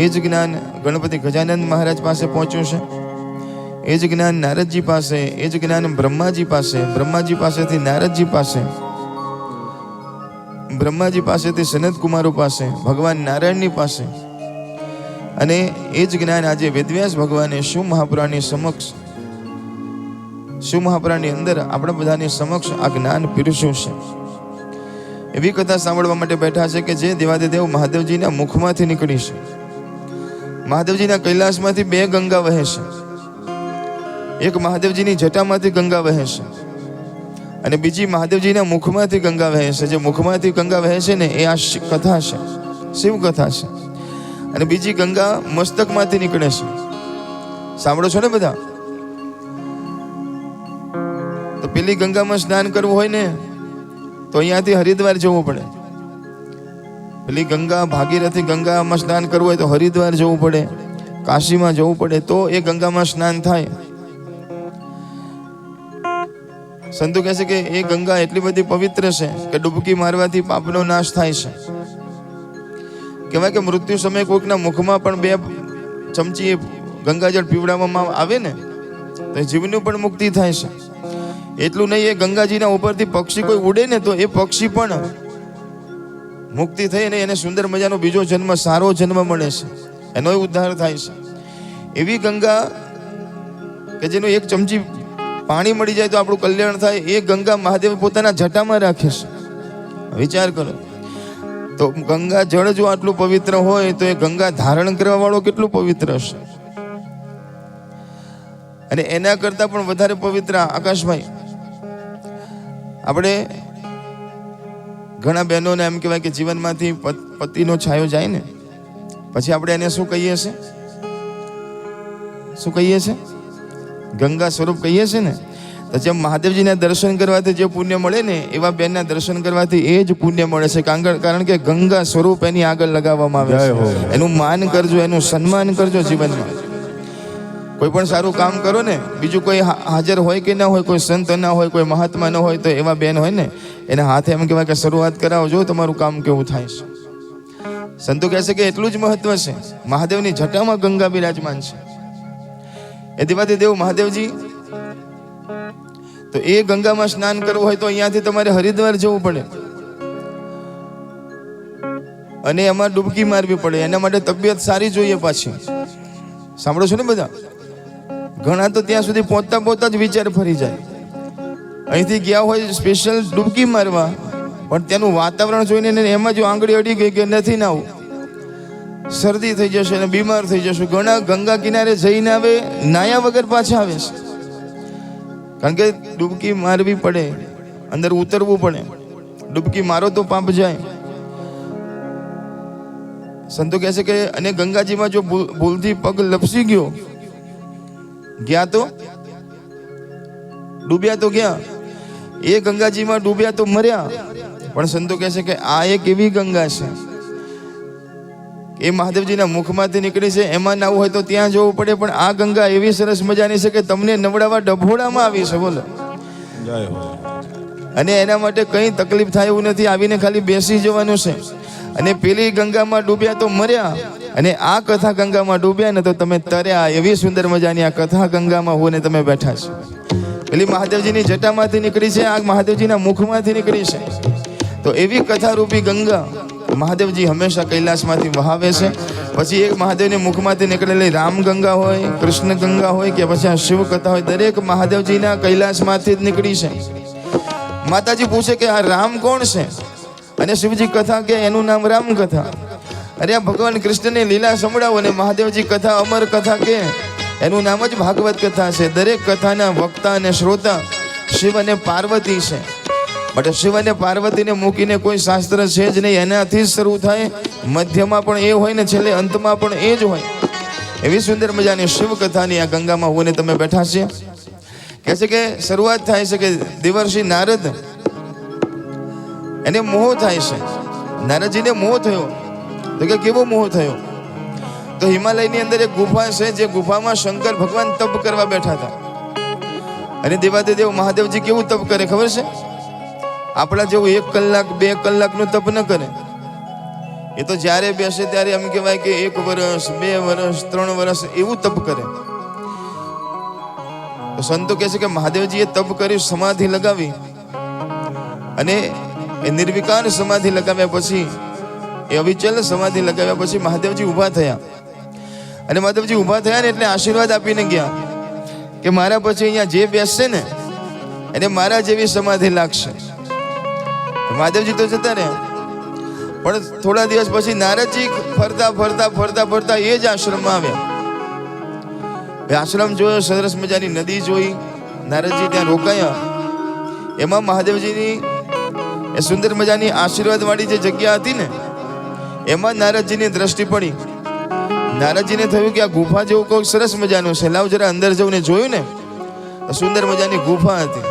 એ જ જ્ઞાન ગણપતિ ગજાનંદ મહારાજ પાસે પહોંચ્યું છે. એ જ જ્ઞાન નારદજી પાસે, એ જ જ્ઞાન બ્રહ્માજી પાસે, બ્રહ્માજી પાસેથી નારદજી પાસે, બ્રહ્માજી પાસેથી સનત કુમારો પાસે, ભગવાન નારાયણની પાસે, અને એ જ જ્ઞાન આજે વેદવ્યાસ ભગવાને શિવ મહાપુરાણની સમક્ષ, શિવ મહાપુરાણની અંદર આપણા બધાની સમક્ષ આ જ્ઞાન પીરસ્યું છે. એવી કથા સાંભળવા માટે બેઠા છે કે જે દેવાદેવ મહાદેવજીના મુખમાંથી નીકળી છે. મહાદેવજીના કૈલાસમાંથી બે ગંગા વહે છે. એક મહાદેવજીની જટામાંથી ગંગા વહે છે અને બીજી મહાદેવજીના મુખમાંથી ગંગા વહે છે. જે મુખમાંથી ગંગા વહે છે ને એ આ કથા છે, શિવ કથા છે. અને બીજી ગંગા મસ્તકમાંથી નીકળે છે. સાંભળો છો ને બધા? તો પેલી ગંગામાં સ્નાન કરવું હોય ને તો અહીંયાથી હરિદ્વાર જવું પડે. પેલી ગંગા ભાગીરથી ગંગામાં સ્નાન કરવું હોય તો હરિદ્વાર જવું પડે, કાશીમાં જવું પડે, તો એ ગંગામાં સ્નાન થાય. સંતો કહે છે કે એ ગંગા એટલી બધી પવિત્ર છે કે ડૂબકી મારવાથી પાપનો નાશ થાય છે. કહેવાય કે મૃત્યુ સમયે કોઈકના મુખમાં પણ 2 ચમચી ગંગાજળ પીવડાવવામાં આવે ને તો જીવનું પણ મુક્તિ થાય છે. એટલું નહીં, એ ગંગાજીના ઉપરથી પક્ષી કોઈ ઉડે ને તો એ પક્ષી પણ મુક્તિ થઈને એને સુંદર મજાનો બીજો જન્મ, સારો જન્મ મળે છે, એનો ઉદ્ધાર થાય છે. એવી ગંગા કે જેનું 1 ચમચી પાણી મળી જાય તો આપણું કલ્યાણ થાય, એ ગંગા મહાદેવ પોતાના જટામાં રાખે છે. વિચાર કરો તો ગંગા જળ જો આટલું પવિત્ર હોય તો એ ગંગા ધારણ કરવા વાળો કેટલું પવિત્ર હશે. અને એના કરતા પણ વધારે પવિત્ર આકાશભાઈ, આપણે ઘણા બહેનોને એમ કહેવાય કે જીવનમાંથી પતિનો છાયો જાય ને પછી આપણે એને શું કહીએ છીએ? શું કહીએ છીએ? ગંગા સ્વરૂપ કહીએ છીએ ને. તો જેમ મહાદેવજીના દર્શન કરવાથી જે પુણ્ય મળે ને એવા બેનના દર્શન કરવાથી એ જ પુણ્ય મળે છે. કારણ કે ગંગા સ્વરૂપ એની આગળ લગાવવામાં આવે છે. એનું માન કરજો, એનું સન્માન કરજો. જીવનમાં કોઈ પણ સારું કામ કરો ને, બીજું કોઈ હાજર હોય કે ના હોય, કોઈ સંત ના હોય, કોઈ મહાત્મા ન હોય, તો એવા બેન હોય ને એના હાથે એમ કહેવાય કે શરૂઆત કરાવજો, તમારું કામ કેવું થાય છે. સંતો કહે છે કે એટલું જ મહત્વ છે. મહાદેવની જટામાં ગંગા બિરાજમાન છે. એ દેવાથી દેવ મહાદેવજી, તો એ ગંગામાં સ્નાન કરવું હોય તો અહીંયાથી તમારે હરિદ્વાર જવું પડે અને એમાં ડૂબકી મારવી પડે. એના માટે તબિયત સારી જોઈએ પાછી. સાંભળો છો ને બધા? ઘણા તો ત્યાં સુધી પહોંચતા જ વિચાર ફરી જાય. અહીંથી ગયા હોય સ્પેશિયલ ડૂબકી મારવા, પણ ત્યાંનું વાતાવરણ જોઈને એમાં જો આંગળી અડી ગઈ કે નથી નાવું, શરદી થઈ જશે અને બીમાર થઈ જશે. ઘણા ગંગા કિનારે જઈને આવે, નાયા વગર પાછા આવે છે. કારણ કે ડૂબકી મારવી પડે, અંદર ઉતરવું પડે. ડૂબકી મારો તો પાપ જાય. સંતો કહે છે કે અને ગંગાજીમાં જો ભૂલથી પગ લપસી ગયો, ગયા તો ડૂબ્યા તો ગયા, એ ગંગાજીમાં ડૂબ્યા તો મર્યા. પણ સંતો કહે છે કે આ એક એવી ગંગા છે એ મહાદેવજીના મુખમાંથી નીકળી છે. એમાં નાવું હોય તો ત્યાં જવું પડે, પણ આ ગંગા એવી સરસ મજાની છે કે તમને નવડાવા ડભોડામાં આવી છે. બોલો. અને એના માટે કંઈ તકલીફ થાય એવું નથી. આવીને ખાલી બેસી જવાનું છે. અને પેલી ગંગામાં ડૂબ્યા તો મર્યા, અને આ કથા ગંગામાં ડૂબ્યા ને તો તમે તર્યા. એવી સુંદર મજાની આ કથા ગંગામાં હોને તમે બેઠા છો. પેલી મહાદેવજીની જટામાંથી નીકળી છે, આ મહાદેવજીના મુખમાંથી નીકળી છે. તો એવી કથા રૂપી ગંગા મહાદેવજી હંમેશા કૈલાસમાંથી વહાવે છે. પછી એક મહાદેવની મુખમાંથી નીકળેલી રામ ગંગા હોય, કૃષ્ણ ગંગા હોય કે પછી આ શિવ કથા હોય, દરેક મહાદેવજીના કૈલાસમાંથી જ નીકળી છે. માતાજી પૂછે કે આ રામ કોણ છે? અને શિવજી કથા કે એનું નામ રામ કથા. અરે આ ભગવાન કૃષ્ણની લીલા સંભળાવો અને મહાદેવજી કથા અમર કથા કે એનું નામ જ ભાગવત કથા છે. દરેક કથાના વક્તા અને શ્રોતા શિવ અને પાર્વતી છે. બટ શિવ અને પાર્વતીને મૂકીને કોઈ શાસ્ત્ર છે જ નહીં. એનાથી જ શરૂ થાય, મધ્યમાં પણ એ હોય ને છેલ્લે અંતમાં પણ એ જ હોય. એવી સુંદર મજાની શિવ કથાની આ ગંગામાં હોને તમે બેઠા છે. કહે છે કે શરૂઆત થાય છે કે દેવર્ષિ નારદ, એને મોહ થાય છે. નારદજીને મોહ થયો. તો કે કેવો મોહ થયો? તો હિમાલયની અંદર એક ગુફા છે, જે ગુફામાં શંકર ભગવાન તપ કરવા બેઠા હતા. અને દેવાદેવ મહાદેવજી કેવું તપ કરે ખબર છે? આપણા જેવું 1 કલાક 2 કલાકનું તપ ન કરે. એ તો જ્યારે બેસે ત્યારે એમ કહેવાય કે 1 વર્ષ 2 વર્ષ 3 વર્ષ એવું તપ કરે. તો સંતો કહે છે કે મહાદેવજીએ તપ કરી, સમાધિ લગાવી, અને એ નિર્વિકાર સમાધિ લગાવ્યા પછી, એ અવિચલ સમાધિ લગાવ્યા પછી મહાદેવજી ઊભા થયા. અને મહાદેવજી ઊભા થયા ને એટલે આશીર્વાદ આપીને ગયા કે મારા પછી અહીંયા જે બેસશે ને એને મારા જેવી સમાધિ લાગશે. મહાદેવજી તો જતા રહ્યા, પણ થોડા દિવસ પછી નારદજી ફરતા ફરતા ફરતા ફરતા એ જ આશ્રમમાં આવ્યા. આશ્રમ જોયો, સરસ મજાની નદી જોઈ, નારદજી ત્યાં રોકાયા. એમાં મહાદેવજીની એ સુંદર મજાની આશીર્વાદ વાળી જે જગ્યા હતી ને એમાં નારદજીની દ્રષ્ટિ પડી. નારદજીને થયું કે આ ગુફા જેવું કોઈ સરસ મજાનું છે, લાવ જરા અંદર જવું. ને જોયું ને સુંદર મજાની ગુફા હતી.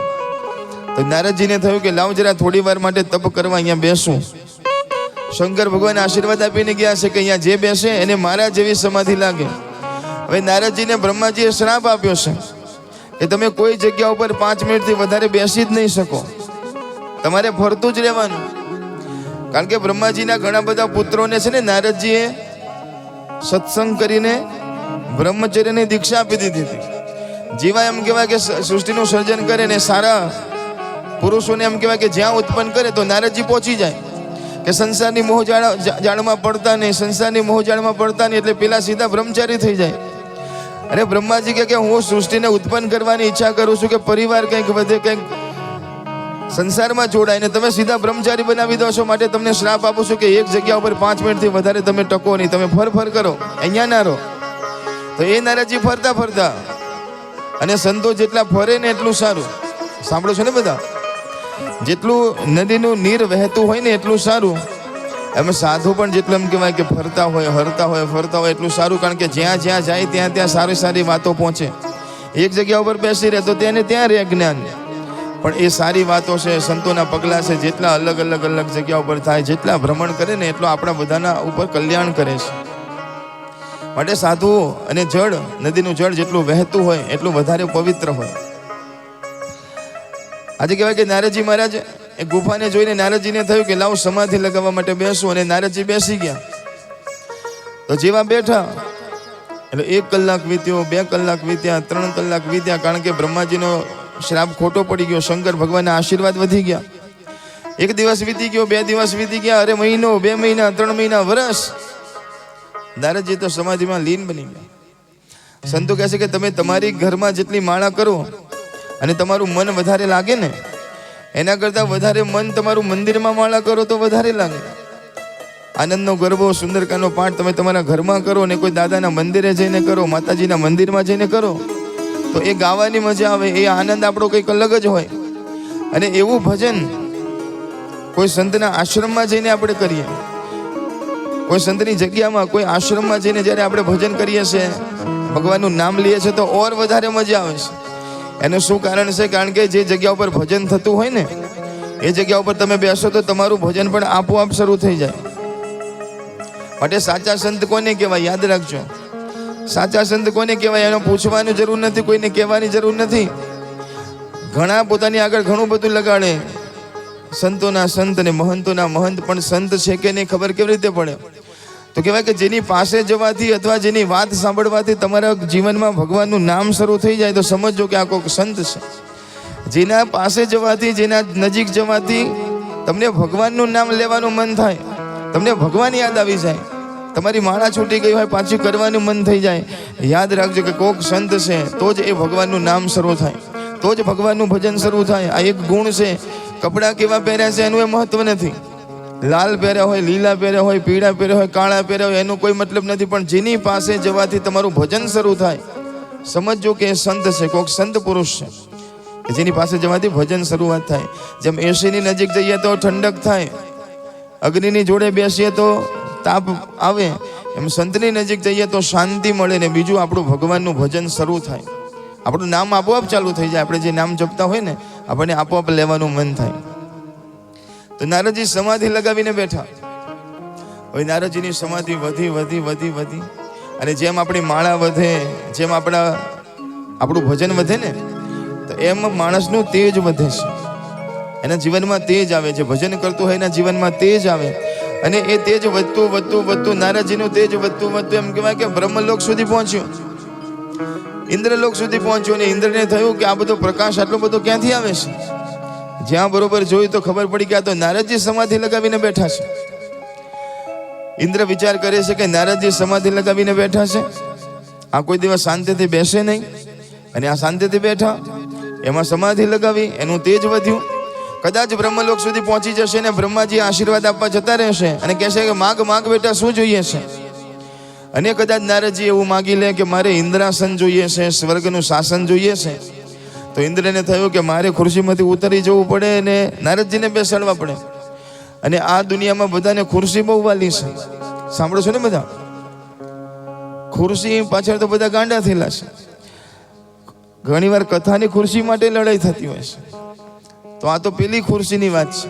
તો નારદજીને થયું કે લાવ જરા થોડી વાર માટે તપ કરવા અહીંયા બેસું. શંકર ભગવાન આશીર્વાદ આપીને ગયા છે કે અહીંયા જે બેસે એને મારા જેવી સમાધિ લાગે. હવે નારદજીને બ્રહ્માજીએ શ્રાપ આપ્યો છે કે તમે કોઈ જગ્યા ઉપર 5 મિનિટથી વધારે બેસી જ નહીં શકો, તમારે ફરતું જ રહેવાનું. કારણ કે બ્રહ્માજીના ઘણા બધા પુત્રોને છે ને નારદજીએ સત્સંગ કરીને બ્રહ્મચર્યની દીક્ષા આપી દીધી હતી. જેવા એમ કહેવાય કે સૃષ્ટિનું સર્જન કરે ને સારા પુરુષોને એમ કહેવાય કે જ્યાં ઉત્પન્ન કરે તો નારદજી પહોંચી જાય કે સંસારની જાળમાં પડતા નહીં, સંસારની મોહજાળમાં પડતા નહીં, એટલે પેલા સીધા બ્રહ્મચારી થઈ જાય. અરે બ્રહ્માજી કે હું સૃષ્ટિને ઉત્પન્ન કરવાની ઈચ્છા કરું છું કે પરિવાર કંઈક વધે, કંઈક સંસારમાં જોડાય, ને તમે સીધા બ્રહ્મચારી બનાવી દો છો. માટે તમને શ્રાપ આપું છું કે એક જગ્યા ઉપર 5 મિનિટથી વધારે તમે ટકો નહીં, તમે ફર કરો, અહીંયા ના રહો. તો એ નારદજી ફરતા ફરતા, અને સંતો જેટલા ફરે ને એટલું સારું. સાંભળો છો ને બધા? જેટલું નદીનું નીર વહેતું હોય ને એટલું સારું. એમ સાધુ પણ જેટલું એમ કહેવાય કે ફરતા હોય, હરતા હોય, ફરતા હોય એટલું સારું. કારણ કે જ્યાં જ્યાં જાય ત્યાં ત્યાં સારી સારી વાતો પહોંચે. એક જગ્યા ઉપર બેસી રહે તો ત્યાં ત્યાં રહે જ્ઞાન, પણ એ સારી વાતો છે, સંતોના પગલાં છે, જેટલા અલગ જગ્યા ઉપર થાય, જેટલા ભ્રમણ કરે ને એટલો આપણા બધાના ઉપર કલ્યાણ કરે છે. માટે સાધુઓ અને જળ, નદીનું જળ જેટલું વહેતું હોય એટલું વધારે પવિત્ર હોય. આજે કહેવાય કે નારદજી મહારાજ એ ગુફાને જોઈને નારદજીને થયું કે લાવ સમાધિ લગાવવા માટે બેસું. અને નારદજી બેસી ગયા. તો જેવા બેઠા એટલે 1 કલાક વીત્યો, 2 કલાક વીત્યા, 3 કલાક વીત્યા. કારણ કે બ્રહ્માજીનો શ્રાપ ખોટો પડી ગયો, શંકર ભગવાનના આશીર્વાદ વધી ગયા. 1 દિવસ વીતી ગયો, 2 દિવસ વીતી ગયા, અરે મહિનો, 2 મહિના, 3 મહિના, વર્ષ. નારદજી તો સમાધિમાં લીન બની ગયા. સંતો કહે છે કે તમે તમારી ઘરમાં જેટલી માળા કરો અને તમારું મન વધારે લાગે ને, એના કરતાં વધારે મન તમારું મંદિરમાં માળા કરો તો વધારે લાગે. આનંદનો ગરબો, સુંદરકાંડનો પાઠ તમે તમારા ઘરમાં કરો ને કોઈ દાદાના મંદિરે જઈને કરો, માતાજીના મંદિરમાં જઈને કરો તો એ ગાવાની મજા આવે, એ આનંદ આપણો કંઈક અલગ જ હોય. અને એવું ભજન કોઈ સંતના આશ્રમમાં જઈને આપણે કરીએ, કોઈ સંતની જગ્યામાં, કોઈ આશ્રમમાં જઈને જ્યારે આપણે ભજન કરીએ છીએ, ભગવાનનું નામ લઈએ છીએ તો ઓર વધારે મજા આવે છે. એનું શું કારણ છે? કારણ કે જે જગ્યા ઉપર ભજન થતું હોય ને એ જગ્યા ઉપર તમે બેસો તો તમારું ભજન પણ આપોઆપ શરૂ થઈ જાય. માટે સાચા સંત કોને કહેવાય? યાદ રાખજો. સાચા સંત કોને કહેવાય? એનો પૂછવાની જરૂર નથી, કોઈને કહેવાની જરૂર નથી. ઘણા પોતાની આગળ ઘણું બધું લગાડે, સંતોના સંત અને મહંતોના મહંત, પણ સંત છે કે નહીં ખબર કેવી રીતે પડે? તો કહેવાય કે જેની પાસે જવાથી અથવા જેની વાત સાંભળવાથી તમારા જીવનમાં ભગવાનનું નામ શરૂ થઈ જાય તો સમજો કે આ કોઈક સંત છે. જેના પાસે જવાથી, જેના નજીક જવાથી તમને ભગવાનનું નામ લેવાનું મન થાય, તમને ભગવાન યાદ આવી જાય, તમારી માળા છૂટી ગઈ હોય પાછી કરવાનું મન થઈ જાય. યાદ રાખજો કે કોઈક સંત છે તો જ એ ભગવાનનું નામ શરૂ થાય, તો જ ભગવાનનું ભજન શરૂ થાય. આ એક ગુણ છે. કપડાં કેવા પહેર્યા છે એનું એ મહત્વ નથી. લાલ પહેર્યા હોય, લીલા પહેર્યા હોય, પીળા પહેર્યા હોય, કાળા પહેર્યા હોય, એનો કોઈ મતલબ નથી. પણ જેની પાસે જવાથી તમારું ભજન શરૂ થાય સમજો કે એ સંત છે, કોઈક સંત પુરુષ છે જેની પાસે જવાથી ભજન શરૂઆત થાય. જેમ એસીની નજીક જઈએ તો ઠંડક થાય, અગ્નિની જોડે બેસીએ તો તાપ આવે, એમ સંતની નજીક જઈએ તો શાંતિ મળે ને બીજું આપણું ભગવાનનું ભજન શરૂ થાય. આપણું નામ આપોઆપ ચાલુ થઈ જાય. આપણે જે નામ જપતા હોય ને આપણને આપોઆપ લેવાનું મન થાય. તો નારદજી સમાધિ લગાવીને બેઠા. હવે નારદજીની સમાધિ વધી અને જેમ આપણી માળા વધે, જેમ આપણું ભજન વધે ને તો એમ માણસનું તેજ વધે છે. એના જીવનમાં તેજ આવે છે. ભજન કરતું હોય એના જીવનમાં તેજ આવે અને એ તેજ વધતું નારદજીનું તેજ વધતું એમ કહેવાય કે બ્રહ્મલોક સુધી પહોંચ્યું, ઇન્દ્રલોક સુધી પહોંચ્યો. અને ઇન્દ્રને થયું કે આ બધો પ્રકાશ આટલો બધો ક્યાંથી આવે છે? જ્યાં બરોબર જોયું તો ખબર પડી કે આ તો નારદજી સમાધિ લગાવીને બેઠા છે. ઇન્દ્ર વિચાર કરે છે કે નારદજી સમાધિ લગાવીને બેઠા છે, આ કોઈ દિવસ શાંતિથી બેસે નહીં. અને આ શાંતિથી બેઠા, એમાં સમાધિ લગાવી, એનું તેજ વધ્યું. કદાચ બ્રહ્મલોક સુધી પહોંચી જશે ને બ્રહ્માજી આશીર્વાદ આપવા જતા રહેશે અને કહેશે કે માગ બેટા શું જોઈએ છે? અને કદાચ નારદજી એવું માગી લે કે મારે ઇન્દ્રાસન જોઈએ છે, સ્વર્ગનું શાસન જોઈએ છે. તો ઇન્દ્રને થયું કે મારે ખુરશીમાંથી ઉતરી જવું પડે અને નારદજીને બેસાડવા પડે. અને આ દુનિયામાં બધાને ખુરશી બહુ વાલી છે. સાંભળો છો ને બધા? ખુરશી પાછળ તો બધા ગાંડા થયેલા છે. ઘણીવાર કથાની ખુરશી માટે લડાઈ થતી હોય છે. તો આ તો પેલી ખુરશીની વાત છે.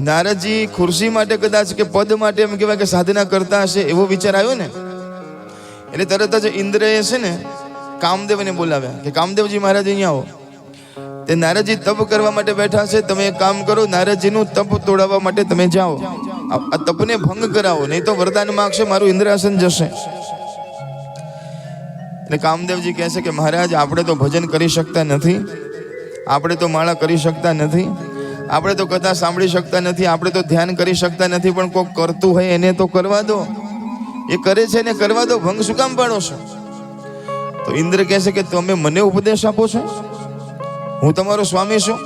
નારદજી ખુરશી માટે કદાચ કે પદ માટે એમ કહેવાય કે સાધના કરતા હશે એવો વિચાર આવ્યો ને, એટલે તરત જ ઇન્દ્રએ છે ને કામદેવને બોલાવ્યા કે કામદેવજી મહારાજ અહીંયા આવો. તે નારદજી તપ કરવા માટે બેઠા છે. તમે એક કામ કરો, નારદજીનું તપ તોડાવવા માટે તમે જાઓ, આ તપને ભંગ કરાવો, નહીં તો વરદાન માગશે મારું ઇન્દ્રાસન જશે. એટલે કામદેવજી કહે છે કે મહારાજ, આપણે તો ભજન કરી શકતા નથી, આપણે તો માળા કરી શકતા નથી, આપણે તો કથા સાંભળી શકતા નથી, આપણે તો ધ્યાન કરી શકતા નથી, પણ કોઈક કરતું હોય એને તો કરવા દો. એ કરે છે ને કરવા દો, ભંગ શું કામ પાડો છો? તો ઇન્દ્ર કહે છે કે તમે મને ઉપદેશ આપો છો? હું તમારો સ્વામી છું,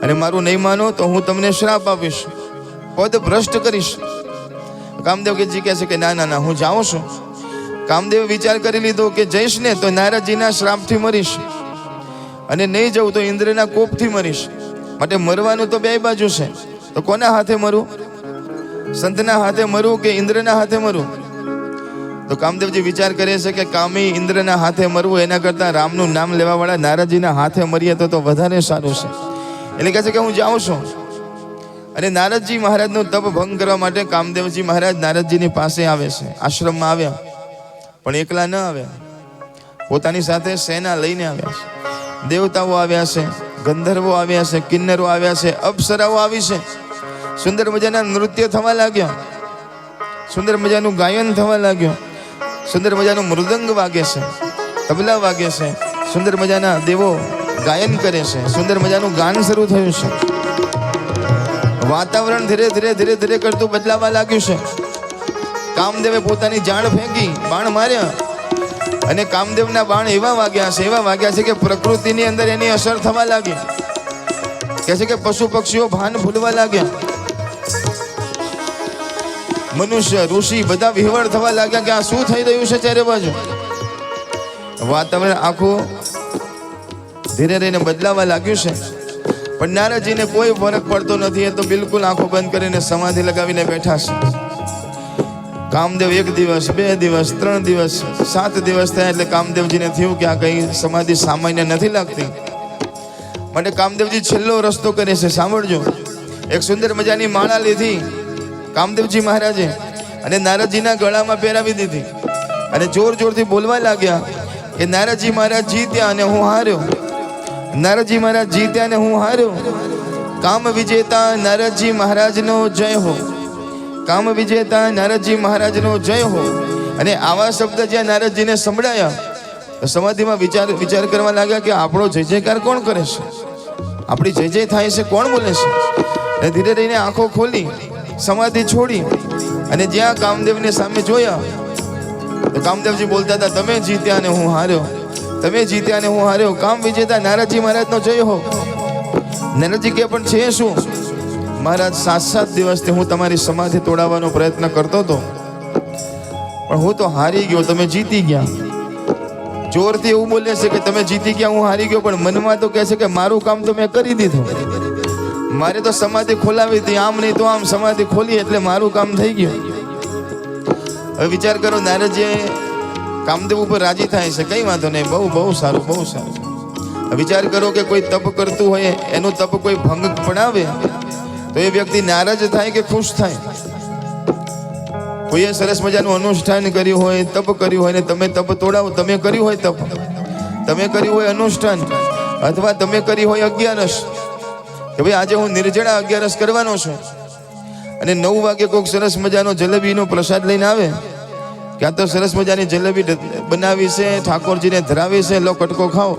અને મારું નહીં માનો તો હું તમને શ્રાપ આપીશ, પદ ભ્રષ્ટ કરીશ. કામદેવજી કહે છે કે ના ના ના, હું જાઉં છું. કામદેવે વિચાર કરી લીધો કે જઈશ ને તો નારદજીના શ્રાપથી મરીશ, અને નહીં જવું તો ઇન્દ્રના કોપથી મરીશ. માટે મરવાનું તો બે બાજુ છે. તો કોના હાથે મરું? સંતના હાથે મરું કે ઇન્દ્રના હાથે મરું? તો કામદેવજી વિચાર કરે છે કે કામી ઇન્દ્રના હાથે મરવું એના કરતાં રામનું નામ લેવાવાળા નારદજીના હાથે મરીએ તો વધારે સારું છે. એટલે કહે છે કે હું જાઉં છું. અને નારદજી મહારાજનું તપ ભંગ કરવા માટે કામદેવજી મહારાજ નારદજીની પાસે આવે છે. આશ્રમમાં આવ્યા, પણ એકલા ન આવ્યા, પોતાની સાથે સેના લઈને આવ્યા છે. દેવતાઓ આવ્યા છે, ગંધર્વો આવ્યા છે, કિન્નરો આવ્યા છે, અપ્સરાઓ આવી છે. સુંદર મજાના નૃત્ય થવા લાગ્યા, સુંદર મજાનું ગાયન થવા લાગ્યું, સુંદર મજાનું મૃદંગ વાગે છે, તબલા વાગે છે, સુંદર મજાના દેવો ગાયન કરે છે, સુંદર મજાનું ગાન શરૂ થયું છે. વાતાવરણ ધીરે ધીરે ધીરે ધીરે કરતું બદલાવા લાગ્યું છે. કામદેવે પોતાની જાણ ફેંકી, બાણ માર્યા, અને કામદેવના બાણ એવા વાગ્યા છે કે પ્રકૃતિની અંદર એની અસર થવા લાગી. કહે છે કે પશુ પક્ષીઓ ભાન ભૂલવા લાગ્યા, મનુષ્ય ઋષિ બધા વિહવળ થવા લાગ્યા કે આ શું થઈ રહ્યું છે ચારે બાજુ. વાતાવરણ આખું ધીરે ધીરે બદલાવા લાગ્યું છે. પણ નારદજીને કોઈ ફરક પડતો નથી. એ તો બિલકુલ આંખો બંધ કરીને સમાધિ લગાવીને બેઠા છે. કામદેવ 1 દિવસ 2 દિવસ 3 દિવસ 7 દિવસ થયા એટલે કામદેવજીને થયું કે આ કઈ સમાધિ સામાન્ય નથી લાગતી. માટે કામદેવજી છેલ્લો રસ્તો કરે છે. સાંભળજો, એક સુંદર મજાની માળા લીધી કામદેવજી મહારાજે, અને નારદજીના ગળામાં પહેરાવી દીધી, અને જોર જોરથી બોલવા લાગ્યા કે નારદજી મહારાજ જીત્યા અને હું હાર્યો, નારદજી મહારાજ જીત્યા અને હું હાર્યો. કામ વિજેતા નારદજી મહારાજનો જય હો, કામ વિજેતા નારદજી મહારાજનો જય હો. અને આવા શબ્દ જ્યાં નારદજીને સંભળાયા તો સમાધિમાં વિચાર કરવા લાગ્યા કે આપણો જય જયકાર કોણ કરે છે, આપણી જય જય થાય છે, કોણ બોલે છે. અને ધીરે ધીરે આંખો ખોલી, સમાધિ છોડી, અને જ્યાં કામદેવને સામે જોયા તો કામદેવજી બોલતા હતા, તમે જીત્યા અને હું હાર્યો, તમે જીત્યા અને હું હાર્યો. કામ વિજેતા નારદજી મહારાજનો જય હો. નારદજી કે પણ છે શું? મહારાજ 7 દિવસથી હું તમારી સમાધિ તોડાવવાનો પ્રયત્ન કરતો હતો, પણ હું તો હારી ગયો, તમે જીતી ગયા. જોરથી એવું બોલે છે કે તમે જીતી ગયા, હું હારી ગયો, પણ મનમાં તો કહે છે કે મારું કામ તો મેં કરી દીધું, મારે તો સમાધિ ખોલાવી હતી, આમ નહીં તો આમ સમાધિ ખોલી એટલે મારું કામ થઈ ગયું. હવે વિચાર કરો, નારદજી કામદેવ ઉપર રાજી થાય છે, કઈ વાંધો નહીં, બહુ બહુ સારું, બહુ સારું. વિચાર કરો કે કોઈ તપ કરતું હોય, એનું તપ કોઈ ભંગ પડાવે તો એ વ્યક્તિ નારાજ થાય કે ખુશ થાય? કોઈએ સરસ મજાનું અનુષ્ઠાન કર્યું હોય, તપ કર્યું હોય, ને તમે તપ તોડાવો, તમે કર્યું હોય તપ, તમે કર્યું હોય અનુષ્ઠાન, અથવા તમે કરી હોય અગિયારસ, કે ભાઈ આજે હું નિર્જળા અગિયારસ કરવાનો છું, અને 9 વાગે કોઈક સરસ મજાનો જલેબીનો પ્રસાદ લઈને આવે કે આ તો સરસ મજાની જલેબી બનાવી છે, ઠાકોરજીને ધરાવી છે, લો કટકો ખાઓ,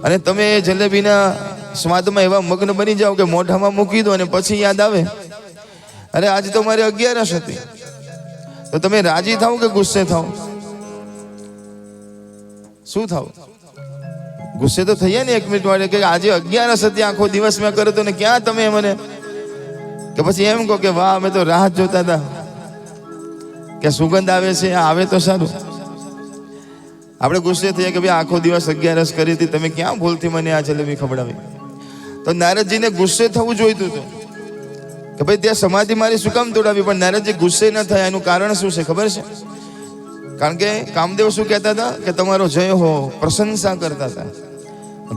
અને તમે એ જલેબીના સ્વાદમાં એવા મગ્ન બની જાઓ કે મોઢામાં મૂકી દો, અને પછી યાદ આવે અરે આજે તો મારી અગિયારસ હતી. તો તમે રાજી થાવ કે ગુસ્સે થાવ? શું થાવ? ગુસ્સે તો થઈએ ને 1 મિનિટ માટે કે આજે 11 હતી, આખો દિવસ મેં કર્યો તો, ને ક્યાં તમે મને? કે પછી એમ કહો કે વાહ, અમે તો રાહ જોતા હતા કે સુગંધ આવે છે, આવે તો સારું. આપણે ગુસ્સે થઈએ કે ભાઈ આખો દિવસ 11 કરી હતી, તમે ક્યાં ભૂલથી મને આ જલેબી ખવડાવી? તો નારદજીને ગુસ્સે થવું જોઈતું હતું કે ભાઈ ત્યાં સમાધિ મારી શું કામ તોડાવી, પણ નારદજી ગુસ્સે ન થયા. એનું કારણ શું છે ખબર છે? કારણ કે કામદેવ શું કહેતા હતા કે તમારો જય હો, પ્રશંસા કરતા હતા,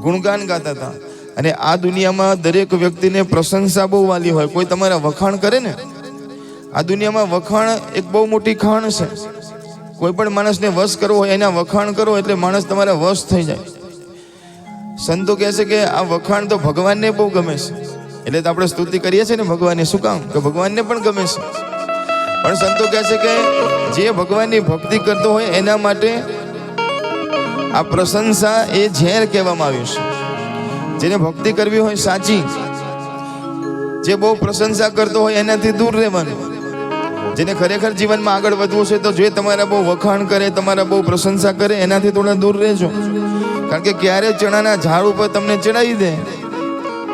ગુણગાન ગાતા હતા. અને આ દુનિયામાં દરેક વ્યક્તિને પ્રશંસા બહુ વાલી હોય. કોઈ તમારા વખાણ કરે ને, આ દુનિયામાં વખાણ એક બહુ મોટી ખાણ છે. કોઈ પણ માણસને વશ કરવો હોય, એના વખાણ કરો એટલે માણસ તમારા વશ થઈ જાય. સંતો કહે છે કે આ વખાણ તો ભગવાનને બહુ ગમે છે, એટલે તો આપણે સ્તુતિ કરીએ છીએ ને ભગવાનને. શું કામ? કે ભગવાનને પણ ગમે છે. પણ સંતો કહે છે કે જે ભગવાનની ભક્તિ કરતો હોય એના માટે આ પ્રશંસા એ ઝેર કહેવામાં આવ્યું છે. જેને ભક્તિ કરવી હોય સાચી, જે બહુ પ્રશંસા કરતો હોય એનાથી દૂર રહેવાનું. જેને ખરેખર જીવનમાં આગળ વધવું છે તો જે તમારા બહુ વખાણ કરે, તમારા બહુ પ્રશંસા કરે, એનાથી થોડા દૂર રહેજો. કારણ કે ક્યારે ચણાના ઝાડ ઉપર તમને ચડાવી દે,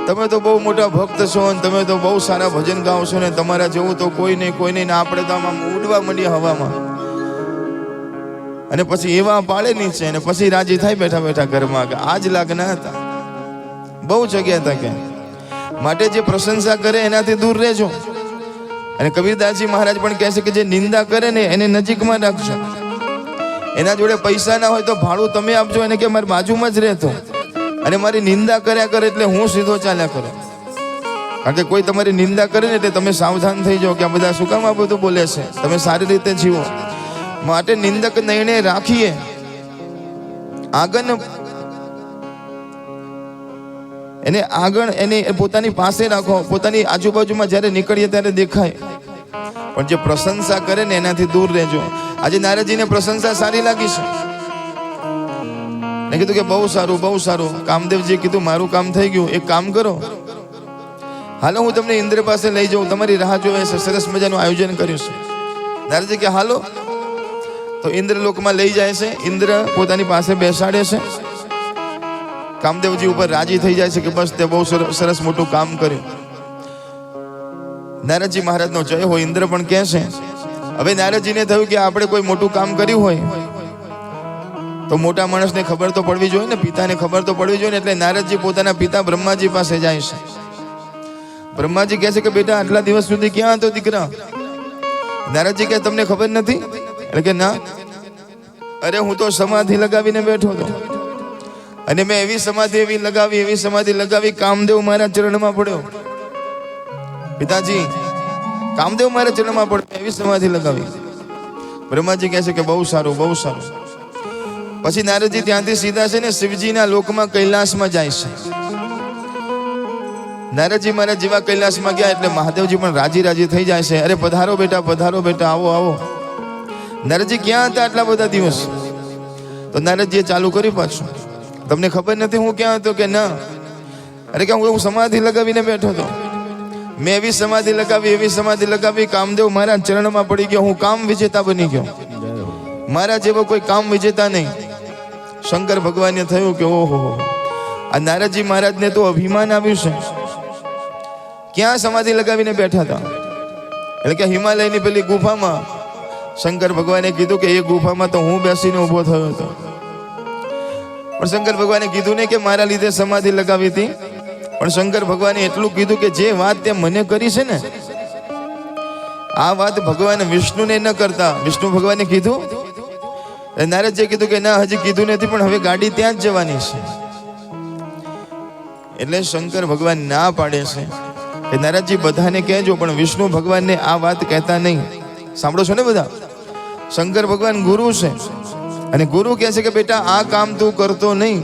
તમે તો બહુ મોટા ભક્ત છો ને તમે તો બહુ સારા ભજન ગાઓ છો ને તમારા જેવું તો કોઈ નહીં ને આપણે તો આમ ઉડવા માંડીએ હવામાં, અને પછી એવા પાડે નીચે અને પછી રાજી થાય બેઠા બેઠા ઘરમાં કે આજ લાગના હતા, બહુ જગ્યા હતા. કે માટે જે પ્રશંસા કરે એનાથી દૂર રહેજો. અને કબીરદાસજી મહારાજ પણ કહે છે કે જે નિંદા કરે ને એને નજીકમાં રાખજો. એના જોડે પૈસા ના હોય તો ભાડું તમે આપજો એને, કે મારી બાજુમાં જ રહેતો અને મારી નિંદા કર્યા કરે એટલે હું સીધો ચાલ્યા કરું. કારણ કે કોઈ તમારી નિંદા કરે ને એટલે તમે સાવધાન થઈ જાઓ કે આ બધા શું કામ આ બધું બોલે છે, તમે સારી રીતે જીવો. માટે નિંદક નિર્ણય રાખીએ, એને પોતાની પાસે રાખો. પોતાની આજુબાજુમાં જ્યારે નીકળીએ ત્યારે દેખાય, પણ જે પ્રશંસા કરે ને એનાથી દૂર રહેજો. આજે નારદજીને પ્રશંસા સારી લાગી છે ને કીધું કે બહુ સારું બહુ સારું. કામદેવજીએ કીધું મારું કામ થઈ ગયું, એક કામ કરો, હાલો હું તમને ઇન્દ્ર પાસે લઈ જાઉં, તમારી રાહ જોવે છે, સરસ મજાનું આયોજન કર્યું છે. નારદજી કે હાલો. તો ઇન્દ્રલોકમાં લઈ જાય છે. ઇન્દ્ર પોતાની પાસે બેસાડે છે. કામદેવજી ઉપર રાજી થઈ જાય છે કે બસ તે બહુ સરસ મોટું કામ કર્યું. નારદજી મહારાજનો જય હોય. ઇન્દ્ર પણ કહે છે. હવે નારદજીને થયું કે આપણે કોઈ મોટું કામ કર્યું હોય તો મોટા માણસને ખબર તો પડવી જોઈએ ને, પિતાને ખબર તો પડવી જોઈએ ને. એટલે નારદજી પોતાના પિતા બ્રહ્માજી પાસે જાય છે. બ્રહ્માજી કહે છે કે બેટા આટલા દિવસ સુધી ક્યાં હતો દીકરા? નારદજી કહે તમને ખબર નથી? એટલે કે ના, અરે હું તો સમાધિ લગાવીને બેઠો હતો અને મેં એવી સમાધિ લગાવી કામદેવ મારા ચરણમાં પડ્યો. પિતાજી, કામદેવ મારા ચરણમાં પડ્યો, એવી સમાધિ લગાવી. બ્રહ્માજી કહે છે કે બહુ સારું બહુ સારું. પછી નારદજી ત્યાંથી સીધા છે ને શિવજીના લોકમાં કૈલાસમાં જાય છે. નારદજી મહારાજ જેવા કૈલાસમાં ગયા એટલે મહાદેવજી પણ રાજી થઈ જાય છે. અરે પધારો બેટા, આવો આવો. નારદજી ક્યાં હતા આટલા બધા દિવસ? તો નારદજીએ ચાલુ કર્યું પાછું. તમને ખબર નથી હું ક્યાં હતો? કે ના, અરે કે હું સમાધિ લગાવીને બેઠો હતો. મેં એવી સમાધિ લગાવી કામદેવ મારા ચરણમાં પડી ગયો. હું કામ વિજેતા બની ગયો. મારા જેવો કોઈ કામ વિજેતા નહીં. શંકર ભગવાનને થયું કે ઓહો, આ નારદજી મહારાજને તો અભિમાન આવ્યું છે. ક્યાં સમાધિ લગાવીને બેઠા હતા? એટલે કે હિમાલયની પેલી ગુફામાં. શંકર ભગવાને કીધું કે એ ગુફામાં તો હું બેસીને ઊભો થયો હતો. પણ શંકર ભગવાને કીધું ને કે મારા લીધે સમાધિ લગાવી હતી. પણ શંકર ભગવાને એટલું કીધું કે જે વાત તે મને કરી છે ને, આ વાત ભગવાન વિષ્ણુને ન કરતા. વિષ્ણુ ભગવાને કીધું, નારદજીએ કીધું કે ના, હજી કીધું નથી, પણ હવે ગાડી ત્યાં જ જવાની છે. એટલે શંકર ભગવાન ના પાડે છે કે નારદજી બધાને કહેજો, પણ વિષ્ણુ ભગવાનને આ વાત કહેતા નહીં. સાંભળો છો ને બધા? શંકર ભગવાન ગુરુ છે અને ગુરુ કહે છે કે બેટા આ કામ તું કરતો નહીં.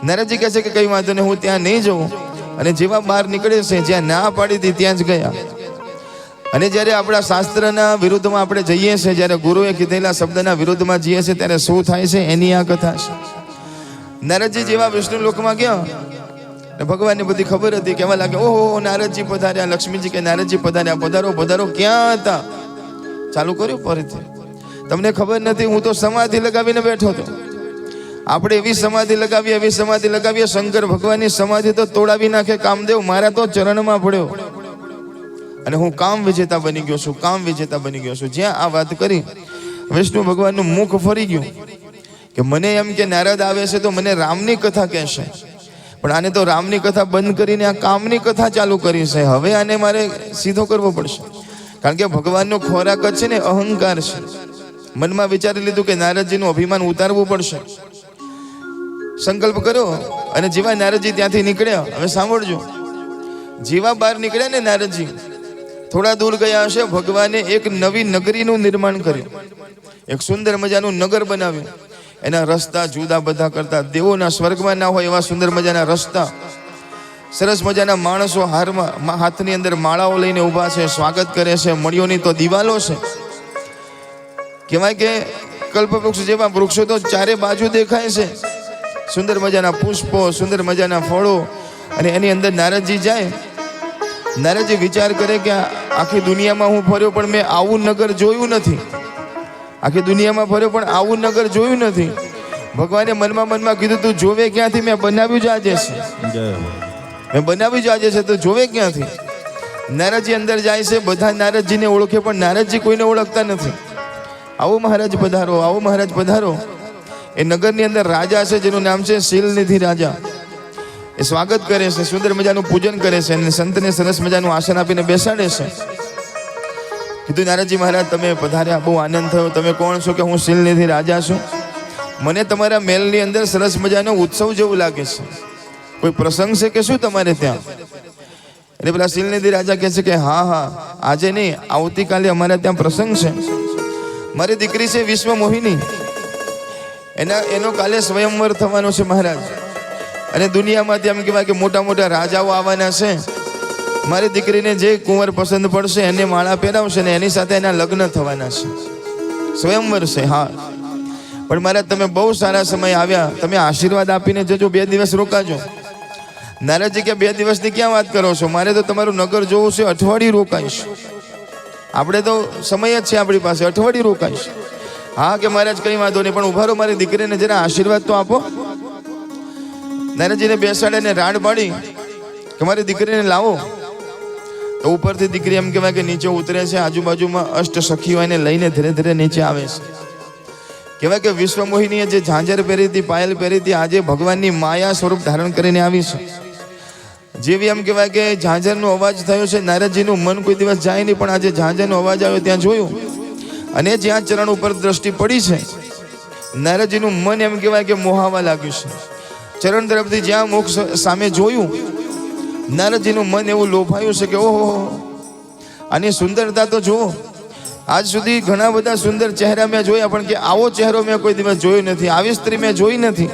નારદજી કહે છે કે કઈ વાંધો નહીં, હું ત્યાં નહીં જઉં. અને જેવા બહાર નીકળે છે, જ્યાં ના પાડી હતી ત્યાં જ ગયા. અને જ્યારે આપણા શાસ્ત્રના વિરુદ્ધમાં આપણે જઈએ છીએ, જ્યારે ગુરુએ કીધેલા શબ્દના વિરુદ્ધમાં જઈએ છીએ, ત્યારે શું થાય છે એની આ કથા છે. નારદજી જેવા વિષ્ણુ લોકમાં ગયા, ભગવાનને બધી ખબર હતી. કહેવા લાગે ઓહો નારદજી પધાર્યા. લક્ષ્મીજી કે નારદજી પધાર્યા, પધારો. ક્યાં હતા? ચાલુ કર્યું ફરીથી. તમને ખબર નથી, હું તો સમાધિ લગાવીને બેઠો હતો. આપણે એવી સમાધિ લગાવીએ. શંકર ભગવાનની સમાધિ તો તોડાવી નાખે કામદેવ મારા તો ચરણમાં પડ્યો અને હું કામ વિજેતા બની ગયો છું. જ્યાં આ વાત કરી, વિષ્ણુ ભગવાનનું મુખ ફરી ગયું કે મને એમ કે નારદ આવે છે તો મને રામની કથા કહેશે, પણ આને તો રામની કથા બંધ કરીને આ કામની કથા ચાલુ કરી છે. હવે આને મારે સીધો કરવો પડશે. કારણ કે ભગવાનનો ખોરાક જ છે ને અહંકાર છે. મનમાં વિચારી લીધું કે નારદજીનું અભિમાન ઉતારવું પડશે. સંકલ્પ કર્યો અને જેવા નારદજી ત્યાંથી નીકળ્યા, હવે સાંભળજો, જેવા બહાર નીકળ્યા ને નારદજી, થોડા દૂર ગયા હશે, ભગવાને એક નવી નગરીનું નિર્માણ કર્યું. એક સુંદર મજાનું નગર બનાવ્યું. એના રસ્તા જુદા બધા કરતા, દેવોના સ્વર્ગમાં ના હોય એવા સુંદર મજાના રસ્તા, સરસ મજાના માણસો હાથની અંદર માળાઓ લઈને ઊભા છે, સ્વાગત કરે છે. મળીઓની તો દિવાલો છે. કહેવાય કે કલ્પવૃક્ષ જેવા વૃક્ષો તો ચારે બાજુ દેખાય છે, સુંદર મજાના પુષ્પો, સુંદર મજાના ફળો. અને એની અંદર નારદજી જાય. નારદજી વિચાર કરે કે આખી દુનિયામાં હું ફર્યો પણ મેં આવું નગર જોયું નથી. આખી દુનિયામાં ફર્યો પણ આવું નગર જોયું નથી. ભગવાને મનમાં કીધું તું જોવે ક્યાંથી? મેં બનાવ્યું જ આજે છે, મેં બનાવ્યું જ આજે છે, તો જોવે ક્યાંથી? નારદજી અંદર જાય છે. બધા નારદજીને ઓળખે પણ નારદજી કોઈને ઓળખતા નથી. આવો મહારાજ પધારો, આવો મહારાજ પધારો. એ નગરની અંદર રાજા છે જેનું નામ છે શીલનિધિ રાજા. એ સ્વાગત કરે છે, સુંદર મજાનું પૂજન કરે છે અને સંતને સરસ મજાનું આસન આપીને બેસાડે છે. કીધું નારદજી મહારાજ તમે પધાર્યા, બહુ આનંદ થયો. તમે કોણ છો? કે હું શીલનિધિ રાજા છું. મને તમારા મહેલની અંદર સરસ મજાનો ઉત્સવ જેવું લાગે છે. કોઈ પ્રસંગ છે કે શું તમારે ત્યાં? એટલે પેલા શીલનિધિ રાજા કહે છે કે હા, આજે નહીં, આવતીકાલે અમારે ત્યાં પ્રસંગ છે. મારી દીકરી છે વિશ્વ મોહિની, એનો કાલે સ્વયંવર થવાનો છે મહારાજ. અને દુનિયામાંથી એમ કહેવાય કે મોટા મોટા રાજાઓ આવવાના છે. મારી દીકરીને જે કુંવર પસંદ પડશે એને માળા પહેરાવશે ને એની સાથે એના લગ્ન થવાના છે. સ્વયંવર છે. હા, પણ મહારાજ તમે બહુ સારા સમય આવ્યા, તમે આશીર્વાદ આપીને જજો, 2 દિવસ રોકાજો. નારદજી કે 2 દિવસની ક્યાં વાત કરો છો? મારે તો તમારું નગર જોવું છે, અઠવાડિયું રોકાઈશ. આપણે તો સમય જ છે આપણી પાસે, અઠવાડિયું રોકાઈશ. હા કે મહારાજ કઈ વાંધો નહીં, પણ ઉભા રહો, મારી દીકરીને જરા આશીર્વાદ તો આપો. નારદજીને બેસાડીને રાડ પાડી કે મારી દીકરીને લાવો. તો ઉપરથી દીકરી એમ કહેવાય કે નીચે ઉતરે છે. આજુબાજુમાં અષ્ટ સખીઓ એને લઈને ધીરે ધીરે નીચે આવે છે. કહેવાય કે વિશ્વ મોહિનીએ જે ઝાંઝર પહેરી હતી, પાયલ પહેરી હતી, આજે ભગવાનની માયા સ્વરૂપ ધારણ કરીને આવી છે. જેવી એમ કહેવાય કે ઝાંઝરનો અવાજ થયો છે, નારદજીનું મન કોઈ દિવસ જાય નહીં, પણ આજે ઝાંઝરનો અવાજ આવ્યો ત્યાં જોયું અને જ્યાં ચરણ ઉપર દ્રષ્ટિ પડી છે, નારદજીનું મન એમ કહેવાય કે મોહાવા લાગ્યું છે. ચરણ તરફથી જ્યાં મુખ સામે જોયું, નારદજીનું મન એવું લોભાયું છે કે ઓહો, આની સુંદરતા તો જુઓ. આજ સુધી ઘણા બધા સુંદર ચહેરા મેં જોયા, પણ કે આવો ચહેરો મેં કોઈ દિવસ જોયો નથી, આવી સ્ત્રી મેં જોઈ નથી.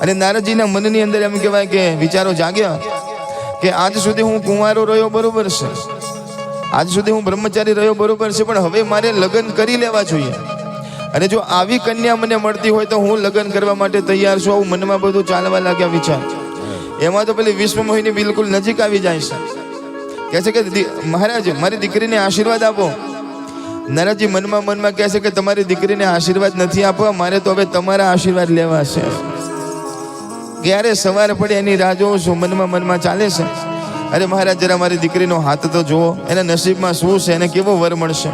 અને નારદજીના મનની અંદર એમ કહેવાય કે વિચારો જાગ્યા કે આજ સુધી હું કુંવારો રહ્યો બરોબર છે, આજ સુધી હું બ્રહ્મચારી રહ્યો બરોબર છે, પણ હવે મારે લગ્ન કરી લેવા જોઈએ. અને જો આવી કન્યા મને મળતી હોય તો હું લગ્ન કરવા માટે તૈયાર છું. આવું મનમાં બધું ચાલવા લાગ્યા વિચાર. એમાં તો પેલી વિશ્વ મોહિની બિલકુલ નજીક આવી જાય છે. કહે છે કે મહારાજ મારી દીકરીને આશીર્વાદ આપો. નારદજી મનમાં કહે છે કે તમારી દીકરીને આશીર્વાદ નથી આપવા, મારે તો હવે તમારા આશીર્વાદ લેવા છે. ક્યારે સવાર પડે એની રાહ જોઉં છું. મનમાં ચાલે છે, અરે મહારાજ જરા મારી દીકરીનો હાથ તો જુઓ, એના નસીબમાં શું છે, એને કેવો વર મળશે.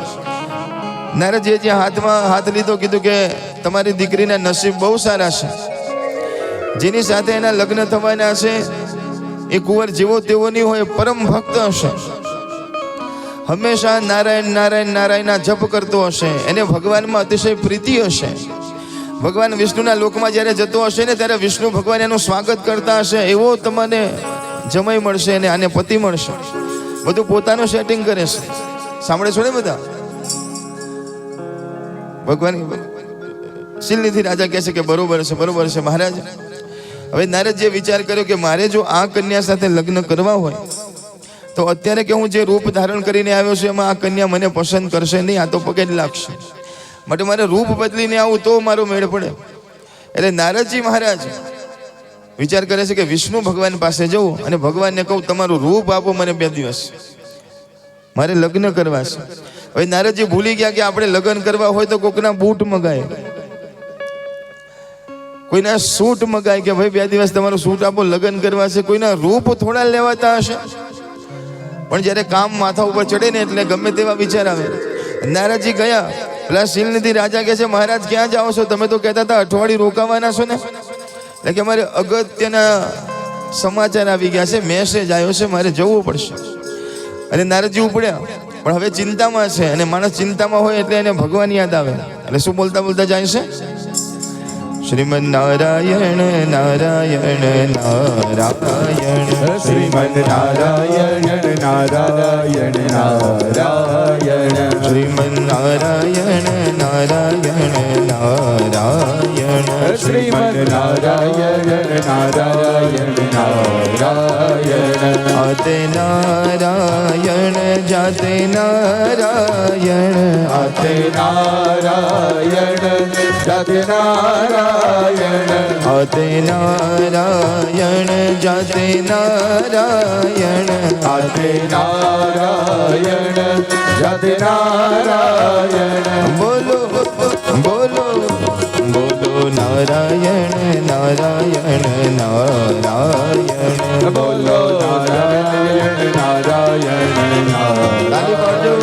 નારદજીએ જ્યાં હાથમાં હાથ લીધો, કીધું કે તમારી દીકરીના નસીબ બહુ સારા છે. જેની સાથે એના લગ્ન થવાના છે એ કુંવર જેવો તેવો નહીં હોય, પરમ ભક્ત હશે, હંમેશા નારાયણ નારાયણ નારાયણના જપ કરતો હશે, એને ભગવાનમાં અતિશય પ્રીતિ હશે. ભગવાન વિષ્ણુના લોકમાં જ્યારે જતો હશે ને ત્યારે વિષ્ણુ ભગવાન એનું સ્વાગત કરતા હશે. એવો તમને જમાઈ મળશે અને આને પતિ મળશે. બધું પોતાનું સેટિંગ કરે છે. સાંભળે છો ને બધા? ભગવાન શીલનિધિ રાજા કહે છે કે બરોબર છે મહારાજ. હવે નારદજીએ વિચાર કર્યો કે મારે જો આ કન્યા સાથે લગ્ન કરવા હોય તો અત્યારે કે હું જે રૂપ ધારણ કરીને આવ્યો છું એમાં આ કન્યા મને પસંદ કરશે નહીં, આ તો પગે જ લાગશે. માટે મારે રૂપ બદલીને આવું તો મારો મેળ પડે. એટલે નારદજી મહારાજ વિચાર કરે છે કે વિષ્ણુ ભગવાન પાસે જવું અને ભગવાનને કહું તમારું રૂપ આપો મને 2 દિવસ, મારે લગ્ન કરવા છે. હવે નારદજી ભૂલી ગયા કે આપણે લગ્ન કરવા હોય તો કોકના બૂટ મગાય, કોઈના સૂટ મગાય કે ભાઈ 2 દિવસ તમારું સૂટ આપો, લગ્ન કરવા છે. કોઈના રૂપ થોડા લેવાતા હશે, પણ જ્યારે કામ માથા ઉપર ચડે ને એટલે ગમે તેવા વિચાર આવે. નારદજી ગયા. પેલા શીલનિધિ રાજા કહે છે મહારાજ ક્યાં જાઓ છો? તમે તો કહેતા હતા અઠવાડિયું રોકાવાના છો ને. એટલે કે મારે અગત્યના સમાચાર આવી ગયા છે, મેસેજ આવ્યો છે, મારે જવું પડશે. અને નારદજી ઉપડ્યા, પણ હવે ચિંતામાં છે. અને માણસ ચિંતામાં હોય એટલે એને ભગવાન યાદ આવે. એટલે શું બોલતા જાય છે? શ્રીમન નારાયણ નારાયણ નારાયણ, શ્રીમદ નારાયણ નારાયણ નારાયણ, શ્રીમન નારાયણ નારાયણ નારાયણ. શ્રીમદ નારાયણ નારાયણ નારાયણ આતે નારાયણ જાતે નારાયણ આતે નારાયણ જાતે નારાયણ આતે નારાયણ જાતે નારાયણ આતે નારાયણ જાતે નારાયણ બોલો બોલો બોલો નારાયણ નારાયણ નારાયણ બોલો નારાયણ નારાયણ તાલી પાડજો.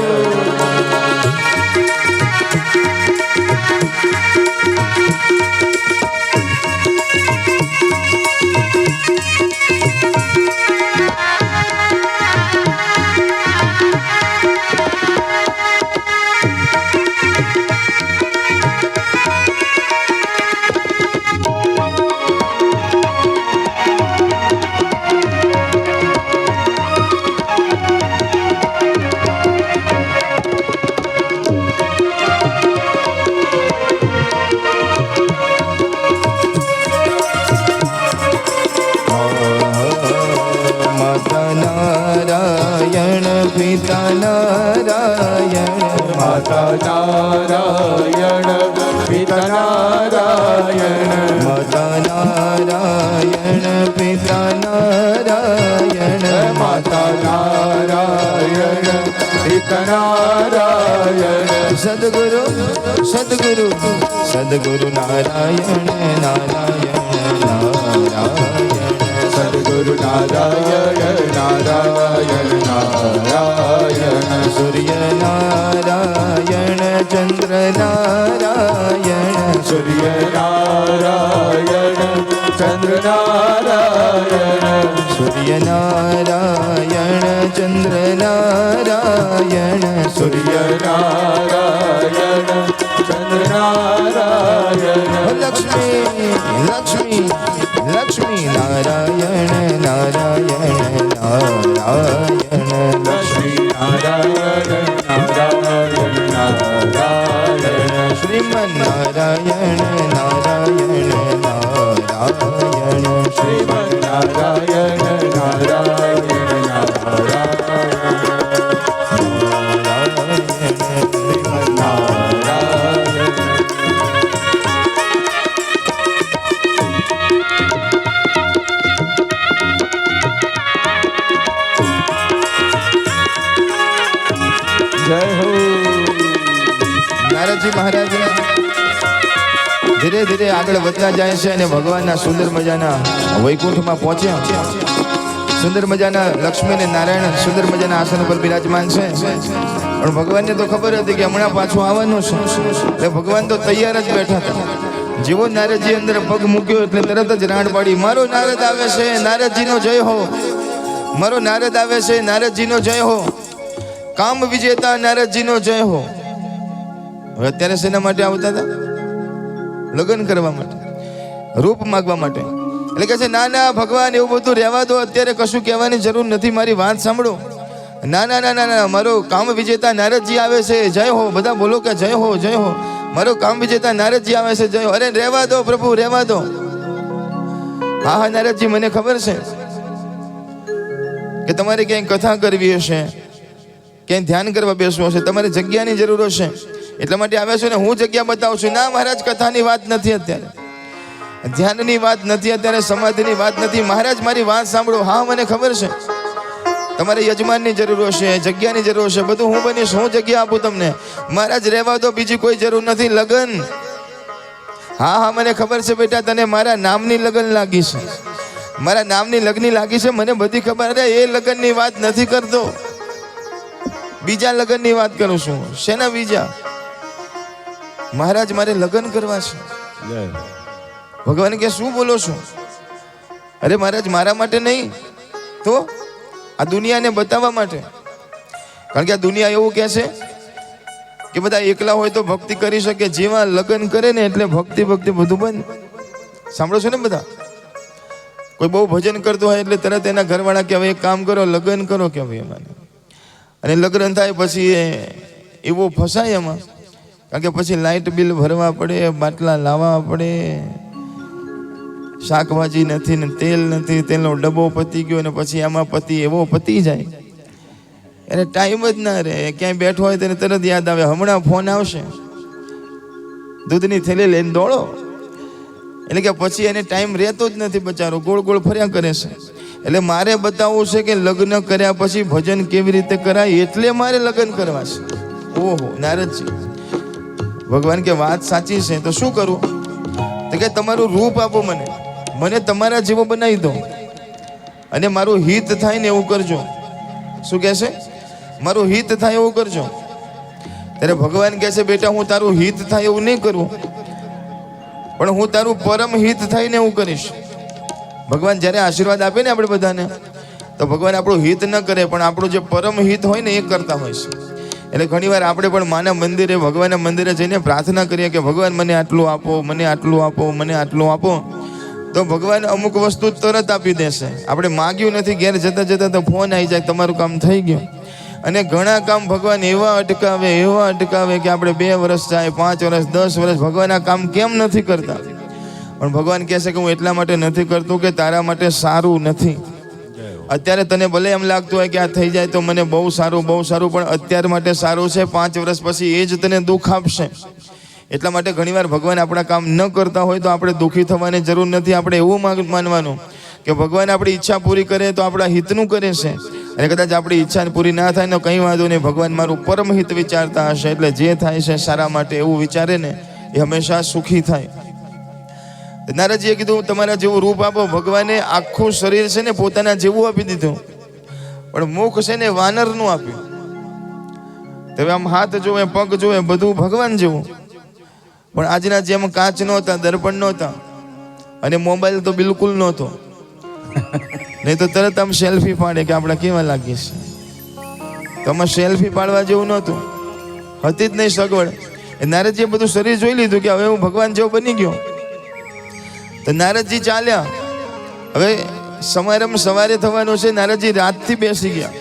માતા નારાયણ પિતા નારાયણ માતા નારાયણ પિતા નારાયણ માતા નારાયણ પિતા નારાયણ માતા નારાયણ પિતા નારાયણ સદગુરુ સદગુરુ સદગુરુ નારાયણ નારાયણ નારાયણ સદગુરુ નારાયણ નારાયણ નારાયણ સૂર્ય નારાયણ ચંદ્ર નારાયણ સૂર્ય નારાયણ ચંદ્ર નારાયણ સૂર્ય નારાયણ ચંદ્ર નારાયણ સૂર્ય નારાયણ ચંદ્ર નારાયણ લક્ષ્મી લક્ષ્મી લક્ષ્મી નારાયણ નારાયણ નારાયણ લક્ષ્મી નારાયણ નારાયણ નારાયણ શ્રીમન નારાયણ નારાયણ નારાયણ શ્રીમદ નારાયણ નારાયણ નારાયણ શ્રીમદ નારાયણ જય હો નારદજી મહારાજ ધીરે ધીરે આગળ વધતા જાય છે અને ભગવાનના સુંદર મજાના વૈકુંઠમાં પહોંચ્યા. સુંદર મજાના લક્ષ્મી અને નારાયણ સુંદર મજાના આસન પર બિરાજમાન છે. પણ ભગવાનને તો ખબર હતી કે હમણાં પાછું આવવાનું છે, એટલે ભગવાન તો તૈયાર જ બેઠા હતા. જેવો નારદજી અંદર પગ મૂક્યો એટલે તરત જ રાડ પાડી, મારો નારદ આવે છે, નારદજીનો જય હો, મારો નારદ આવે છે, નારદજીનો જય હો, કામ વિજેતા નારદજીનો જય હો. હવે અત્યારે શેના માટે આવતા હતા? લગ્ન કરવા માટે, રૂપ માગવા માટે. એટલે કે છે ના ના ભગવાન એવું બધું રહેવા દો, અત્યારે કશું કહેવાની જરૂર નથી, મારી વાત સાંભળો. ના ના ના ના ના, મારો કામ વિજેતા નારદજી આવે છે, જય હો. બધા બોલો કે જય હો જય હો. મારો કામ વિજેતા નારદજી આવે છે, જય હો. અરે રહેવા દો પ્રભુ, રહેવા દો. હા હા નારદજી, મને ખબર છે કે તમારે ક્યાંય કથા કરવી હશે, ક્યાંય ધ્યાન કરવા બેસવું હશે, તમારે જગ્યાની જરૂર હશે, એટલા માટે આવ્યા છો ને હું જગ્યા બતાવું છું. ના મહારાજ, કથાની વાત નથી અત્યારે, ધ્યાનની વાત નથી અત્યારે, સમાધિની વાત નથી. મહારાજ મારી વાત સાંભળો. હા મને ખબર છે તમારે યજમાનની જરૂર હશે, જગ્યાની જરૂર હશે, બધું હું બનીશ, હું જગ્યા આપું તમને. મહારાજ રહેવા દો, બીજી કોઈ જરૂર નથી. લગન, હા હા મને ખબર છે બેટા, તને મારા નામની લગન લાગી છે, મારા નામની લગ્ન લાગી છે, મને બધી ખબર. અરે એ લગનની વાત નથી કરતો, બીજા લગનની વાત કરું છું. શેના બીજા? મહારાજ મારે લગ્ન કરવા છે. ભગવાન કે શું બોલો છો? અરે મહારાજ મારા માટે નહીં તો આ દુનિયાને બતાવવા માટે. કારણ કે આ દુનિયા એવું કહે છે કે બધા એકલા હોય તો ભક્તિ કરી શકે, જેવા લગ્ન કરે ને એટલે ભક્તિ ભક્તિ બધું બંધ. સાંભળો છો ને બધા? કોઈ બહુ ભજન કરતો હોય એટલે તરત એના ઘરવાળા કે હવે એક કામ કરો, લગ્ન કરો કે ભાઈ અમારે. અને લગ્ન થાય પછી એવો ફસાય એમાં કારણ કે પછી લાઇટ બિલ ભરવા પડે, બાટલા લાવવા પડે, શાકભાજી નથી ને તેલ નથી, તેલનો ડબ્બો પતી ગયો ને પછી આમાં એવો પતી જાય એને ટાઈમ જ ના રહે. ક્યાંય બેઠો હોય તેને તરત યાદ આવે હમણાં ફોન આવશે, દૂધની થેલી લઈને દોડો. એટલે કે પછી એને ટાઈમ રહેતો જ નથી, બચારો ગોળ ગોળ ફર્યા કરે છે. એટલે મારે બતાવવું છે કે લગ્ન કર્યા પછી ભજન કેવી રીતે કરાય, એટલે મારે લગ્ન કરવા છે. ઓહો નારદજી, ભગવાન કે વાત સાચી છે, તો શું કરું? તો કે તમારું રૂપ આપો મને તમારા જેવો બનાવી દો અને મારું હિત થાય ને એવું કરજો. શું કહે છે? મારું હિત થાય એવું કરજો. ત્યારે ભગવાન કહે છે બેટા હું તારું હિત થાય એવું નહીં કરું, પણ હું તારું પરમ હિત થાય ને એવું કરીશ. ભગવાન જ્યારે આશીર્વાદ આપે ને આપણે બધાને, તો ભગવાન આપણું હિત ન કરે પણ આપણું જે પરમ હિત હોય ને એ કરતા હોય છે. એટલે ઘણીવાર આપણે પણ માના મંદિરે, ભગવાનના મંદિરે જઈને પ્રાર્થના કરીએ કે ભગવાન મને આટલું આપો, મને આટલું આપો, મને આટલું આપો, તો ભગવાન અમુક વસ્તુ તરત આપી દેશે. આપણે માગ્યું નથી, ઘેર જતા જતા તો ફોન આવી જાય તમારું કામ થઈ ગયું. અને ઘણા કામ ભગવાન એવા અટકાવે કે આપણે 2 વર્ષ જાય, 5 વર્ષ, 10 વર્ષ ભગવાન આ કામ કેમ નથી કરતા? પણ ભગવાન કહે છે કે હું એટલા માટે નથી કરતો કે તારા માટે સારું નથી. અત્યારે તને ભલે એમ લાગતું હોય કે આ થઈ જાય તો મને બહુ સારું, પણ અત્યાર માટે સારું છે, 5 વર્ષ પછી એ જ તને દુઃખ આપશે. એટલા માટે ઘણીવાર ભગવાન આપણા કામ ન કરતા હોય તો આપણે દુઃખી થવાની જરૂર નથી. આપણે એવું માનવાનું કે ભગવાન આપણી ઈચ્છા પૂરી કરે તો આપણા હિતનું કરે છે, અને કદાચ આપણી ઈચ્છા પૂરી ના થાય ને કંઈ વાંધો નહીં, ભગવાન મારું પરમ હિત વિચારતા હશે, એટલે જે થાય છે સારા માટે એવું વિચારે ને એ હંમેશા સુખી થાય. નારદજીએ કીધું તમારા જેવું રૂપ આપો. ભગવાને આખું શરીર છે ને પોતાના જેવું આપી દીધું, પણ મુખ છે ને વાનરનું આપ્યું. હવે આમ હાથ જોવે, પગ જોવે, બધું ભગવાન જેવું. પણ આજના જેમ કાચ નહોતા, દર્પણ નહોતા અને મોબાઈલ તો બિલકુલ નહોતો, નહીં તો તરત આમ સેલ્ફી પાડે કે આપણે કેવા લાગીએ છીએ. તો આમાં સેલ્ફી પાડવા જેવું નહોતું, હતી જ નહીં સગવડ. નારદજીએ બધું શરીર જોઈ લીધું કે હવે હું ભગવાન જેવો બની ગયો. તો નારદજી ચાલ્યા. હવે સમારંભ સવારે થવાનો છે, નારદજી રાતથી બેસી ગયા.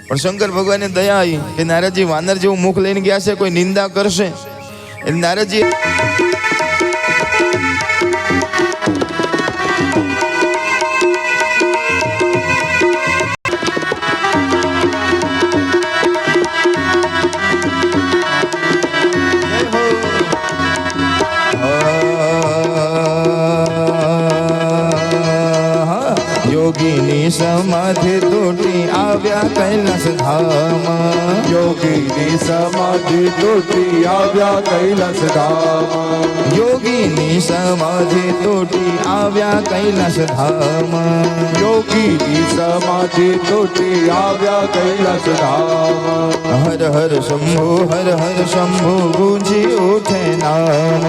પણ શંકર ભગવાનને દયા આવી કે નારદજી વાનર જેવું મુખ લઈને ગયા છે, કોઈ નિંદા કરશે. એટલે નારદજી યોગીની સમાધિ તૂટી આવ્યા કૈલાસ ધામ. યોગીની સમાધિ તૂટી આવ્યા કૈલાસ ધામ. યોગીની સમાધિ તૂટી આવ્યા કૈલાસ ધામ. યોગીની સમાધિ તૂટી આવ્યા કૈલાસ ધામ. હર હર શંભુ, હર હર શંભુ ગુંજી ઉઠે નામ.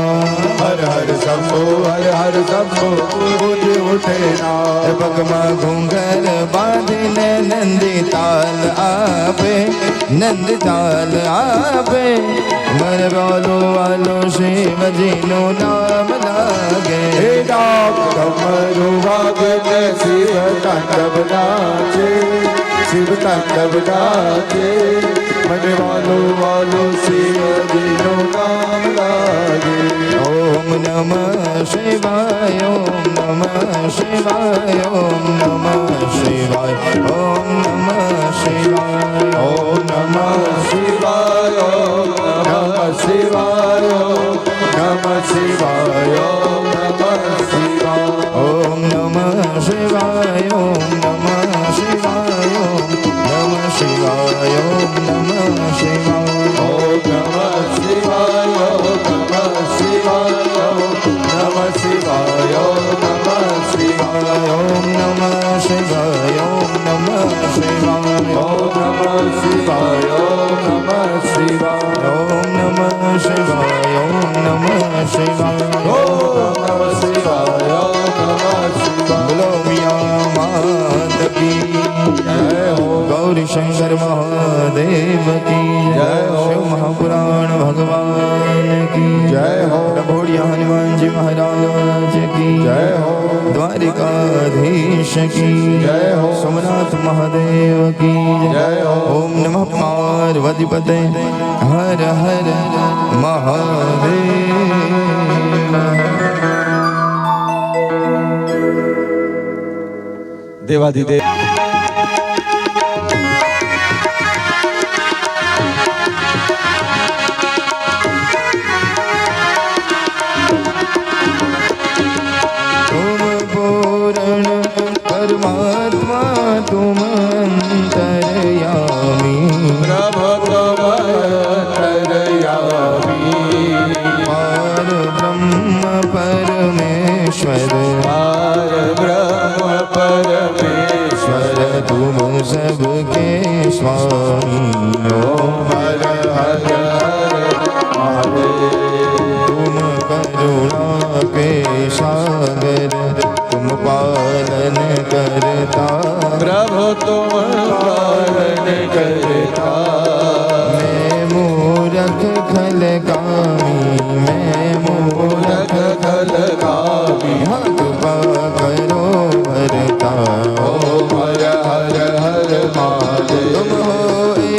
હર હર શંભો, હર હર શંભો ગુંજી ઉઠે નામ. પગમાં ઘૂંઘર બાંધીને નંદી તાલ આપે, નંદ તાલ આપે. મર બોલો વાલો શિવજીનું નામ લાગે. હે ડાક ડમરું વાગે ને શિવ તાંડવ નાચે, શિવ તાંડવ નાચે. મને વાલો શિવજીનું નામ લાગે. ઓમ નમઃ શિવાય, ઓમ નમઃ શિવાય, ઓમ નમઃ શિવાય, ઓમ નમઃ શિવાય, ઓમ નમઃ શિવાય, ઓમ નમઃ શિવાય, નમઃ શિવાય, ઓમ નમઃ શિવાય. ઓમ નમઃ શિવાય, ઓમ નમઃ શિવાય, ઓમ નમઃ શિવાય, ઓમ નમઃ શિવાય. ઓમ નમઃ શિવાય, ઓમ નમઃ શિવાય, નમઃ શિવાય, નમઃ શિવાય. ઓમ નમઃ શિવાય, ઓમ નમઃ શિવાય, ઓમ નમઃ શિવાય, નમઃ શિવાય. ઓમ નમઃ શિવાય, ઓમ નમઃ શિવાય. ઓમ નમઃ શિવાય, નમઃ શિવાય. બોલો મિયા માત કી જય હો. ગૌરી શંકર મહાદેવ કી જય હો. શિવ મહાપુરાણ ભગવાન કી જય હો. પ્રભોડિયા હનુમાનજી મહારાજ કી જય હો. द्वारिकाधीश की जय हो। सोमनाथ महादेव की जय हो। ओम नमः पार्वती पते हर हर महादेव। देवाधिदेव तुम पूर्ण परमात्मा तुम अंतर्यामी प्रभु तुम अंतर्यामी पार ब्रह्म परमेश्वर पार ब्रह्म परमेश्वर तुम सबके स्वामी ओम हर हर हर महादेव तुम करुणा के सागर तुम पालन करता प्रभु तुम पालन करता मैं मूरख खल कामी मैं मूरख खल कामी कृपा करो भरता ओम हर हर हर महादेव तुम हो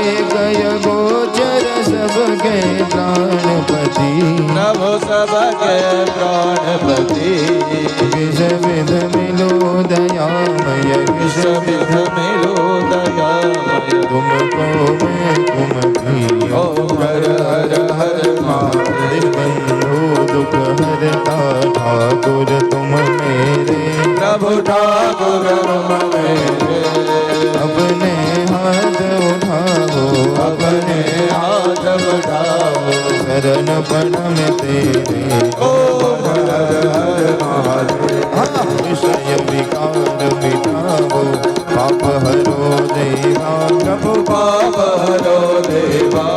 एक गोचर सबके प्राणपति प्रभु सबके प्राणपति विष विध मिलो दयामय विष विध मिलो दयामय तुमको मैं तुम भी ओम हर हर हर महादेव बंधु दुख हरता ठाकुर तुम मेरे प्रभु ठाकुर तुम मेरे अपने हाथ उठाओ अपने हाथ उठाओ शरण पड़ में तेरे ओम हर हर महादेव विषय विकार मिटाओ पाप हरो देवा प्रभु पाप हरो देवा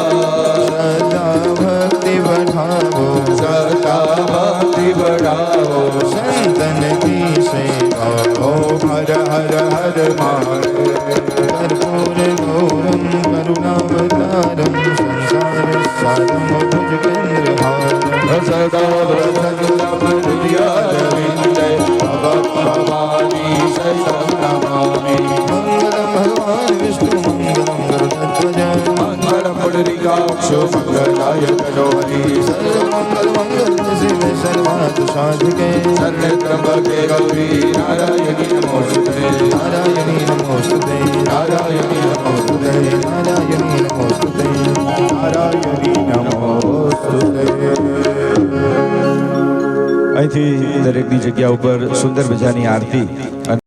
सदा भक्ति बढ़ाओ सदा भक्ति बढ़ाओ संतन की सेवा ओम हर हर हर महादेव कर्पूर गौरम करुणावतारम संसार सारम भुजगेन्द्रहारम सदा व्रतगुलपदियारविन्दे भगवत्पादानि सहितं नमामि मंगलम भगवान विष्णु मंगलम गरुड़ध्वज मङ्गलं पुण्डरीकाक्षो मङ्गलाय तनोहरि सर्वमंगल मंगल शिव सर्वार्थ साधिके सर्वत्रम्बके गौरी नारायणी नमोस्तुते नारायणी नमोस्तुते नारायणी नमोस्तुते नारायणी नमोस्तुते नारायणी नमोस्तुते અહીંથી દરેકની જગ્યા ઉપર સુંદર મજાની આરતી